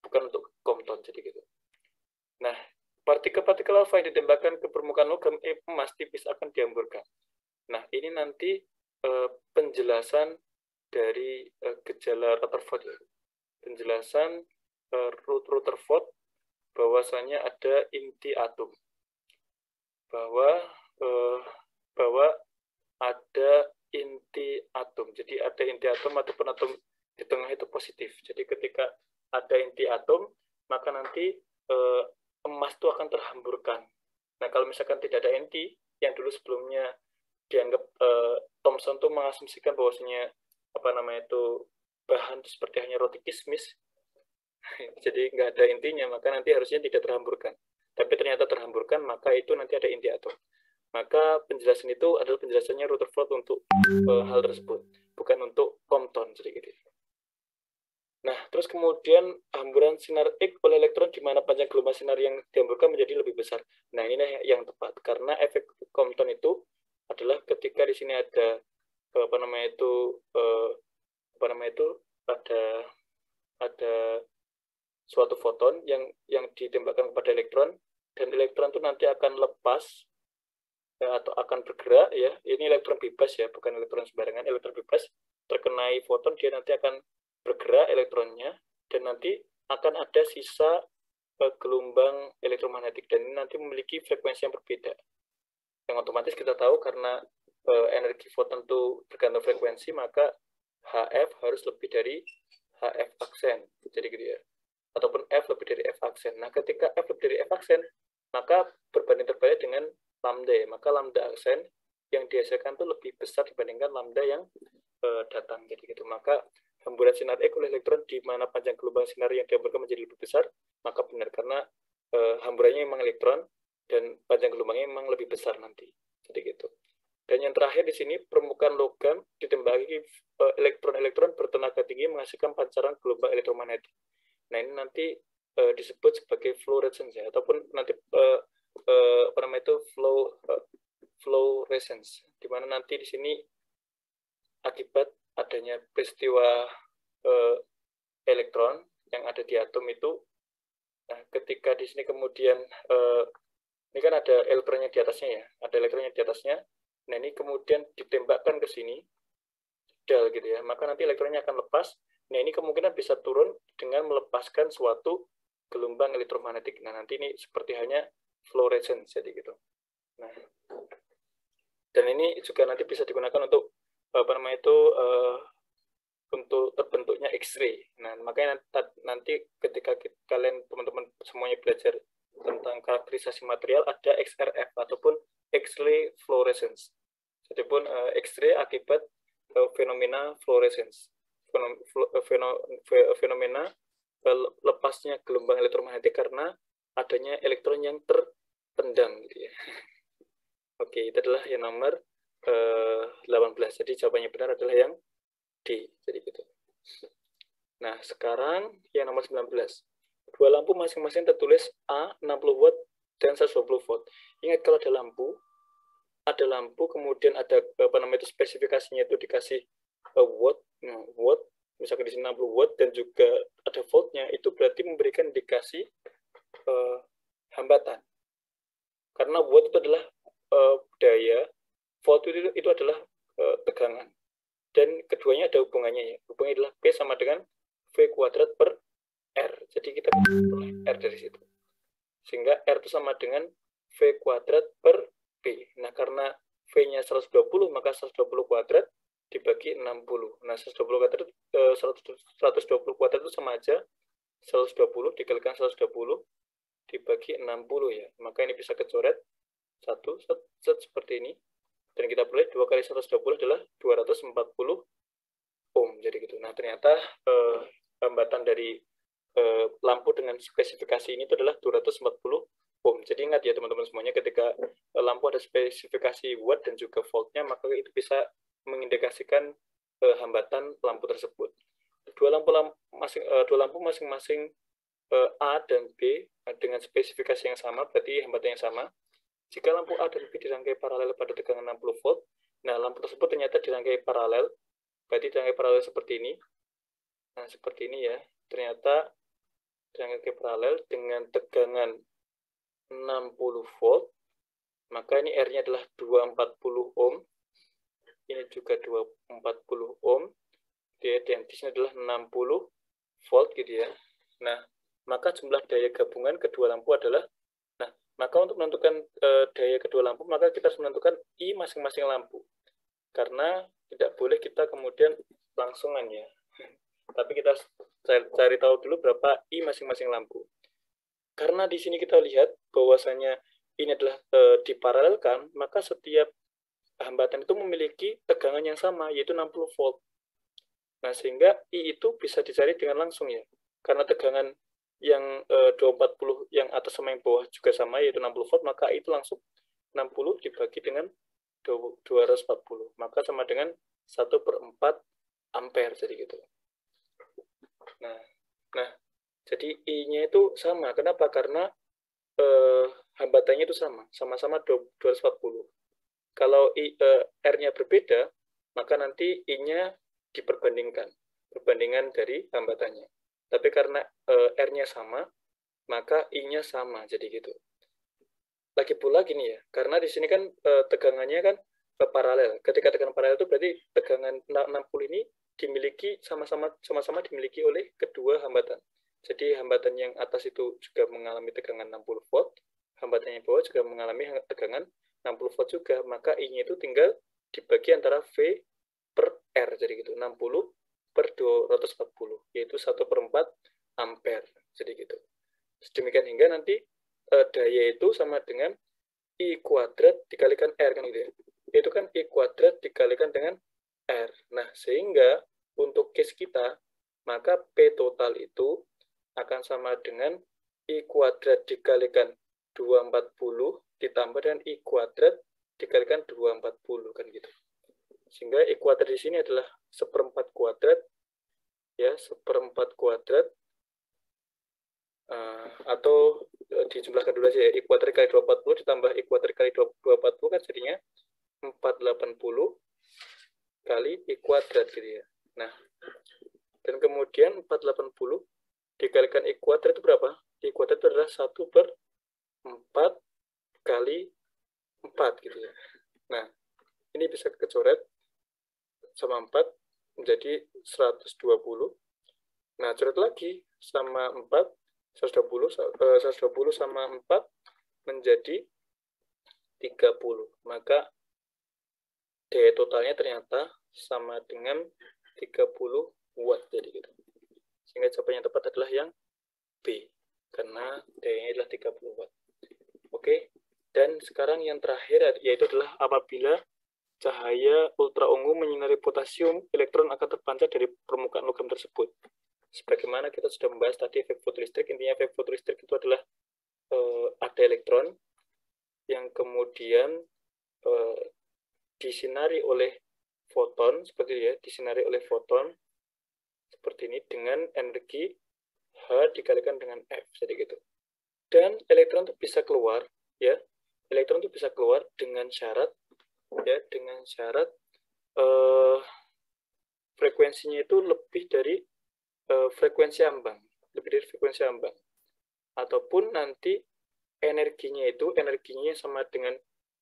bukan untuk Compton. Jadi gitu. Nah, partikel-partikel alfa yang ditembakkan ke permukaan logam emas tipis akan dihamburkan. Nah, ini nanti penjelasan dari gejala Rutherford. Penjelasan Rutherford bahwasanya ada inti atom. Bahwa ada inti atom. Jadi ada inti atom ataupun atom di tengah itu positif. Jadi ketika ada inti atom, maka nanti emas itu akan terhamburkan. Nah, kalau misalkan tidak ada inti, yang dulu sebelumnya dianggap Thomson tuh mengasumsikan bahwasanya bahan itu seperti hanya roti kismis, jadi nggak ada intinya, maka nanti harusnya tidak terhamburkan. Tapi ternyata terhamburkan, maka itu nanti ada inti atom. Maka penjelasan itu adalah penjelasannya Rutherford untuk hal tersebut, bukan untuk Compton. Jadi gitu. Nah, terus kemudian hamburan sinar X oleh elektron di mana panjang gelombang sinar yang dihamburkan menjadi lebih besar. Nah, ini yang tepat, karena efek Compton itu adalah ketika di sini ada ada suatu foton yang ditembakkan kepada elektron, dan elektron itu nanti akan lepas atau akan bergerak, ya. Ini elektron bebas, ya, bukan elektron sembarangan. Elektron bebas terkenai foton, dia nanti akan bergerak elektronnya, dan nanti akan ada sisa gelombang elektromagnetik, dan ini nanti memiliki frekuensi yang berbeda. Yang otomatis kita tahu karena energi foton itu tergantung frekuensi, maka HF harus lebih dari HF aksen. Jadi gitu ya. Ataupun F lebih dari F aksen. Nah, ketika F lebih dari F aksen, maka berbanding terbalik dengan lambda, ya. Maka lambda aksen yang dihasilkan itu lebih besar dibandingkan lambda yang datang. Jadi gitu. Maka hamburan sinar X oleh elektron di mana panjang gelombang sinar yang dihamburkan menjadi lebih besar, maka benar karena hamburannya memang elektron dan panjang gelombangnya memang lebih besar nanti. Jadi gitu. Dan yang terakhir di sini, permukaan logam ditembaki elektron-elektron bertenaga tinggi menghasilkan pancaran gelombang elektromagnetik. Nah, ini nanti disebut sebagai fluorescence, ya, ataupun nanti fluorescence, di mana nanti di sini akibat adanya peristiwa elektron yang ada di atom itu. Nah, ketika di sini kemudian ini kan ada elektronnya di atasnya, ya, ada elektronnya di atasnya. Nah, ini kemudian ditembakkan ke sini, jedal gitu, ya, maka nanti elektronnya akan lepas. Nah, ini kemungkinan bisa turun dengan melepaskan suatu gelombang elektromagnetik. Nah, nanti ini seperti hanya fluorescence, jadi gitu. Nah, dan ini juga nanti bisa digunakan untuk untuk terbentuknya X-ray. Nah, makanya nanti ketika kalian teman-teman semuanya belajar tentang karakterisasi material, ada XRF ataupun X-ray fluorescence. Jadi pun X-ray akibat fenomena fluorescence, fenomena lepasnya gelombang elektromagnetik karena adanya elektron yang terpendam, gitu ya. Oke, itu adalah yang nomor 18. Jadi jawabannya benar adalah yang D. Jadi gitu. Nah, sekarang yang nomor 19. Dua lampu masing-masing tertulis A 60 watt dan 120 watt. Ingat, kalau ada lampu kemudian ada spesifikasinya itu dikasih watt. Nah, watt misalkan di sini 60 watt dan juga ada voltnya, itu berarti memberikan indikasi hambatan. Karena watt itu adalah daya, volt itu adalah tegangan. Dan keduanya ada hubungannya, ya. Hubungannya adalah P sama dengan V kuadrat per R. Jadi kita mulai R dari situ. Sehingga R itu sama dengan V kuadrat per P. Nah, karena V-nya 120, maka 120 kuadrat dibagi 60. Nah, 120 kuadrat itu sama aja 120 dikalikan 120 dibagi 60 ya. Maka ini bisa kecoret 1 set seperti ini. Dan kita peroleh 2 kali 120 adalah 240 ohm. Jadi gitu. Nah, ternyata hambatan dari lampu dengan spesifikasi ini itu adalah 240 ohm. Jadi ingat ya teman-teman semuanya, ketika lampu ada spesifikasi watt dan juga voltnya, maka itu bisa mengindikasikan hambatan lampu tersebut. Dua lampu masing-masing A dan B dengan spesifikasi yang sama, berarti hambatannya sama. Jika lampu A dan B dirangkai paralel pada tegangan 60 volt, nah lampu tersebut ternyata dirangkai paralel, berarti dirangkai paralel seperti ini. Nah, seperti ini ya. Ternyata dirangkai paralel dengan tegangan 60 volt, maka ini R-nya adalah 240 ohm, ini juga 240 ohm, dan di sini adalah 60 volt gitu ya. Nah, maka jumlah daya gabungan kedua lampu adalah, nah, maka untuk menentukan daya kedua lampu, maka kita harus menentukan I masing-masing lampu. Karena tidak boleh kita kemudian langsungan ya. Tapi kita cari tahu dulu berapa I masing-masing lampu. Karena di sini kita lihat bahwasanya ini adalah diparalelkan, maka setiap hambatan itu memiliki tegangan yang sama, yaitu 60 volt. Nah, sehingga I itu bisa dicari dengan langsung ya. Karena tegangan yang 240 yang atas sama yang bawah juga sama, yaitu 60 volt, maka I itu langsung 60 dibagi dengan 240. Maka sama dengan 1/4 ampere, jadi gitu. Nah, jadi I-nya itu sama. Kenapa? Karena hambatannya itu sama-sama 240. Kalau R-nya berbeda, maka nanti I-nya diperbandingkan, perbandingan dari hambatannya. Tapi karena R-nya sama, maka I-nya sama, jadi gitu. Lagi pula gini ya, karena di sini kan tegangannya kan paralel. Ketika tegangan paralel itu berarti tegangan 60 ini dimiliki sama-sama dimiliki oleh kedua hambatan. Jadi hambatan yang atas itu juga mengalami tegangan 60 volt, hambatan yang bawah juga mengalami tegangan 60 volt juga, maka I-nya itu tinggal dibagi antara V per R, jadi gitu, 60 per 240, yaitu 1/4 ampere, jadi gitu. Sedemikian hingga nanti daya itu sama dengan I kuadrat dikalikan R, kan gitu ya. Itu kan I kuadrat dikalikan dengan R. Nah, sehingga untuk case kita, maka P total itu akan sama dengan I kuadrat dikalikan 240 ditambah dengan I kuadrat dikalikan 240, kan gitu. Sehingga I kuadrat di sini adalah 1/4 kuadrat, ya, 1/4 kuadrat, atau dijumlahkan dulu aja ya, I kuadrat kali 240 ditambah I kuadrat kali 240 kan jadinya 480 kali I kuadrat gitu ya. Nah, dan kemudian 480 dikalikan I kuadrat itu berapa? I kuadrat itu adalah 1/4 kali 4 gitu ya. Nah, ini bisa kecoret sama 4 menjadi 120. Nah, coret lagi sama 4, 120 sama 4 menjadi 30. Maka daya totalnya ternyata sama dengan 30 watt, jadi gitu. Sehingga jawaban yang tepat adalah yang B, karena dayanya adalah 30 watt. Oke, dan sekarang yang terakhir yaitu adalah apabila cahaya ultraungu menyinari potasium, elektron akan terpancar dari permukaan logam tersebut. Sebagaimana kita sudah membahas tadi efek fotolistrik, intinya efek fotolistrik itu adalah ada elektron yang kemudian disinari oleh foton, seperti ya, disinari oleh foton seperti ini dengan energi H dikalikan dengan F, jadi gitu. Dan elektron itu bisa keluar, ya, elektron itu bisa keluar dengan syarat, ya, dengan syarat frekuensinya itu lebih dari frekuensi ambang, ataupun nanti energinya sama dengan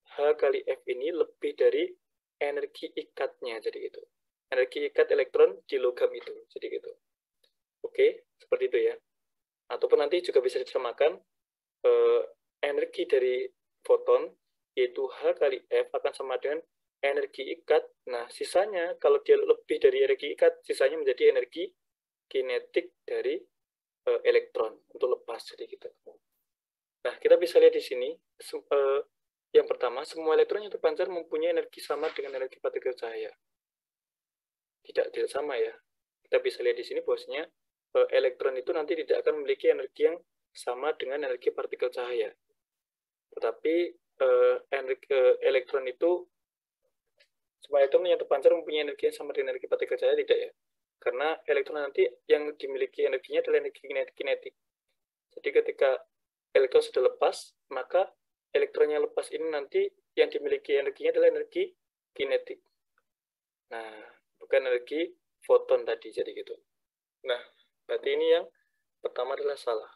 H kali F ini lebih dari energi ikatnya, jadi gitu. Energi ikat elektron di logam itu, jadi gitu. Oke, seperti itu ya. Ataupun nanti juga bisa disamakan energi dari foton, yaitu H kali F akan sama dengan energi ikat. Nah, sisanya kalau dia lebih dari energi ikat, sisanya menjadi energi kinetik dari elektron untuk lepas, jadi gitu. Nah, kita bisa lihat di sini, yang pertama, semua elektron yang terpancar mempunyai energi sama dengan energi partikel cahaya. Tidak sama ya. Kita bisa lihat di sini bahwasanya elektron itu nanti tidak akan memiliki energi yang sama dengan energi partikel cahaya. Tetapi elektron itu, semua elektron yang terpancar mempunyai energi yang sama dengan energi partikel cahaya, tidak ya. Karena elektron nanti yang dimiliki energinya adalah energi kinetik. Jadi ketika elektron sudah lepas, maka elektron yang lepas ini nanti yang dimiliki energinya adalah energi kinetik. Nah, bukan energi foton tadi, jadi gitu. Nah, berarti ini yang pertama adalah salah.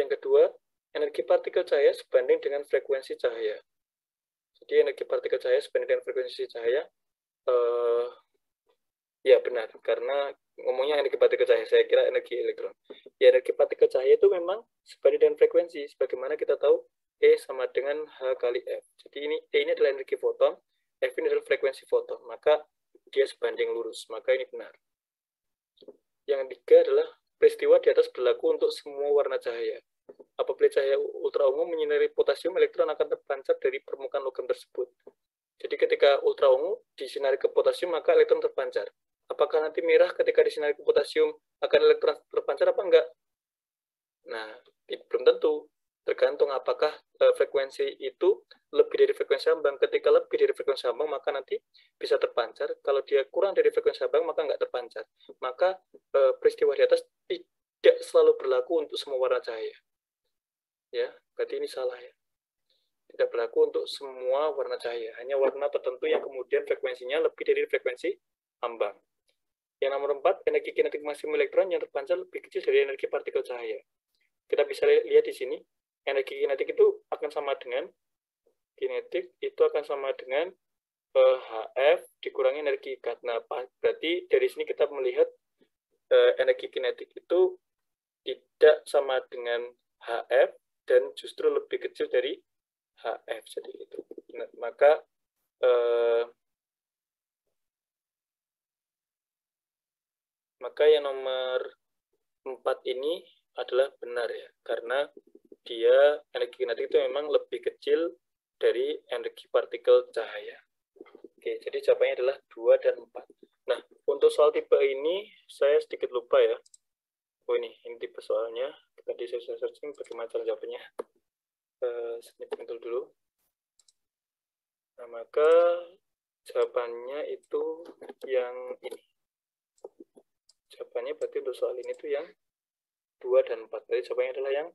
Yang kedua, energi partikel cahaya sebanding dengan frekuensi cahaya. Jadi energi partikel cahaya sebanding dengan frekuensi cahaya, ya benar, karena ngomongnya energi partikel cahaya, saya kira energi elektron. Ya, energi partikel cahaya itu memang sebanding dengan frekuensi, sebagaimana kita tahu E sama dengan H kali F. Jadi ini E ini adalah energi foton, F ini adalah frekuensi foton, maka dia sebanding lurus, maka ini benar. Yang ketiga adalah peristiwa di atas berlaku untuk semua warna cahaya. Apabila cahaya ultra ungu menyinari potasium, elektron akan terpancar dari permukaan logam tersebut. Jadi ketika ultra ungu disinari ke potasium, maka elektron terpancar. Apakah nanti merah ketika disinari ke potasium akan elektron terpancar apa enggak? Nah, belum tentu. Tergantung apakah frekuensi itu lebih dari frekuensi ambang. Ketika lebih dari frekuensi ambang, maka nanti bisa terpancar. Kalau dia kurang dari frekuensi ambang, maka enggak terpancar. Maka peristiwa di atas tidak selalu berlaku untuk semua warna cahaya. Ya, berarti ini salah ya. Tidak berlaku untuk semua warna cahaya. Hanya warna tertentu yang kemudian frekuensinya lebih dari frekuensi ambang. Yang nomor 4, energi kinetik maksimum elektron yang terpancar lebih kecil dari energi partikel cahaya. Kita bisa lihat di sini, energi kinetik itu akan sama dengan HF dikurangi energi ikat. Nah, berarti dari sini kita melihat energi kinetik itu tidak sama dengan HF dan justru lebih kecil dari HF. Jadi itu. Nah, maka yang nomor 4 ini adalah benar ya, karena dia energi kinetik itu memang lebih kecil dari energi partikel cahaya. Oke, jadi jawabannya adalah 2 dan 4. Nah, untuk soal tipe ini saya sedikit lupa ya. Oh ini tipe soalnya. Tadi saya searching bagaimana cara jawabannya. Sebentar dulu. Nah, maka jawabannya itu yang ini. Jawabannya berarti untuk soal ini tuh yang 2 dan 4. Jadi jawabannya adalah yang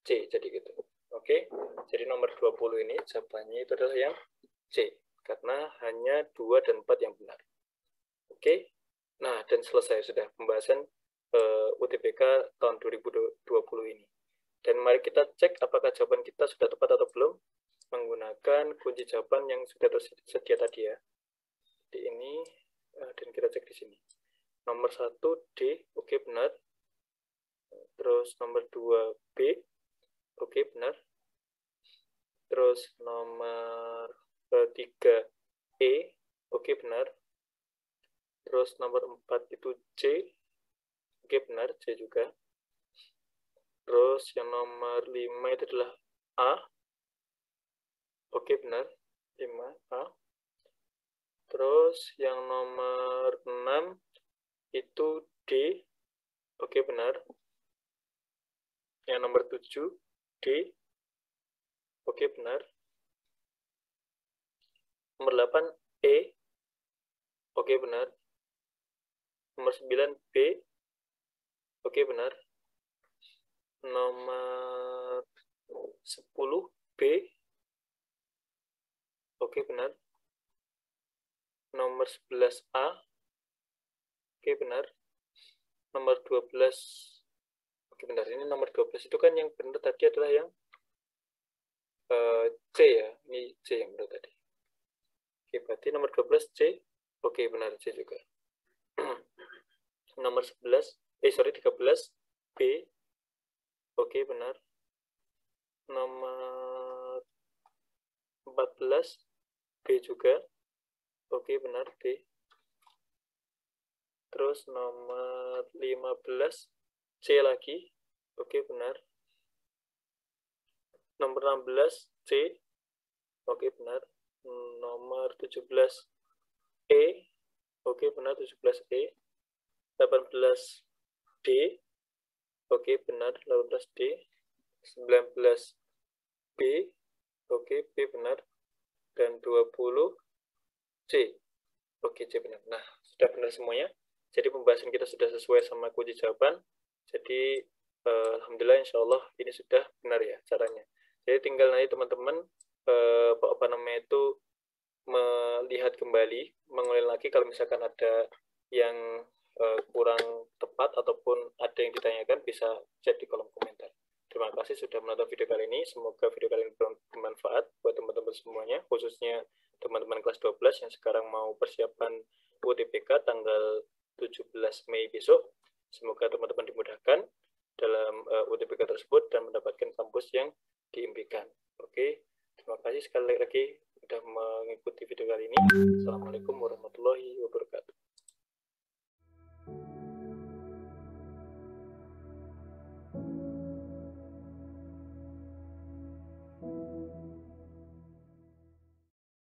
C, jadi gitu. Oke, jadi nomor 20 ini jawabannya itu adalah yang C, karena hanya 2 dan 4 yang benar. Oke, nah dan selesai sudah pembahasan UTBK tahun 2020 ini. Dan mari kita cek apakah jawaban kita sudah tepat atau belum menggunakan kunci jawaban yang sudah tersedia tadi ya. Di ini, dan kita cek di sini. Nomor 1 D, oke benar. Terus nomor 2 B, oke benar. Terus nomor 3 E, oke benar. Terus nomor 4 itu C, oke benar, C juga. Terus yang nomor 5 itu adalah A, oke benar, 5A. Terus yang nomor 6 itu D, oke benar. Yang nomor 7 D, oke benar. Nomor 8 E, oke benar. Nomor 9 B, oke benar. Nomor 10 B, oke benar. Nomor 11 A, oke benar. Nomor 12, oke benar. Ini nomor 12 itu kan yang benar tadi adalah yang C ya. Ini C yang benar tadi. Oke, berarti nomor 12 C, oke benar, C juga. Nomor 13 B, oke benar. Nomor 14 B juga, oke benar, B. Terus nomor 15 C lagi, oke benar. Nomor 16 C. Oke, benar. Nomor 17 E. Oke, benar, 17 E. 18 D. Oke, benar, 18 D. 19 B. Oke, B benar. Dan 20 C. Oke, C benar. Nah, sudah benar semuanya. Jadi pembahasan kita sudah sesuai sama kunci jawaban. Jadi alhamdulillah, insya Allah ini sudah benar ya caranya. Jadi tinggal nanti teman-teman apa namanya itu melihat kembali, mengulang lagi kalau misalkan ada yang kurang tepat ataupun ada yang ditanyakan, bisa chat di kolom komentar. Terima kasih sudah menonton video kali ini. Semoga video kali ini bermanfaat buat teman-teman semuanya, khususnya teman-teman kelas 12 yang sekarang mau persiapan UTBK tanggal 17 Mei besok. Semoga teman-teman dimudahkan dalam UTBK tersebut dan mendapatkan kampus yang diimpikan. Oke, terima kasih sekali lagi sudah mengikuti video kali ini. Assalamualaikum warahmatullahi wabarakatuh.